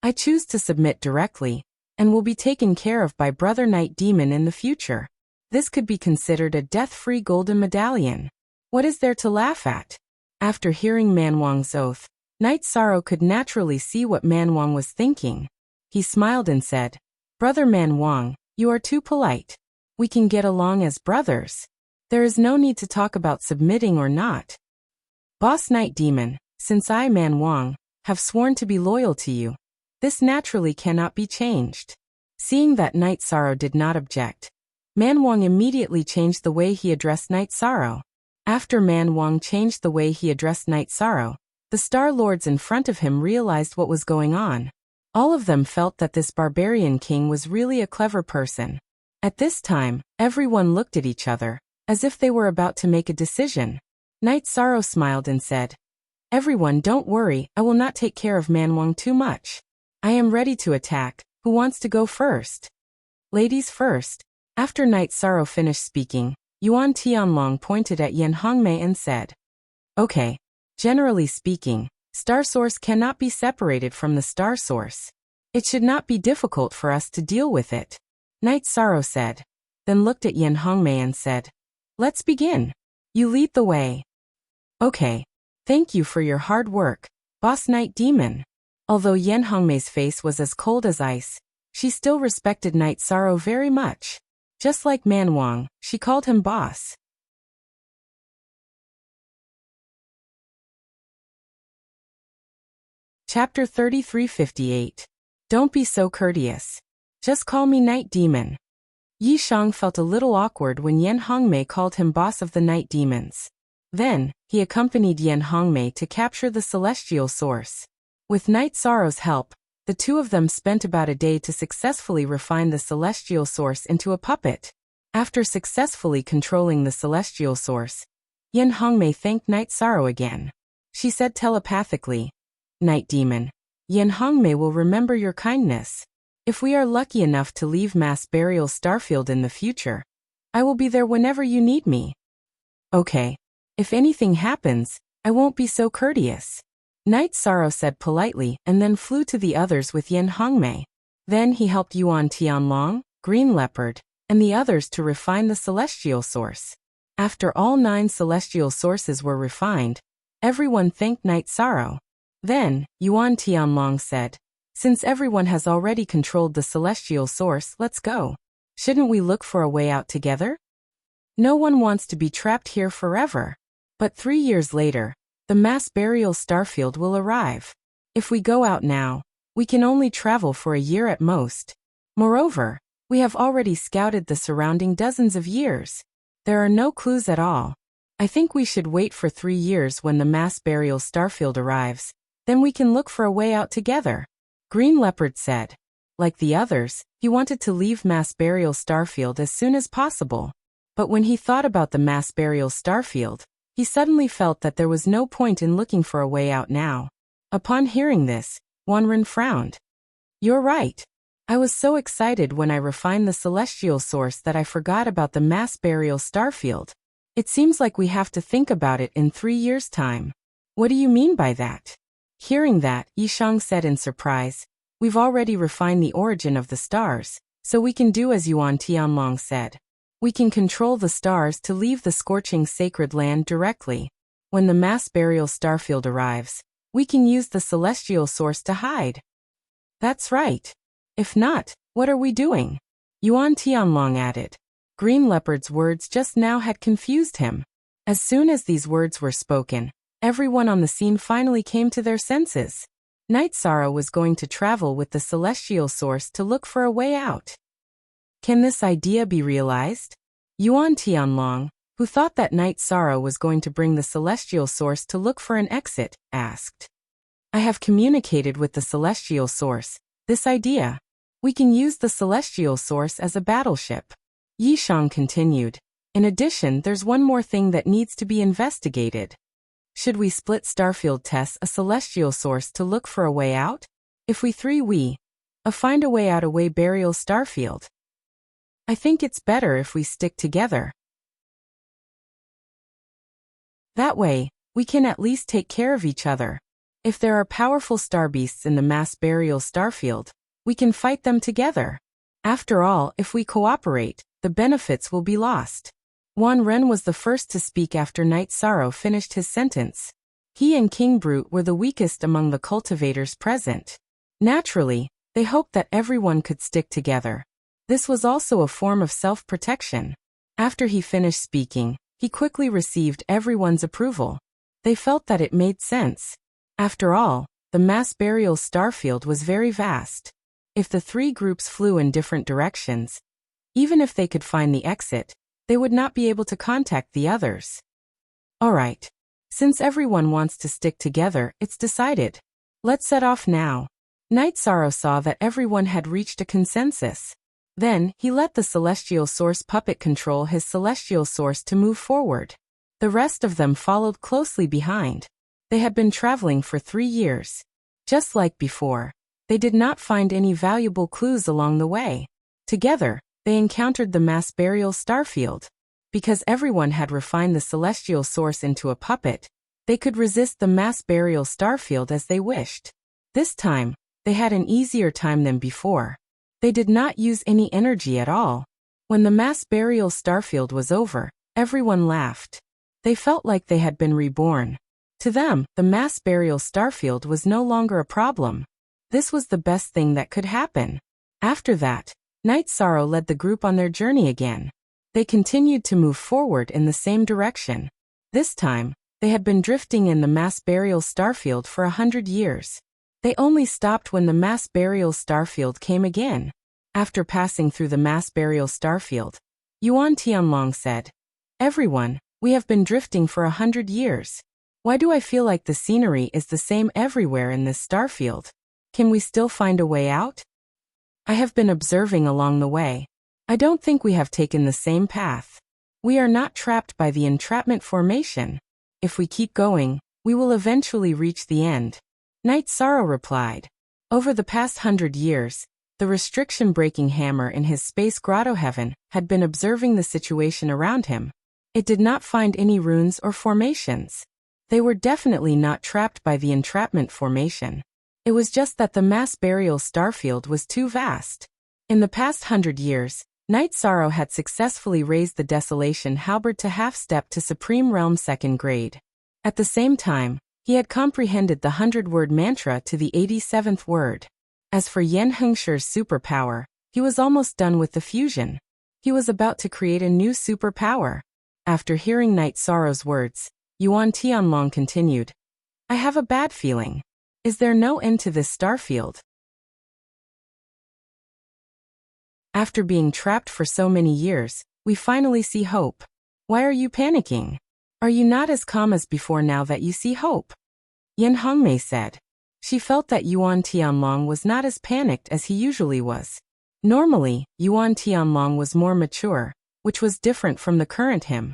A: I choose to submit directly, and will be taken care of by Brother Night Demon in the future. This could be considered a death-free golden medallion. What is there to laugh at?" After hearing Man Wang's oath, Night Sorrow could naturally see what Man Wang was thinking. He smiled and said, "Brother Man Wang, you are too polite. We can get along as brothers. There is no need to talk about submitting or not. Boss Night Demon, since I, Man Wang, have sworn to be loyal to you, this naturally cannot be changed." Seeing that Night Sorrow did not object, Man Wang immediately changed the way he addressed Night Sorrow. After Man Wang changed the way he addressed Night Sorrow, the Star Lords in front of him realized what was going on. All of them felt that this Barbarian King was really a clever person. At this time, everyone looked at each other. as if they were about to make a decision. Night Sorrow smiled and said, "Everyone, don't worry, I will not take care of Manwang too much. I am ready to attack. Who wants to go first?" "Ladies first." After Night Sorrow finished speaking, Yuan Tianlong pointed at Yan Hongmei and said, "Okay. Generally speaking, star source cannot be separated from the star source. It should not be difficult for us to deal with it," Night Sorrow said, then looked at Yan Hongmei and said, "Let's begin. You lead the way." "Okay. Thank you for your hard work, Boss Night Demon." Although Yan Hongmei's face was as cold as ice, she still respected Night Sorrow very much. Just like Manwang, she called him boss. Chapter 3358. Don't be so courteous. Just call me Night Demon. Yi Shang felt a little awkward when Yan Hongmei called him boss of the Night Demons. Then, he accompanied Yan Hongmei to capture the celestial source. With Night Sorrow's help, the two of them spent about a day to successfully refine the celestial source into a puppet. After successfully controlling the celestial source, Yan Hongmei thanked Night Sorrow again. She said telepathically, "Night Demon, Yan Hongmei will remember your kindness. If we are lucky enough to leave Mass Burial Starfield in the future, I will be there whenever you need me." "Okay. If anything happens, I won't be so courteous," Night Sorrow said politely and then flew to the others with Yan Hongmei. Then he helped Yuan Tianlong, Green Leopard, and the others to refine the celestial source. After all 9 celestial sources were refined, everyone thanked Night Sorrow. Then, Yuan Tianlong said, "Since everyone has already controlled the celestial source, let's go. Shouldn't we look for a way out together? No one wants to be trapped here forever." But 3 years later, the mass burial starfield will arrive. If we go out now, we can only travel for a year at most. Moreover, we have already scouted the surrounding dozens of years. There are no clues at all. I think we should wait for 3 years when the mass burial starfield arrives. Then we can look for a way out together, Green Leopard said. Like the others, he wanted to leave mass burial starfield as soon as possible. But when he thought about the mass burial starfield, he suddenly felt that there was no point in looking for a way out now. Upon hearing this, Wanren frowned. "You're right. I was so excited when I refined the celestial source that I forgot about the mass burial starfield. It seems like we have to think about it in 3 years' time." "What do you mean by that?" Hearing that, Yishang said in surprise, "We've already refined the origin of the stars, so we can do as Yuan Tianlong said. We can control the stars to leave the scorching sacred land directly. When the mass burial starfield arrives, we can use the celestial source to hide." "That's right. If not, what are we doing?" Yuan Tianlong added. Green Leopard's words just now had confused him. As soon as these words were spoken, everyone on the scene finally came to their senses. Night Sorrow was going to travel with the celestial source to look for a way out. Can this idea be realized? Yuan Tianlong, who thought that Night Sorrow was going to bring the celestial source to look for an exit, asked. "I have communicated with the celestial source. This idea. We can use the celestial source as a battleship." Yishang continued. "In addition, there's one more thing that needs to be investigated. Should we split Starfield test a celestial source to look for a way out? If we find a way out away burial Starfield. I think it's better if we stick together. That way, we can at least take care of each other. If there are powerful star beasts in the mass burial Starfield, we can fight them together. After all, if we cooperate, the benefits will be lost." Wan Ren was the first to speak after Night Sorrow finished his sentence. He and King Brute were the weakest among the cultivators present. Naturally, they hoped that everyone could stick together. This was also a form of self-protection. After he finished speaking, he quickly received everyone's approval. They felt that it made sense. After all, the mass burial starfield was very vast. If the 3 groups flew in different directions, even if they could find the exit, they would not be able to contact the others. Alright. Since everyone wants to stick together, it's decided. Let's set off now. Night Sorrow saw that everyone had reached a consensus. Then, he let the celestial source puppet control his celestial source to move forward. The rest of them followed closely behind. They had been traveling for 3 years. Just like before, they did not find any valuable clues along the way. Together, they encountered the mass burial starfield. Because everyone had refined the celestial source into a puppet, they could resist the mass burial starfield as they wished. This time, they had an easier time than before. They did not use any energy at all. When the mass burial starfield was over, everyone laughed. They felt like they had been reborn. To them, the mass burial starfield was no longer a problem. This was the best thing that could happen. After that, Night Sorrow led the group on their journey again. They continued to move forward in the same direction. This time, they had been drifting in the mass burial starfield for 100 years. They only stopped when the mass burial starfield came again. After passing through the mass burial starfield, Yuan Tianlong said, "Everyone, we have been drifting for 100 years. Why do I feel like the scenery is the same everywhere in this starfield? Can we still find a way out? I have been observing along the way. I don't think we have taken the same path. We are not trapped by the entrapment formation. If we keep going, we will eventually reach the end." Night Sorrow replied. Over the past 100 years, the restriction-breaking hammer in his space grotto heaven had been observing the situation around him. It did not find any runes or formations. They were definitely not trapped by the entrapment formation. It was just that the mass burial starfield was too vast. In the past 100 years, Night Sorrow had successfully raised the Desolation Halberd to half-step to Supreme Realm 2nd grade. At the same time, he had comprehended the 100-word mantra to the 87th word. As for Yan Hengshi's superpower, he was almost done with the fusion. He was about to create a new superpower. After hearing Night Sorrow's words, Yuan Tianlong continued, "I have a bad feeling. Is there no end to this starfield? After being trapped for so many years, we finally see hope. Why are you panicking? Are you not as calm as before now that you see hope?" Yan Hongmei said. She felt that Yuan Tianlong was not as panicked as he usually was. Normally, Yuan Tianlong was more mature, which was different from the current him.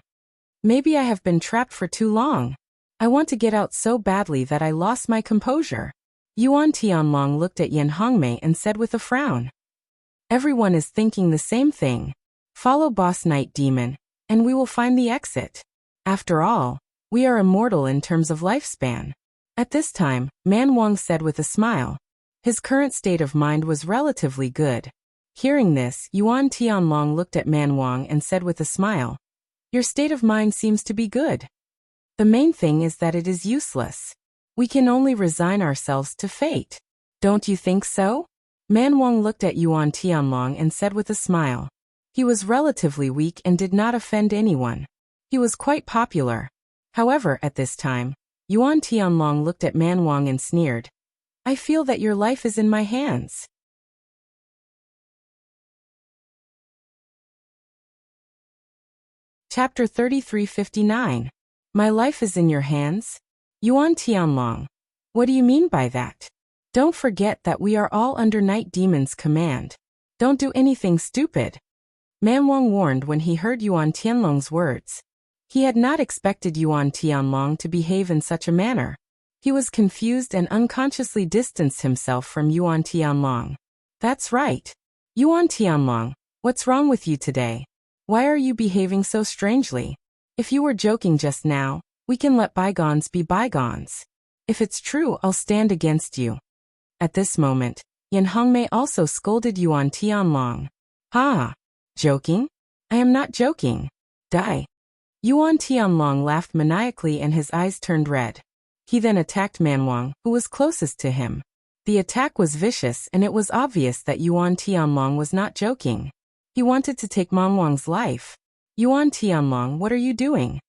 A: "Maybe I have been trapped for too long. I want to get out so badly that I lost my composure." Yuan Tianlong looked at Yan Hongmei and said with a frown, "Everyone is thinking the same thing. Follow Boss Night Demon, and we will find the exit. After all, we are immortal in terms of lifespan." At this time, Man Wang said with a smile. His current state of mind was relatively good. Hearing this, Yuan Tianlong looked at Man Wang and said with a smile, "Your state of mind seems to be good. The main thing is that it is useless. We can only resign ourselves to fate. Don't you think so?" Man Wang looked at Yuan Tianlong and said with a smile. He was relatively weak and did not offend anyone. He was quite popular. However, at this time, Yuan Tianlong looked at Man Wang and sneered, "I feel that your life is in my hands." Chapter 3359. My life is in your hands? Yuan Tianlong. What do you mean by that? Don't forget that we are all under Night Demon's command. Don't do anything stupid. Man Wang warned when he heard Yuan Tianlong's words. He had not expected Yuan Tianlong to behave in such a manner. He was confused and unconsciously distanced himself from Yuan Tianlong. That's right. Yuan Tianlong, what's wrong with you today? Why are you behaving so strangely? If you were joking just now, we can let bygones be bygones. If it's true, I'll stand against you. At this moment, Yan Hongmei also scolded Yuan Tianlong. Ha! Joking? I am not joking. Die. Yuan Tianlong laughed maniacally and his eyes turned red. He then attacked Man Wang, who was closest to him. The attack was vicious and it was obvious that Yuan Tianlong was not joking. He wanted to take Man Wang's life. Yuan Tianlong, what are you doing?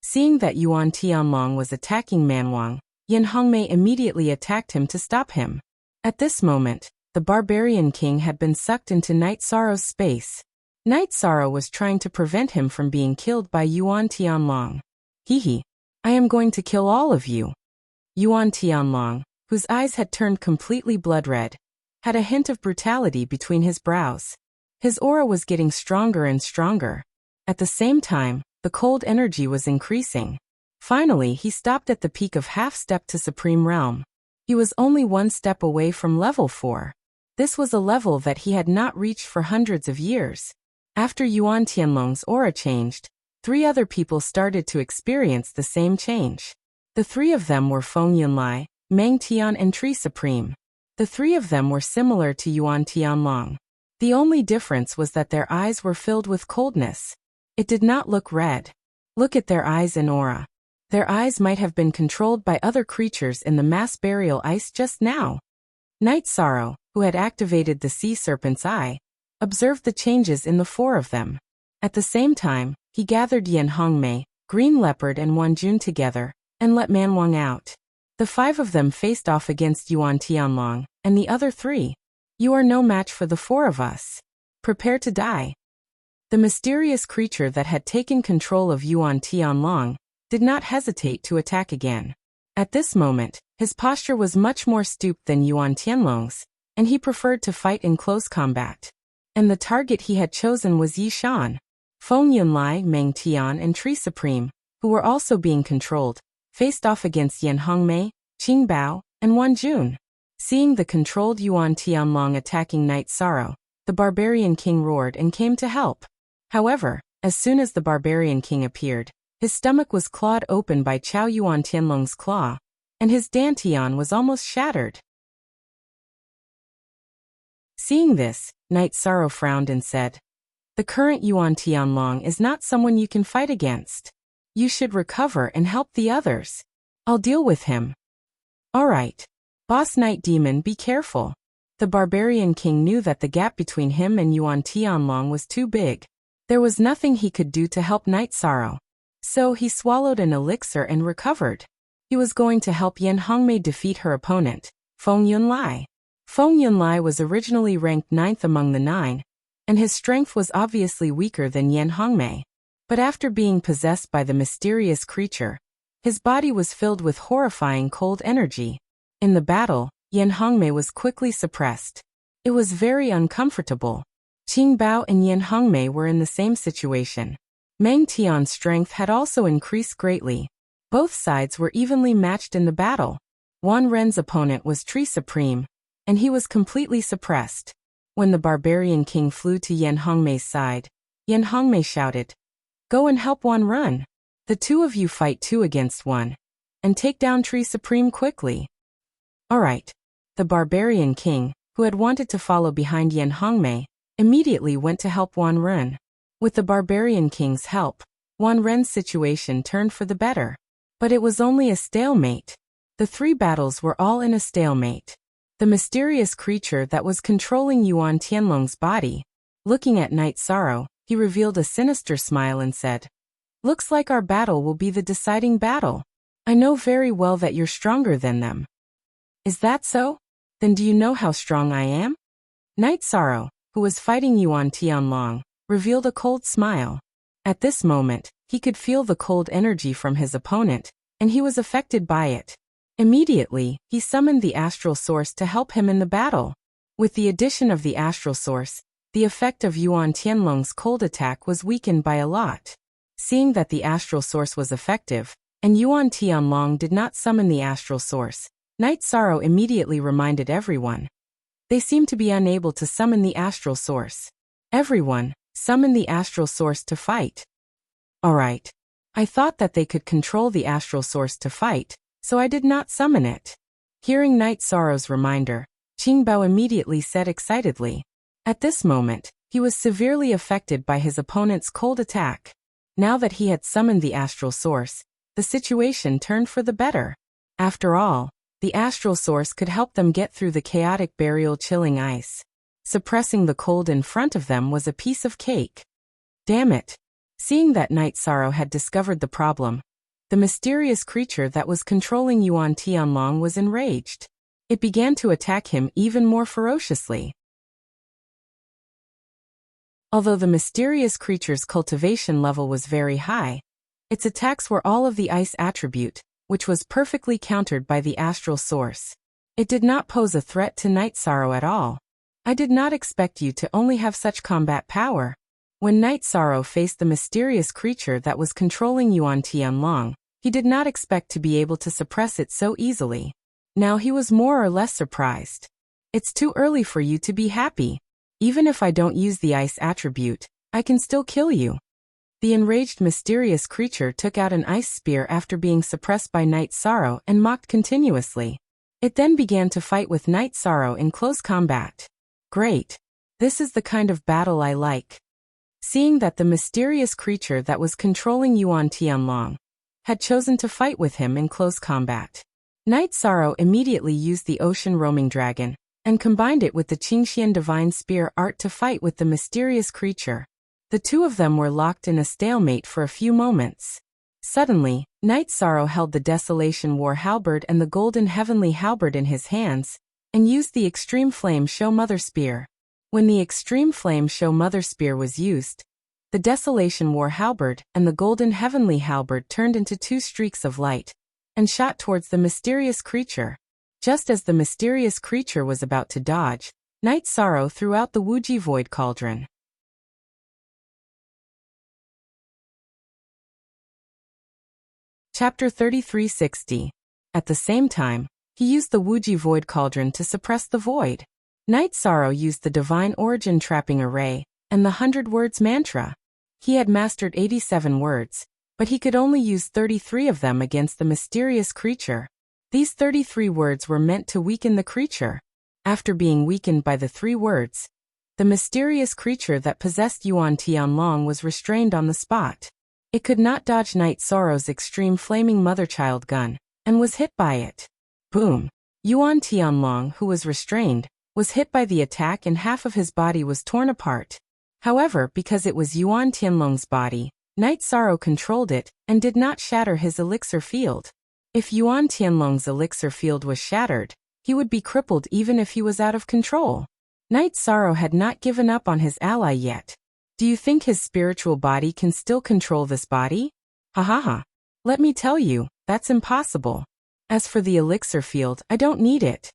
A: Seeing that Yuan Tianlong was attacking Man Wang, Yan Hongmei immediately attacked him to stop him. At this moment, the barbarian king had been sucked into Night Sorrow's space. Night Sorrow was trying to prevent him from being killed by Yuan Tianlong. Hee. I am going to kill all of you. Yuan Tianlong, whose eyes had turned completely blood red, had a hint of brutality between his brows. His aura was getting stronger and stronger. At the same time, the cold energy was increasing. Finally, he stopped at the peak of half-step to Supreme Realm. He was only one step away from level 4. This was a level that he had not reached for hundreds of years. After Yuan Tianlong's aura changed, 3 other people started to experience the same change. The 3 of them were Feng Yunlai, Meng Tian and Tree Supreme. The 3 of them were similar to Yuan Tianlong. The only difference was that their eyes were filled with coldness. It did not look red. Look at their eyes and aura. Their eyes might have been controlled by other creatures in the mass burial ice just now. Night Sorrow, who had activated the sea serpent's eye, observed the changes in the 4 of them. At the same time, he gathered Yan Hongmei, Green Leopard and Wanjun together, and let Manwang out. The 5 of them faced off against Yuan Tianlong, and the other 3. You are no match for the 4 of us. Prepare to die. The mysterious creature that had taken control of Yuan Tianlong did not hesitate to attack again. At this moment, his posture was much more stooped than Yuan Tianlong's, and he preferred to fight in close combat. And the target he had chosen was Yi Shan. Feng Yunlai, Meng Tian and Tree Supreme, who were also being controlled, faced off against Yan Hongmei, Qing Bao, and Wanjun. Seeing the controlled Yuan Tianlong attacking Night Sorrow, the Barbarian King roared and came to help. However, as soon as the Barbarian King appeared, his stomach was clawed open by Chao Yuan Tianlong's claw, and his dantian was almost shattered. Seeing this, Night Sorrow frowned and said, "The current Yuan Tianlong is not someone you can fight against. You should recover and help the others. I'll deal with him." "Alright. Boss Night Demon, be careful." The Barbarian King knew that the gap between him and Yuan Tianlong was too big. There was nothing he could do to help Night Sorrow. So he swallowed an elixir and recovered. He was going to help Yan Hongmei defeat her opponent, Feng Yunlai. Feng Yunlai was originally ranked 9th among the 9, and his strength was obviously weaker than Yan Hongmei. But after being possessed by the mysterious creature, his body was filled with horrifying cold energy. In the battle, Yan Hongmei was quickly suppressed. It was very uncomfortable. Qing Bao and Yan Hongmei were in the same situation. Meng Tian's strength had also increased greatly. Both sides were evenly matched in the battle. Wan Ren's opponent was Tree Supreme, and he was completely suppressed. When the Barbarian King flew to Yan Hongmei's side, Yan Hongmei shouted, "Go and help Wan Ren. The 2 of you fight 2 against 1, and take down Tree Supreme quickly." Alright. The Barbarian King, who had wanted to follow behind Yan Hongmei, immediately went to help Wan Ren. With the Barbarian King's help, Wan Ren's situation turned for the better. But it was only a stalemate. The 3 battles were all in a stalemate. The mysterious creature that was controlling Yuan Tianlong's body, looking at Night Sorrow, he revealed a sinister smile and said, "Looks like our battle will be the deciding battle. I know very well that you're stronger than them." "Is that so? Then do you know how strong I am?" Night Sorrow, who was fighting Yuan Tianlong, revealed a cold smile. At this moment, he could feel the cold energy from his opponent, and he was affected by it. Immediately, he summoned the astral source to help him in the battle. With the addition of the astral source, the effect of Yuan Tianlong's cold attack was weakened by a lot. Seeing that the astral source was effective, and Yuan Tianlong did not summon the astral source, Night Sorrow immediately reminded everyone. They seemed to be unable to summon the astral source. Everyone, summon the astral source to fight. Alright. I thought that they could control the astral source to fight, so I did not summon it. Hearing Night Sorrow's reminder, Qing Bao immediately said excitedly. At this moment, he was severely affected by his opponent's cold attack. Now that he had summoned the astral source, the situation turned for the better. After all, the astral source could help them get through the chaotic burial chilling ice. Suppressing the cold in front of them was a piece of cake. Damn it. Seeing that Night Sorrow had discovered the problem, the mysterious creature that was controlling Yuan Tianlong was enraged. It began to attack him even more ferociously. Although the mysterious creature's cultivation level was very high, its attacks were all of the ice attribute, which was perfectly countered by the astral source. It did not pose a threat to Night Sorrow at all. I did not expect you to only have such combat power. When Night Sorrow faced the mysterious creature that was controlling Yuan Tianlong, he did not expect to be able to suppress it so easily. Now he was more or less surprised. It's too early for you to be happy. Even if I don't use the ice attribute, I can still kill you. The enraged mysterious creature took out an ice spear after being suppressed by Night Sorrow and mocked continuously. It then began to fight with Night Sorrow in close combat. Great. This is the kind of battle I like. Seeing that the mysterious creature that was controlling Yuan Tianlong had chosen to fight with him in close combat, Night Sorrow immediately used the ocean roaming dragon and combined it with the Qingxian divine spear art to fight with the mysterious creature. The two of them were locked in a stalemate for a few moments. Suddenly, Night Sorrow held the Desolation War halberd and the golden heavenly halberd in his hands, and used the Extreme Flame Show Mother Spear. When the Extreme Flame Show Mother Spear was used, the Desolation War halberd and the golden heavenly halberd turned into two streaks of light, and shot towards the mysterious creature. Just as the mysterious creature was about to dodge, Night Sorrow threw out the Wuji Void Cauldron. Chapter 3360. At the same time, he used the Wuji Void Cauldron to suppress the void. Night Sorrow used the Divine Origin Trapping Array and the 100 Words Mantra. He had mastered 87 words, but he could only use 33 of them against the mysterious creature. These 33 words were meant to weaken the creature. After being weakened by the 3 words, the mysterious creature that possessed Yuan Tianlong was restrained on the spot. It could not dodge Night Sorrow's extreme flaming mother-child gun, and was hit by it. Boom! Yuan Tianlong, who was restrained, was hit by the attack and half of his body was torn apart. However, because it was Yuan Tianlong's body, Night Sorrow controlled it and did not shatter his elixir field. If Yuan Tianlong's elixir field was shattered, he would be crippled even if he was out of control. Night Sorrow had not given up on his ally yet. Do you think his spiritual body can still control this body? Ha ha ha. Let me tell you, that's impossible. As for the elixir field, I don't need it.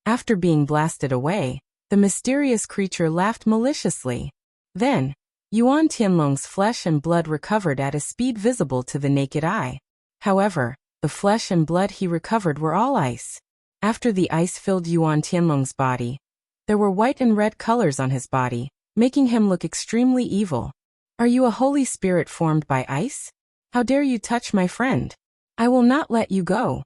A: After being blasted away, the mysterious creature laughed maliciously. Then, Yuan Tianlong's flesh and blood recovered at a speed visible to the naked eye. However, the flesh and blood he recovered were all ice. After the ice filled Yuan Tianlong's body, there were white and red colors on his body, making him look extremely evil. Are you a holy spirit formed by ice? How dare you touch my friend? I will not let you go.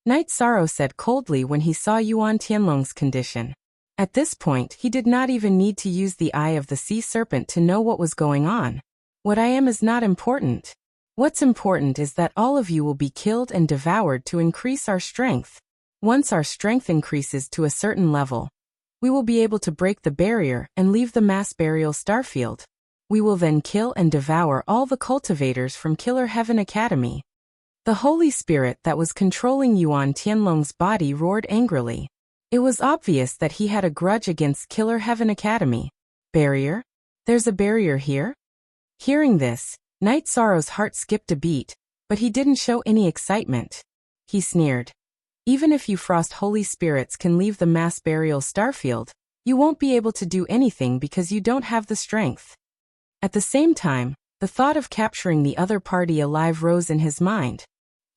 A: Night Sorrow said coldly when he saw Yuan Tianlong's condition. At this point, he did not even need to use the eye of the sea serpent to know what was going on. What I am is not important. What's important is that all of you will be killed and devoured to increase our strength. Once our strength increases to a certain level, we will be able to break the barrier and leave the mass burial starfield. We will then kill and devour all the cultivators from Killer Heaven Academy. The Holy Spirit that was controlling Yuan Tianlong's body roared angrily. It was obvious that he had a grudge against Killer Heaven Academy. Barrier? There's a barrier here? Hearing this, Night Sorrow's heart skipped a beat, but he didn't show any excitement. He sneered. Even if you Frost Holy Spirits can leave the mass burial starfield, you won't be able to do anything because you don't have the strength. At the same time, the thought of capturing the other party alive rose in his mind.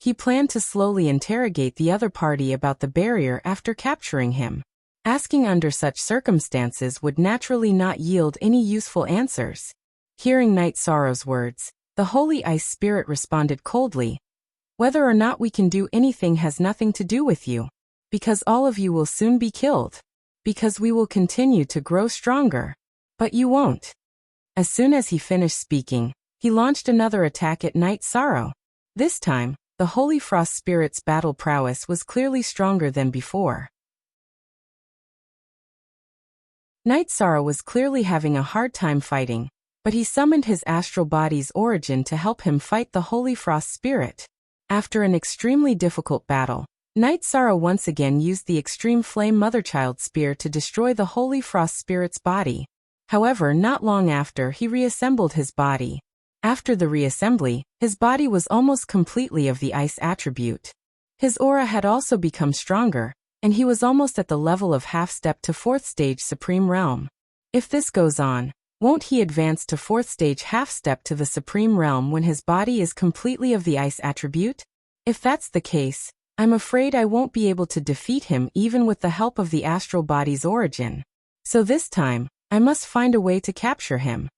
A: He planned to slowly interrogate the other party about the barrier after capturing him. Asking under such circumstances would naturally not yield any useful answers. Hearing Night Sorrow's words, the Holy Ice Spirit responded coldly. Whether or not we can do anything has nothing to do with you. Because all of you will soon be killed. Because we will continue to grow stronger. But you won't. As soon as he finished speaking, he launched another attack at Night Sorrow. This time, the Holy Frost Spirit's battle prowess was clearly stronger than before. Night Sorrow was clearly having a hard time fighting, but he summoned his astral body's origin to help him fight the Holy Frost Spirit. After an extremely difficult battle, Night Sorrow once again used the Extreme Flame Motherchild Spear to destroy the Holy Frost Spirit's body. However, not long after, he reassembled his body. After the reassembly, his body was almost completely of the ice attribute. His aura had also become stronger, and he was almost at the level of half-step to 4th stage Supreme Realm. If this goes on, won't he advance to 4th stage half-step to the Supreme Realm when his body is completely of the ice attribute? If that's the case, I'm afraid I won't be able to defeat him even with the help of the astral body's origin. So this time, I must find a way to capture him.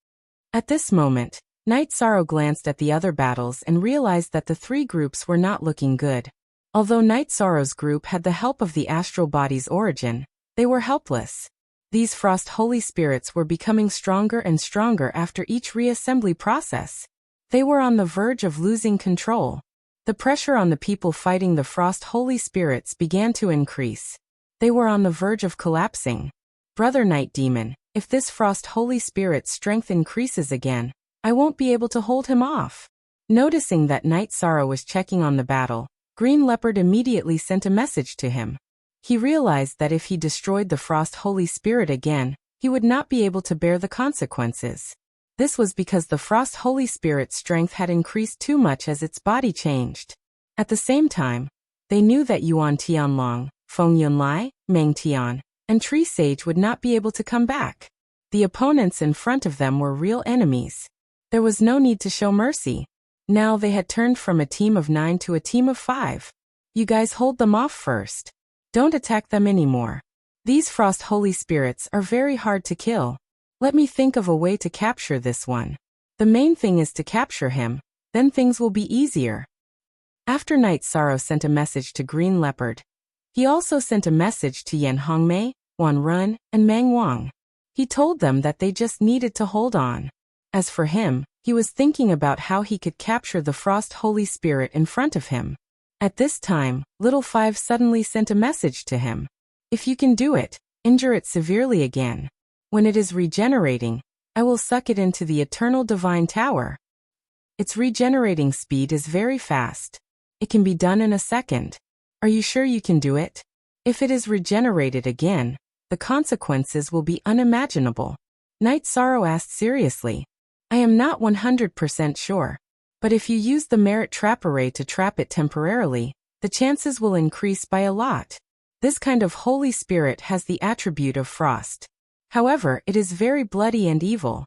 A: At this moment, Night Sorrow glanced at the other battles and realized that the 3 groups were not looking good. Although Night Sorrow's group had the help of the astral body's origin, they were helpless. These Frost Holy Spirits were becoming stronger and stronger after each reassembly process. They were on the verge of losing control. The pressure on the people fighting the Frost Holy Spirits began to increase. They were on the verge of collapsing. Brother Night Demon, if this Frost Holy Spirit's strength increases again, I won't be able to hold him off. Noticing that Night Sorrow was checking on the battle, Green Leopard immediately sent a message to him. He realized that if he destroyed the Frost Holy Spirit again, he would not be able to bear the consequences. This was because the Frost Holy Spirit's strength had increased too much as its body changed. At the same time, they knew that Yuan Tianlong, Feng Yunlai, Meng Tian, and Tree Sage would not be able to come back. The opponents in front of them were real enemies. There was no need to show mercy. Now they had turned from a team of 9 to a team of 5. You guys hold them off first. Don't attack them anymore. These Frost Holy Spirits are very hard to kill. Let me think of a way to capture this one. The main thing is to capture him, then things will be easier. After Night Sorrow sent a message to Green Leopard, he also sent a message to Yan Hongmei, Wan Run, and Mang Wang. He told them that they just needed to hold on. As for him, he was thinking about how he could capture the Frost Holy Spirit in front of him. At this time, Little Five suddenly sent a message to him. If you can do it, injure it severely again. When it is regenerating, I will suck it into the Eternal Divine Tower. Its regenerating speed is very fast. It can be done in a second. Are you sure you can do it? If it is regenerated again, the consequences will be unimaginable. Night Sorrow asked seriously. I am not 100% sure. But if you use the Merit Trap Array to trap it temporarily, the chances will increase by a lot. This kind of Holy Spirit has the attribute of frost. However, it is very bloody and evil.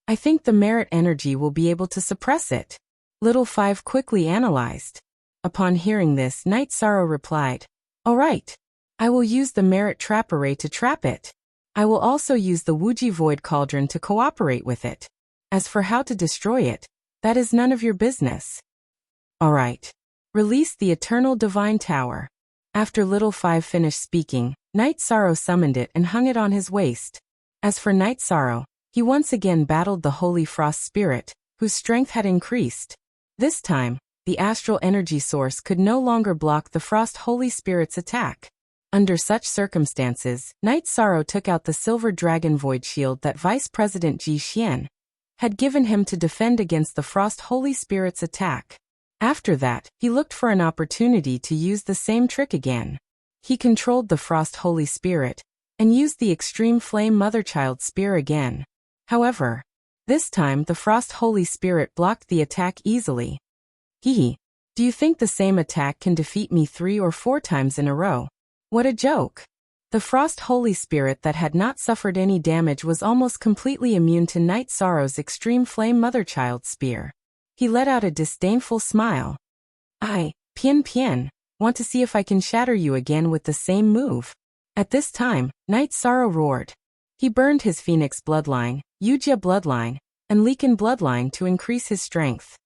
A: I think the Merit energy will be able to suppress it. Little Five quickly analyzed. Upon hearing this, Night Sorrow replied, All right. I will use the Merit Trap Array to trap it. I will also use the Wuji Void Cauldron to cooperate with it. As for how to destroy it, that is none of your business. All right. Release the Eternal Divine Tower. After Little Five finished speaking, Night Sorrow summoned it and hung it on his waist. As for Night Sorrow, he once again battled the Holy Frost Spirit, whose strength had increased. This time, the astral energy source could no longer block the Frost Holy Spirit's attack. Under such circumstances, Night Sorrow took out the Silver Dragon Void Shield that Vice President Ji Xian had given him to defend against the Frost Holy Spirit's attack. After that, he looked for an opportunity to use the same trick again. He controlled the Frost Holy Spirit and used the Extreme Flame Mother-Child Spear again. However, this time the Frost Holy Spirit blocked the attack easily. Do you think the same attack can defeat me 3 or 4 times in a row? What a joke! The Frost Holy Spirit that had not suffered any damage was almost completely immune to Night Sorrow's Extreme Flame Mother-Child Spear. He let out a disdainful smile. Pian, want to see if I can shatter you again with the same move. At this time, Night Sorrow roared. He burned his Phoenix bloodline, Yujia bloodline, and Leaken bloodline to increase his strength.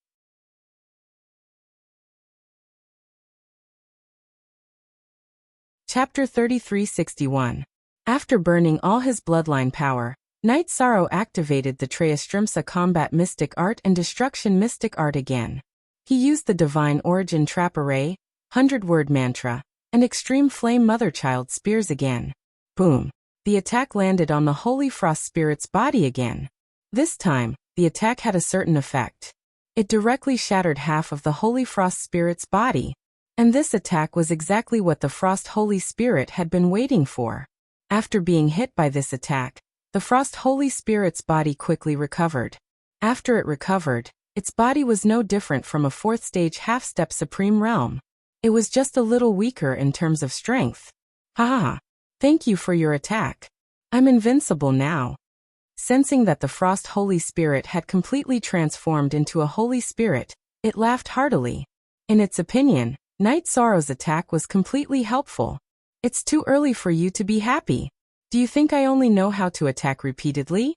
A: Chapter 3361. After burning all his bloodline power, Night Sorrow activated the Treastrimsa Combat Mystic Art and Destruction Mystic Art again. He used the Divine Origin Trap Array, 100-Word Mantra, and Extreme Flame Mother-Child Spears again. Boom! The attack landed on the Holy Frost Spirit's body again. This time, the attack had a certain effect. It directly shattered half of the Holy Frost Spirit's body. And this attack was exactly what the Frost Holy Spirit had been waiting for. After being hit by this attack, the Frost Holy Spirit's body quickly recovered. After it recovered, its body was no different from a 4th stage half-step Supreme Realm. It was just a little weaker in terms of strength. Haha. Thank you for your attack. I'm invincible now. Sensing that the Frost Holy Spirit had completely transformed into a Holy Spirit, it laughed heartily. In its opinion, Night Sorrow's attack was completely helpful. It's too early for you to be happy. Do you think I only know how to attack repeatedly?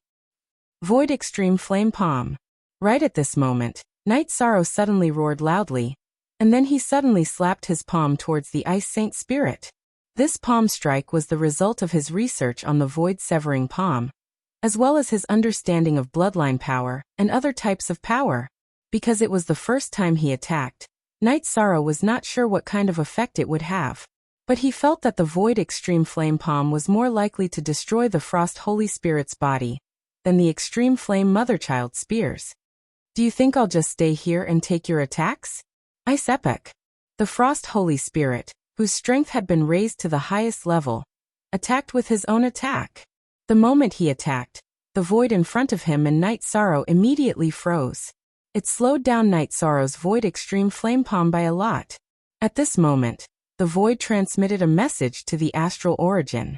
A: Void Extreme Flame Palm. Right at this moment, Night Sorrow suddenly roared loudly, and then he suddenly slapped his palm towards the Ice Saint Spirit. This palm strike was the result of his research on the Void Severing Palm, as well as his understanding of bloodline power and other types of power. Because it was the first time he attacked, Night Sorrow was not sure what kind of effect it would have. But he felt that the Void Extreme Flame Palm was more likely to destroy the Frost Holy Spirit's body than the Extreme Flame Mother-Child Spears. Do you think I'll just stay here and take your attacks? Ice Epic. The Frost Holy Spirit, whose strength had been raised to the highest level, attacked with his own attack. The moment he attacked, the void in front of him and Night Sorrow immediately froze. It slowed down Night Sorrow's Void Extreme Flame Palm by a lot. At this moment, the void transmitted a message to the astral origin.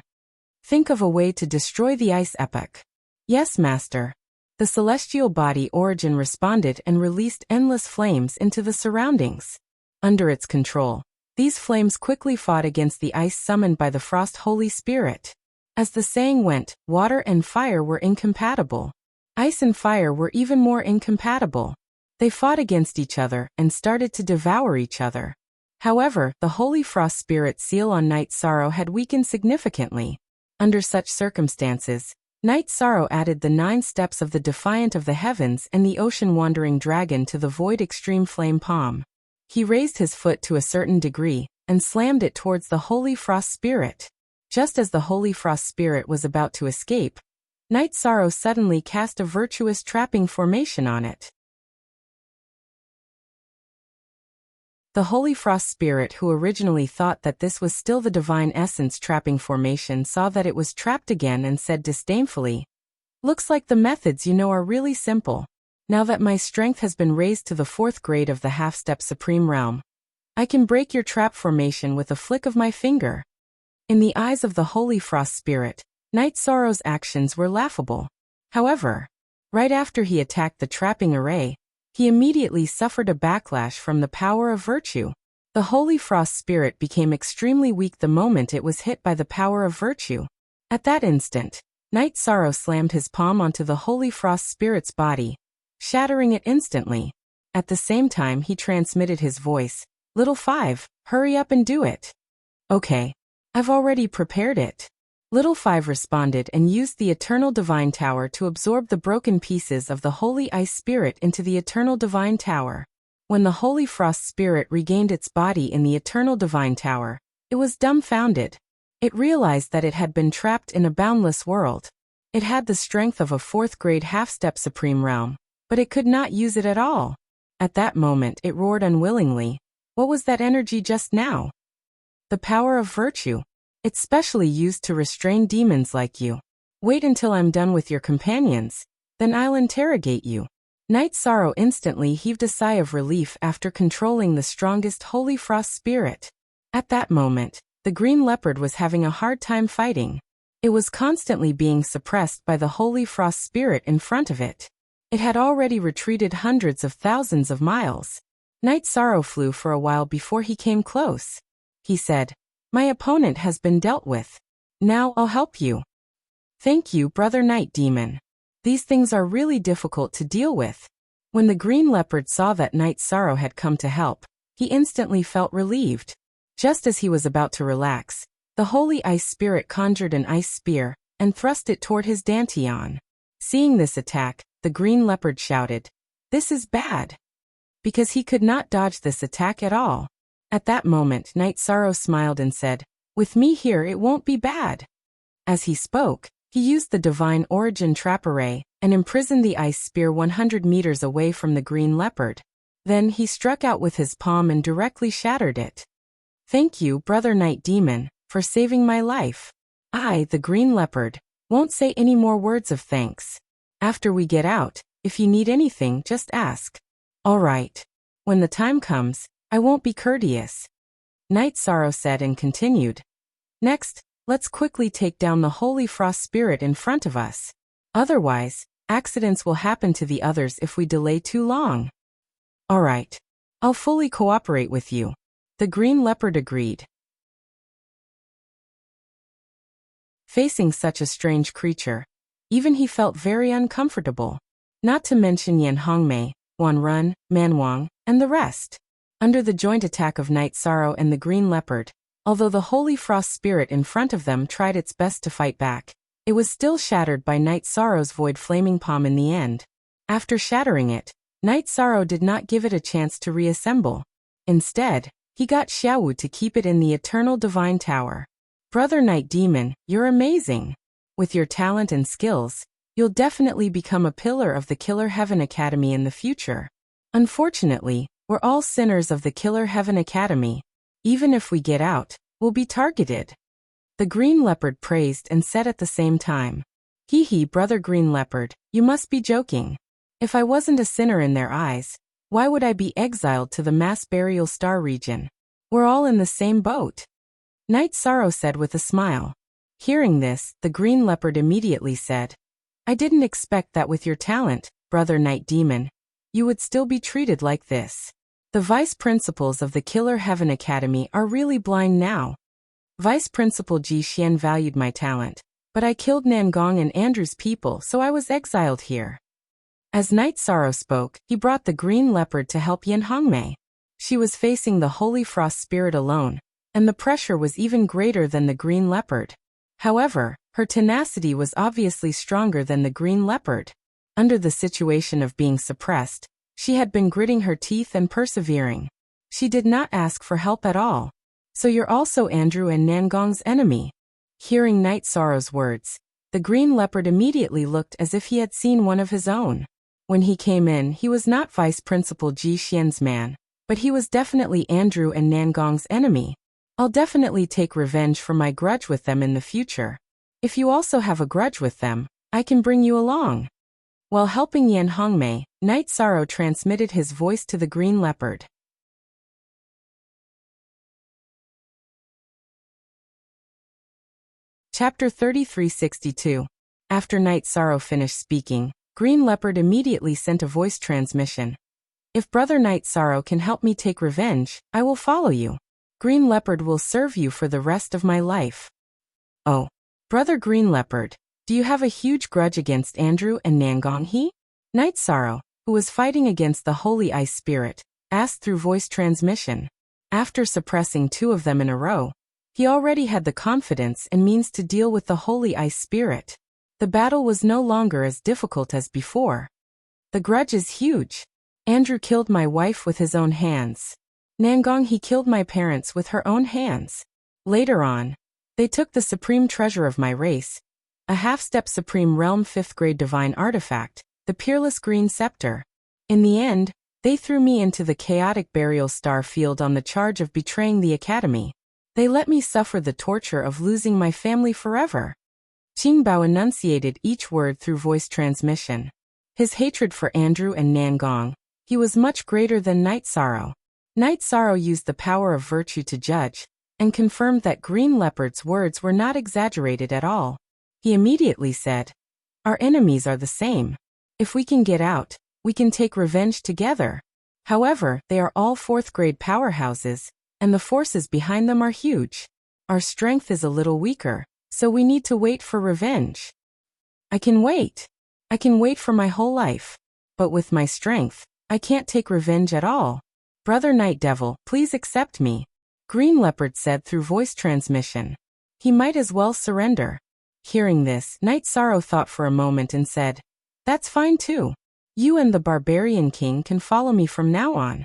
A: Think of a way to destroy the Ice Epic. Yes, Master. The celestial body origin responded and released endless flames into the surroundings. Under its control, these flames quickly fought against the ice summoned by the Frost Holy Spirit. As the saying went, water and fire were incompatible. Ice and fire were even more incompatible. They fought against each other and started to devour each other. However, the Holy Frost Spirit seal on Night Sorrow had weakened significantly. Under such circumstances, Night Sorrow added the 9 steps of the Defiant of the Heavens and the Ocean-Wandering Dragon to the Void Extreme Flame Palm. He raised his foot to a certain degree and slammed it towards the Holy Frost Spirit. Just as the Holy Frost Spirit was about to escape, Night Sorrow suddenly cast a virtuous trapping formation on it. The Holy Frost Spirit, who originally thought that this was still the Divine Essence trapping formation, saw that it was trapped again and said disdainfully, "Looks like the methods you know are really simple. Now that my strength has been raised to the 4th grade of the Half-Step Supreme Realm, I can break your trap formation with a flick of my finger." In the eyes of the Holy Frost Spirit, Night Sorrow's actions were laughable. However, right after he attacked the trapping array, he immediately suffered a backlash from the power of virtue. The Holy Frost Spirit became extremely weak the moment it was hit by the power of virtue. At that instant, Night Sorrow slammed his palm onto the Holy Frost Spirit's body, shattering it instantly. At the same time he transmitted his voice, "Little Five, hurry up and do it." "Okay. I've already prepared it." Little Five responded and used the Eternal Divine Tower to absorb the broken pieces of the Holy Ice Spirit into the Eternal Divine Tower. When the Holy Frost Spirit regained its body in the Eternal Divine Tower, it was dumbfounded. It realized that it had been trapped in a boundless world. It had the strength of a 4th grade Half-Step Supreme Realm, but it could not use it at all. At that moment it roared unwillingly. What was that energy just now? The power of virtue. It's specially used to restrain demons like you. Wait until I'm done with your companions, then I'll interrogate you. Night Sorrow instantly heaved a sigh of relief after controlling the strongest Holy Frost Spirit. At that moment, the Green Leopard was having a hard time fighting. It was constantly being suppressed by the Holy Frost Spirit in front of it. It had already retreated hundreds of thousands of miles. Night Sorrow flew for a while before he came close. He said, "My opponent has been dealt with. Now I'll help you." "Thank you, Brother Night Demon. These things are really difficult to deal with." When the Green Leopard saw that Night Sorrow had come to help, he instantly felt relieved. Just as he was about to relax, the Holy Ice Spirit conjured an ice spear and thrust it toward his Danteon. Seeing this attack, the Green Leopard shouted, "This is bad!" Because he could not dodge this attack at all. At that moment Night Sorrow smiled and said, "With me here it won't be bad." As he spoke, he used the Divine Origin Trap Array and imprisoned the ice spear 100 meters away from the Green Leopard. Then he struck out with his palm and directly shattered it. "Thank you, Brother Night Demon, for saving my life. I, the Green Leopard, won't say any more words of thanks. After we get out, if you need anything, just ask." "All right. When the time comes, I won't be courteous." Night Sorrow said and continued. Next, let's quickly take down the Holy Frost Spirit in front of us. Otherwise, accidents will happen to the others if we delay too long. All right. I'll fully cooperate with you. The Green Leopard agreed. Facing such a strange creature, even he felt very uncomfortable. Not to mention Yan Hongmei, Wan Run, Man Wang, and the rest. Under the joint attack of Night Sorrow and the Green Leopard, although the Holy Frost Spirit in front of them tried its best to fight back, it was still shattered by Night Sorrow's Void Flaming Palm in the end. After shattering it, Night Sorrow did not give it a chance to reassemble. Instead, he got Xiaowu to keep it in the Eternal Divine Tower. Brother Night Demon, you're amazing. With your talent and skills, you'll definitely become a pillar of the Killer Heaven Academy in the future. Unfortunately, we're all sinners of the Killer Heaven Academy. Even if we get out, we'll be targeted. The Green Leopard praised and said at the same time. Hee hee, Brother Green Leopard, you must be joking. If I wasn't a sinner in their eyes, why would I be exiled to the Mass Burial Star region? We're all in the same boat. Night Sorrow said with a smile. Hearing this, the Green Leopard immediately said, I didn't expect that with your talent, Brother Night Demon, you would still be treated like this. The vice principals of the Killer Heaven Academy are really blind now. Vice Principal Ji Xian valued my talent, but I killed Nangong and Andrew's people, so I was exiled here. As Night Sorrow spoke, he brought the Green Leopard to help Yan Hongmei. She was facing the Holy Frost Spirit alone, and the pressure was even greater than the Green Leopard. However, her tenacity was obviously stronger than the Green Leopard. Under the situation of being suppressed, she had been gritting her teeth and persevering. She did not ask for help at all. So you're also Andrew and Nangong's enemy. Hearing Night Sorrow's words, the Green Leopard immediately looked as if he had seen one of his own. When he came in, he was not Vice Principal Ji Xian's man, but he was definitely Andrew and Nangong's enemy. I'll definitely take revenge for my grudge with them in the future. If you also have a grudge with them, I can bring you along. While helping Yan Hongmei, Night Sorrow transmitted his voice to the Green Leopard. Chapter 3362. After Night Sorrow finished speaking, Green Leopard immediately sent a voice transmission. If Brother Night Sorrow can help me take revenge, I will follow you. Green Leopard will serve you for the rest of my life. Oh, Brother Green Leopard, do you have a huge grudge against Andrew and Nangong he? Night Sorrow, who was fighting against the Holy Ice Spirit, asked through voice transmission. After suppressing two of them in a row, he already had the confidence and means to deal with the Holy Ice Spirit. The battle was no longer as difficult as before. The grudge is huge. Andrew killed my wife with his own hands. Nangong he killed my parents with her own hands. Later on, they took the supreme treasure of my race, a half-step Supreme Realm 5th grade divine artifact, the Peerless Green Scepter. In the end, they threw me into the chaotic burial star field on the charge of betraying the academy. They let me suffer the torture of losing my family forever. Qingbao enunciated each word through voice transmission. His hatred for Andrew and Nangong, he was much greater than Night Sorrow. Night Sorrow used the power of virtue to judge, and confirmed that Green Leopard's words were not exaggerated at all. He immediately said, Our enemies are the same. If we can get out, we can take revenge together. However, they are all 4th grade powerhouses, and the forces behind them are huge. Our strength is a little weaker, so we need to wait for revenge. I can wait. I can wait for my whole life. But with my strength, I can't take revenge at all. Brother Night Devil, please accept me. Green Leopard said through voice transmission. He might as well surrender. Hearing this, Night Sorrow thought for a moment and said, That's fine too. You and the Barbarian King can follow me from now on.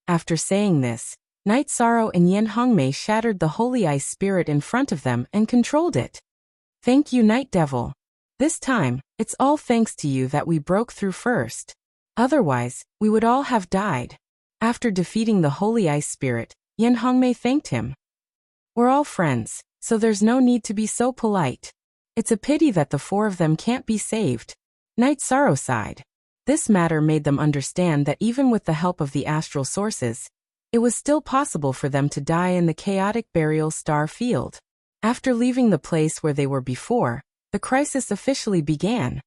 A: After saying this, Night Sorrow and Yan Hongmei shattered the Holy Ice Spirit in front of them and controlled it. Thank you, Night Devil. This time, it's all thanks to you that we broke through first. Otherwise, we would all have died. After defeating the Holy Ice Spirit, Yan Hongmei thanked him. We're all friends, so there's no need to be so polite. It's a pity that the 4 of them can't be saved. Night Sorrow sighed. This matter made them understand that even with the help of the astral sources, It was still possible for them to die in the chaotic burial star field. After leaving the place where they were before, the crisis officially began.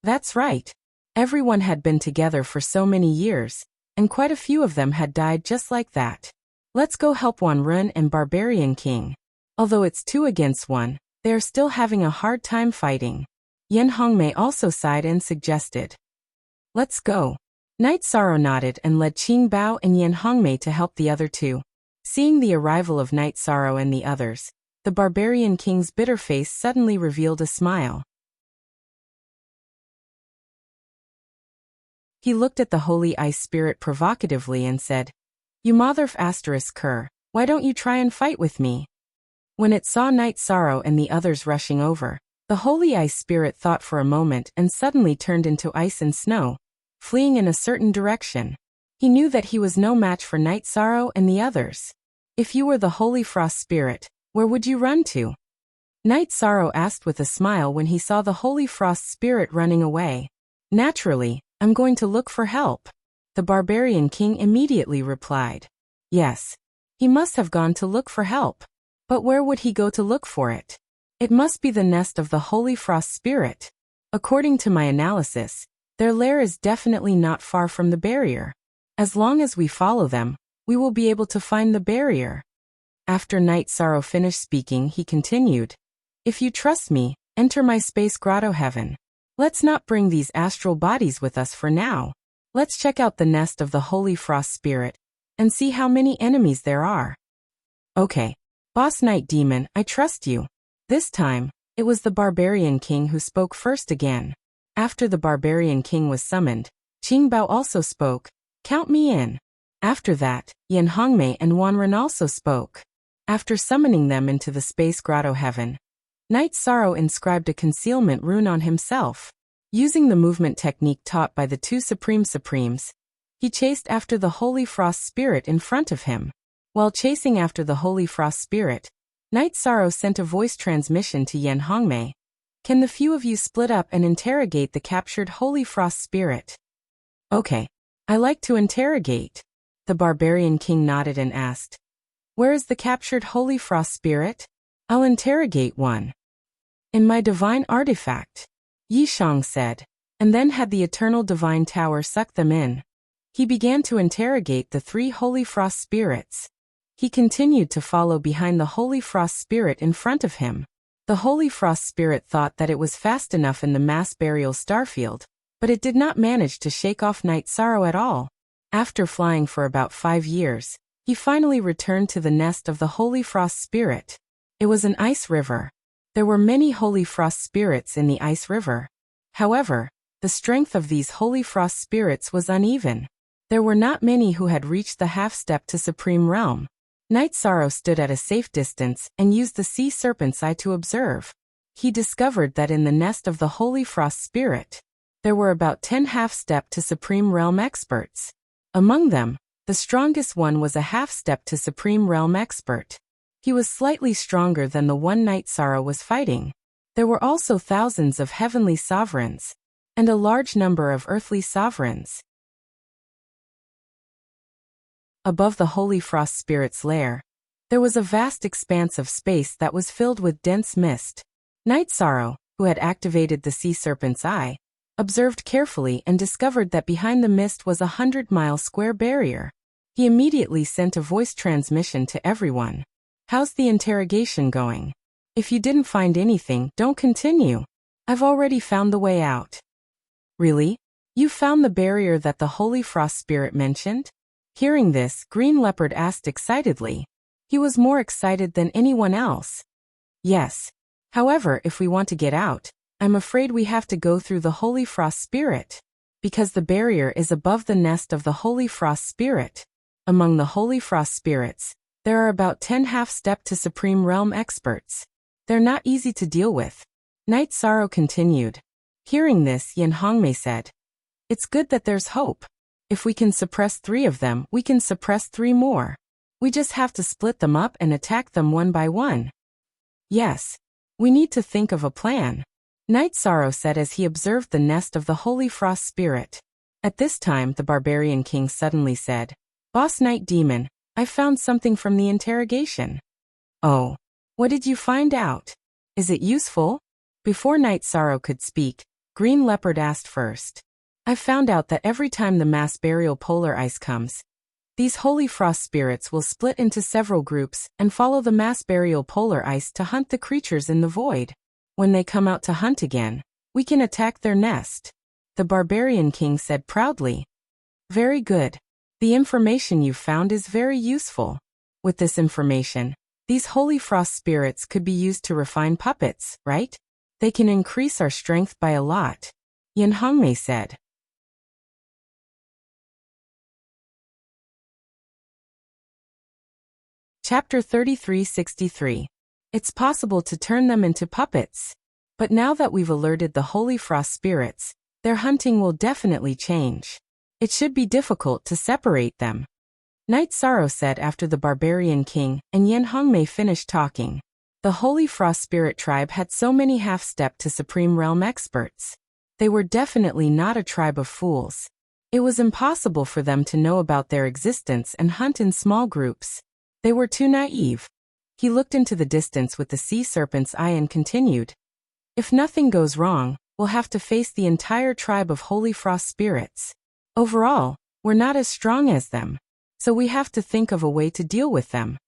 A: That's right. Everyone had been together for so many years, and quite a few of them had died just like that. Let's go help Wanrun and Barbarian King. Although it's 2 against 1, they are still having a hard time fighting. Yan Hongmei also sighed and suggested. Let's go. Night Sorrow nodded and led Qing Bao and Yan Hongmei to help the other 2. Seeing the arrival of Night Sorrow and the others, the Barbarian King's bitter face suddenly revealed a smile. He looked at the Holy Ice Spirit provocatively and said, "You Motherf *Ker, why don't you try and fight with me?" When it saw Night Sorrow and the others rushing over, the Holy Ice Spirit thought for a moment and suddenly turned into ice and snow, fleeing in a certain direction. He knew that he was no match for Night Sorrow and the others. If you were the Holy Frost Spirit, where would you run to? Night Sorrow asked with a smile when he saw the Holy Frost Spirit running away. Naturally, I'm going to look for help. The Barbarian King immediately replied. Yes. He must have gone to look for help. But where would he go to look for it? It must be the nest of the Holy Frost Spirit. According to my analysis, their lair is definitely not far from the barrier. As long as we follow them, we will be able to find the barrier. After Night Sorrow finished speaking, he continued. If you trust me, enter my space grotto heaven. Let's not bring these astral bodies with us for now. Let's check out the nest of the Holy Frost Spirit and see how many enemies there are. Okay. Boss Night Demon, I trust you. This time, it was the Barbarian King who spoke first again. After the Barbarian King was summoned, Qing Bao also spoke. Count me in. After that, Yan Hongmei and Wanrun also spoke. After summoning them into the space grotto heaven, Night Sorrow inscribed a concealment rune on himself. Using the movement technique taught by the 2 Supremes, he chased after the Holy Frost Spirit in front of him. While chasing after the Holy Frost Spirit, Night Sorrow sent a voice transmission to Yan Hongmei. Can the few of you split up and interrogate the captured Holy Frost Spirit? Okay. I like to interrogate. The Barbarian King nodded and asked. Where is the captured Holy Frost Spirit? I'll interrogate one. In my divine artifact, Yishang said, and then had the eternal divine tower suck them in. He began to interrogate the 3 Holy Frost Spirits. He continued to follow behind the Holy Frost Spirit in front of him. The Holy Frost Spirit thought that it was fast enough in the mass burial starfield, but it did not manage to shake off Night Sorrow at all. After flying for about 5 years, he finally returned to the nest of the Holy Frost Spirit. It was an ice river. There were many Holy Frost Spirits in the ice river. However, the strength of these Holy Frost Spirits was uneven. There were not many who had reached the half-step to Supreme Realm. Night Sorrow stood at a safe distance and used the Sea Serpent's Eye to observe. He discovered that in the nest of the Holy Frost Spirit, there were about 10 half-step to Supreme Realm experts. Among them, the strongest one was a half-step to Supreme Realm expert. He was slightly stronger than the one Night Sorrow was fighting. There were also thousands of heavenly sovereigns, and a large number of earthly sovereigns. Above the Holy Frost Spirit's lair, there was a vast expanse of space that was filled with dense mist. Night Sorrow, who had activated the Sea Serpent's Eye, observed carefully and discovered that behind the mist was a 100-mile square barrier. He immediately sent a voice transmission to everyone. How's the interrogation going? If you didn't find anything, don't continue. I've already found the way out. Really? You found the barrier that the Holy Frost Spirit mentioned? Hearing this, Green Leopard asked excitedly. He was more excited than anyone else. Yes. However, if we want to get out, I'm afraid we have to go through the Holy Frost Spirit. Because the barrier is above the nest of the Holy Frost Spirit. Among the Holy Frost Spirits, there are about 10 half-step to Supreme Realm experts. They're not easy to deal with. Night Sorrow continued. Hearing this, Yan Hongmei said, It's good that there's hope. If we can suppress 3 of them, we can suppress 3 more. We just have to split them up and attack them one by one. Yes. We need to think of a plan. Night Sorrow said as he observed the nest of the Holy Frost Spirit. At this time, the Barbarian King suddenly said, Boss Night Demon, I found something from the interrogation. Oh. What did you find out? Is it useful? Before Night Sorrow could speak, Green Leopard asked first. I found out that every time the mass burial polar ice comes, these holy frost spirits will split into several groups and follow the mass burial polar ice to hunt the creatures in the void. When they come out to hunt again, we can attack their nest, the Barbarian King said proudly. Very good. The information you found is very useful. With this information, these holy frost spirits could be used to refine puppets, right? They can increase our strength by a lot, Yin Hongmei said. Chapter 3363. It's possible to turn them into puppets. But now that we've alerted the holy frost spirits, their hunting will definitely change. It should be difficult to separate them, Night Sorrow said after the Barbarian King and Yin Hongmei finished talking. The Holy Frost Spirit tribe had so many half-stepped to Supreme Realm experts. They were definitely not a tribe of fools. It was impossible for them to know about their existence and hunt in small groups. They were too naive. He looked into the distance with the sea serpent's eye and continued. If nothing goes wrong, we'll have to face the entire tribe of Holy Frost Spirits. Overall, we're not as strong as them. So we have to think of a way to deal with them.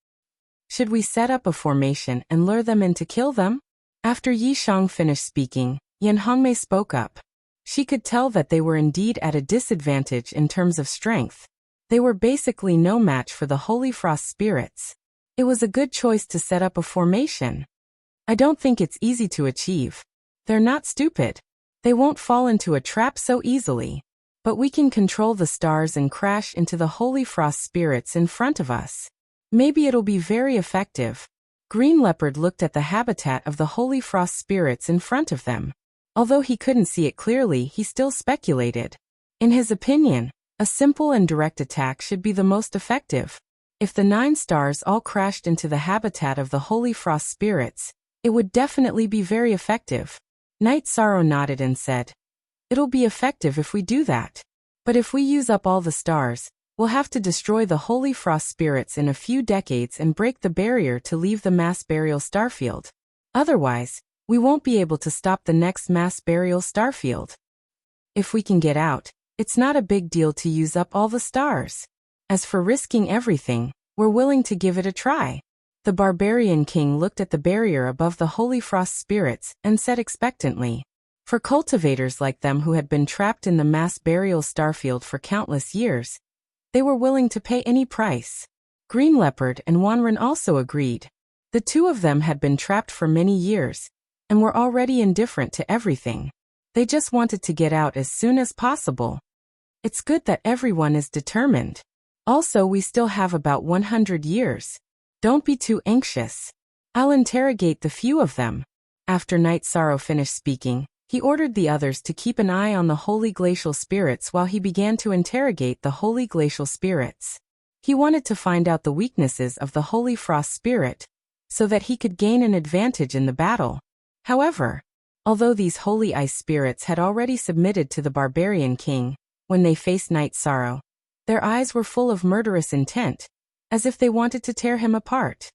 A: Should we set up a formation and lure them in to kill them? After Yi Shang finished speaking, Yin Hongmei spoke up. She could tell that they were indeed at a disadvantage in terms of strength. They were basically no match for the Holy Frost Spirits. It was a good choice to set up a formation. I don't think it's easy to achieve. They're not stupid. They won't fall into a trap so easily. But we can control the stars and crash into the Holy Frost Spirits in front of us. Maybe it'll be very effective. Green Leopard looked at the habitat of the Holy Frost Spirits in front of them. Although he couldn't see it clearly, he still speculated. In his opinion, a simple and direct attack should be the most effective. If the 9 stars all crashed into the habitat of the Holy Frost Spirits, it would definitely be very effective. Night Sorrow nodded and said, It'll be effective if we do that. But if we use up all the stars, we'll have to destroy the Holy Frost Spirits in a few decades and break the barrier to leave the mass burial starfield. Otherwise, we won't be able to stop the next mass burial starfield. If we can get out, it's not a big deal to use up all the stars. As for risking everything, we're willing to give it a try. The Barbarian King looked at the barrier above the Holy Frost Spirits and said expectantly. For cultivators like them who had been trapped in the mass burial starfield for countless years, they were willing to pay any price. Green Leopard and Wanren also agreed. The two of them had been trapped for many years, and were already indifferent to everything. They just wanted to get out as soon as possible. It's good that everyone is determined. Also, we still have about 100 years. Don't be too anxious. I'll interrogate the few of them. After Night Sorrow finished speaking, he ordered the others to keep an eye on the Holy Glacial Spirits while he began to interrogate the Holy Glacial Spirits. He wanted to find out the weaknesses of the Holy Frost Spirit, so that he could gain an advantage in the battle. However, although these Holy Ice Spirits had already submitted to the Barbarian King, when they faced Night Sorrow, their eyes were full of murderous intent, as if they wanted to tear him apart.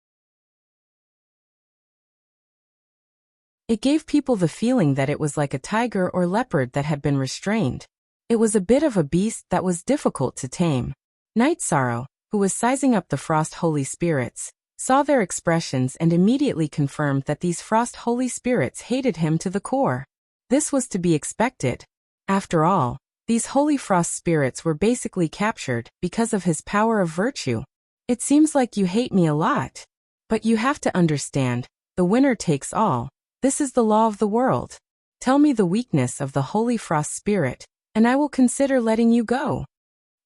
A: It gave people the feeling that it was like a tiger or leopard that had been restrained. It was a bit of a beast that was difficult to tame. Night Sorrow, who was sizing up the Frost Holy Spirits, saw their expressions and immediately confirmed that these Frost Holy Spirits hated him to the core. This was to be expected. After all, these Holy Frost Spirits were basically captured because of his power of virtue. It seems like you hate me a lot. But you have to understand, the winner takes all. This is the law of the world. Tell me the weakness of the Holy Frost Spirit, and I will consider letting you go.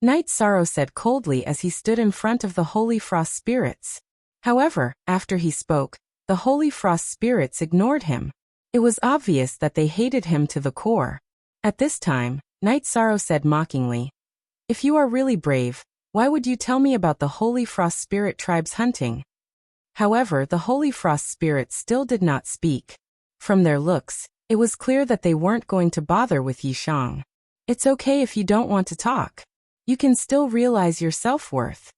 A: Night Sorrow said coldly as he stood in front of the Holy Frost Spirits. However, after he spoke, the Holy Frost Spirits ignored him. It was obvious that they hated him to the core. At this time, Night Sorrow said mockingly, If you are really brave, why would you tell me about the Holy Frost Spirit tribe's hunting? However, the Holy Frost Spirits still did not speak. From their looks, it was clear that they weren't going to bother with Yi Shang. It's okay if you don't want to talk. You can still realize your self-worth.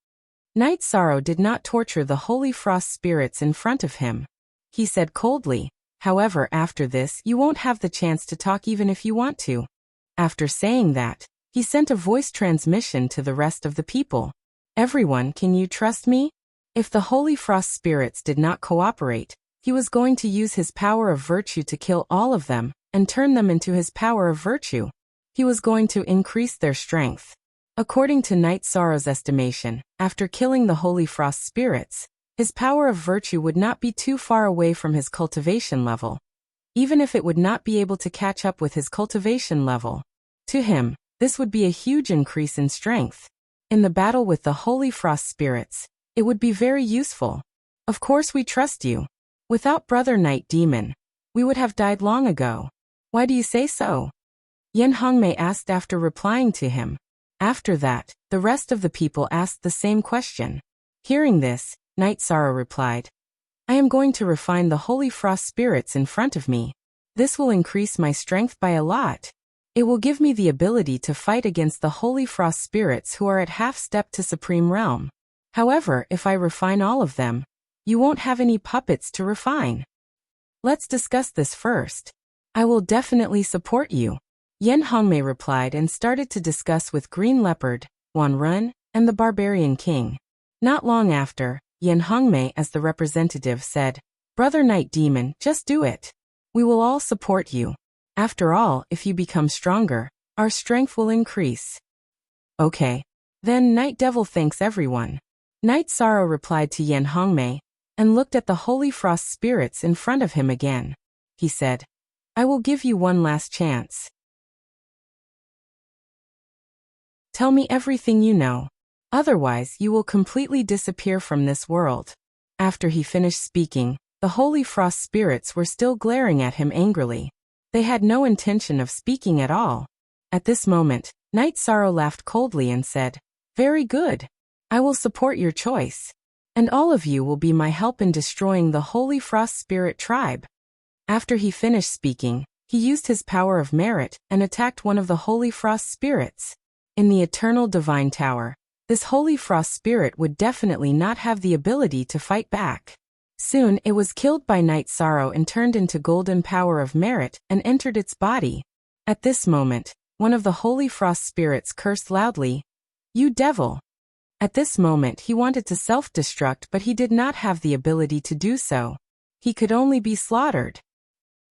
A: Night Sorrow did not torture the holy frost spirits in front of him. He said coldly, "However, after this you won't have the chance to talk even if you want to." After saying that, he sent a voice transmission to the rest of the people. "Everyone, can you trust me?" If the holy frost spirits did not cooperate, he was going to use his power of virtue to kill all of them and turn them into his power of virtue. He was going to increase their strength. According to Night Sorrow's estimation, after killing the holy frost spirits, his power of virtue would not be too far away from his cultivation level, even if it would not be able to catch up with his cultivation level. To him, this would be a huge increase in strength. In the battle with the holy frost spirits, it would be very useful. "Of course we trust you. Without Brother Night Demon, we would have died long ago. Why do you say so?" Yan Hongmei asked after replying to him. After that, the rest of the people asked the same question. Hearing this, Night Sorrow replied, "I am going to refine the holy frost spirits in front of me. This will increase my strength by a lot. It will give me the ability to fight against the holy frost spirits who are at half step to Supreme Realm. However, if I refine all of them, you won't have any puppets to refine. Let's discuss this first. I will definitely support you." Yan Hongmei replied and started to discuss with Green Leopard, Wan Run, and the Barbarian King. Not long after, Yan Hongmei as the representative said, "Brother Night Demon, just do it. We will all support you. After all, if you become stronger, our strength will increase." "Okay. Then Night Devil thanks everyone." Night Sorrow replied to Yan Hongmei, and looked at the holy frost spirits in front of him again. He said, "I will give you one last chance. Tell me everything you know. Otherwise, you will completely disappear from this world." After he finished speaking, the holy frost spirits were still glaring at him angrily. They had no intention of speaking at all. At this moment, Night Sorrow laughed coldly and said, "Very good. I will support your choice. And all of you will be my help in destroying the holy frost spirit tribe." After he finished speaking, he used his power of merit and attacked one of the holy frost spirits. In the Eternal Divine Tower, this holy frost spirit would definitely not have the ability to fight back. Soon it was killed by Night Sorrow and turned into golden power of merit and entered its body. At this moment, one of the holy frost spirits cursed loudly, "You devil!" At this moment he wanted to self-destruct, but he did not have the ability to do so. He could only be slaughtered.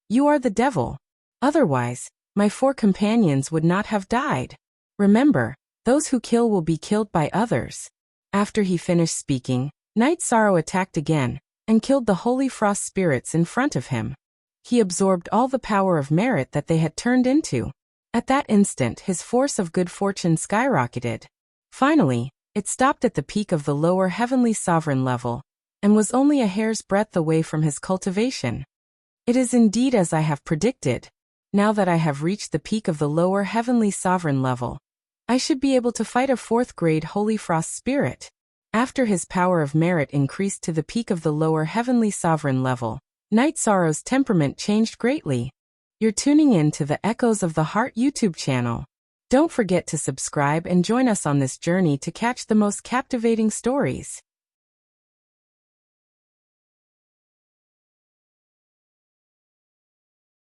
A: "You are the devil. Otherwise, my 4 companions would not have died. Remember, those who kill will be killed by others." After he finished speaking, Night Sorrow attacked again, and killed the holy frost spirits in front of him. He absorbed all the power of merit that they had turned into. At that instant his force of good fortune skyrocketed. Finally, it stopped at the peak of the lower heavenly sovereign level, and was only a hair's breadth away from his cultivation. It is indeed as I have predicted. Now that I have reached the peak of the lower heavenly sovereign level, I should be able to fight a 4th grade holy frost spirit. After his power of merit increased to the peak of the lower heavenly sovereign level, Night Sorrow's temperament changed greatly. You're tuning in to the Echoes of the Heart YouTube channel. Don't forget to subscribe and join us on this journey to catch the most captivating stories.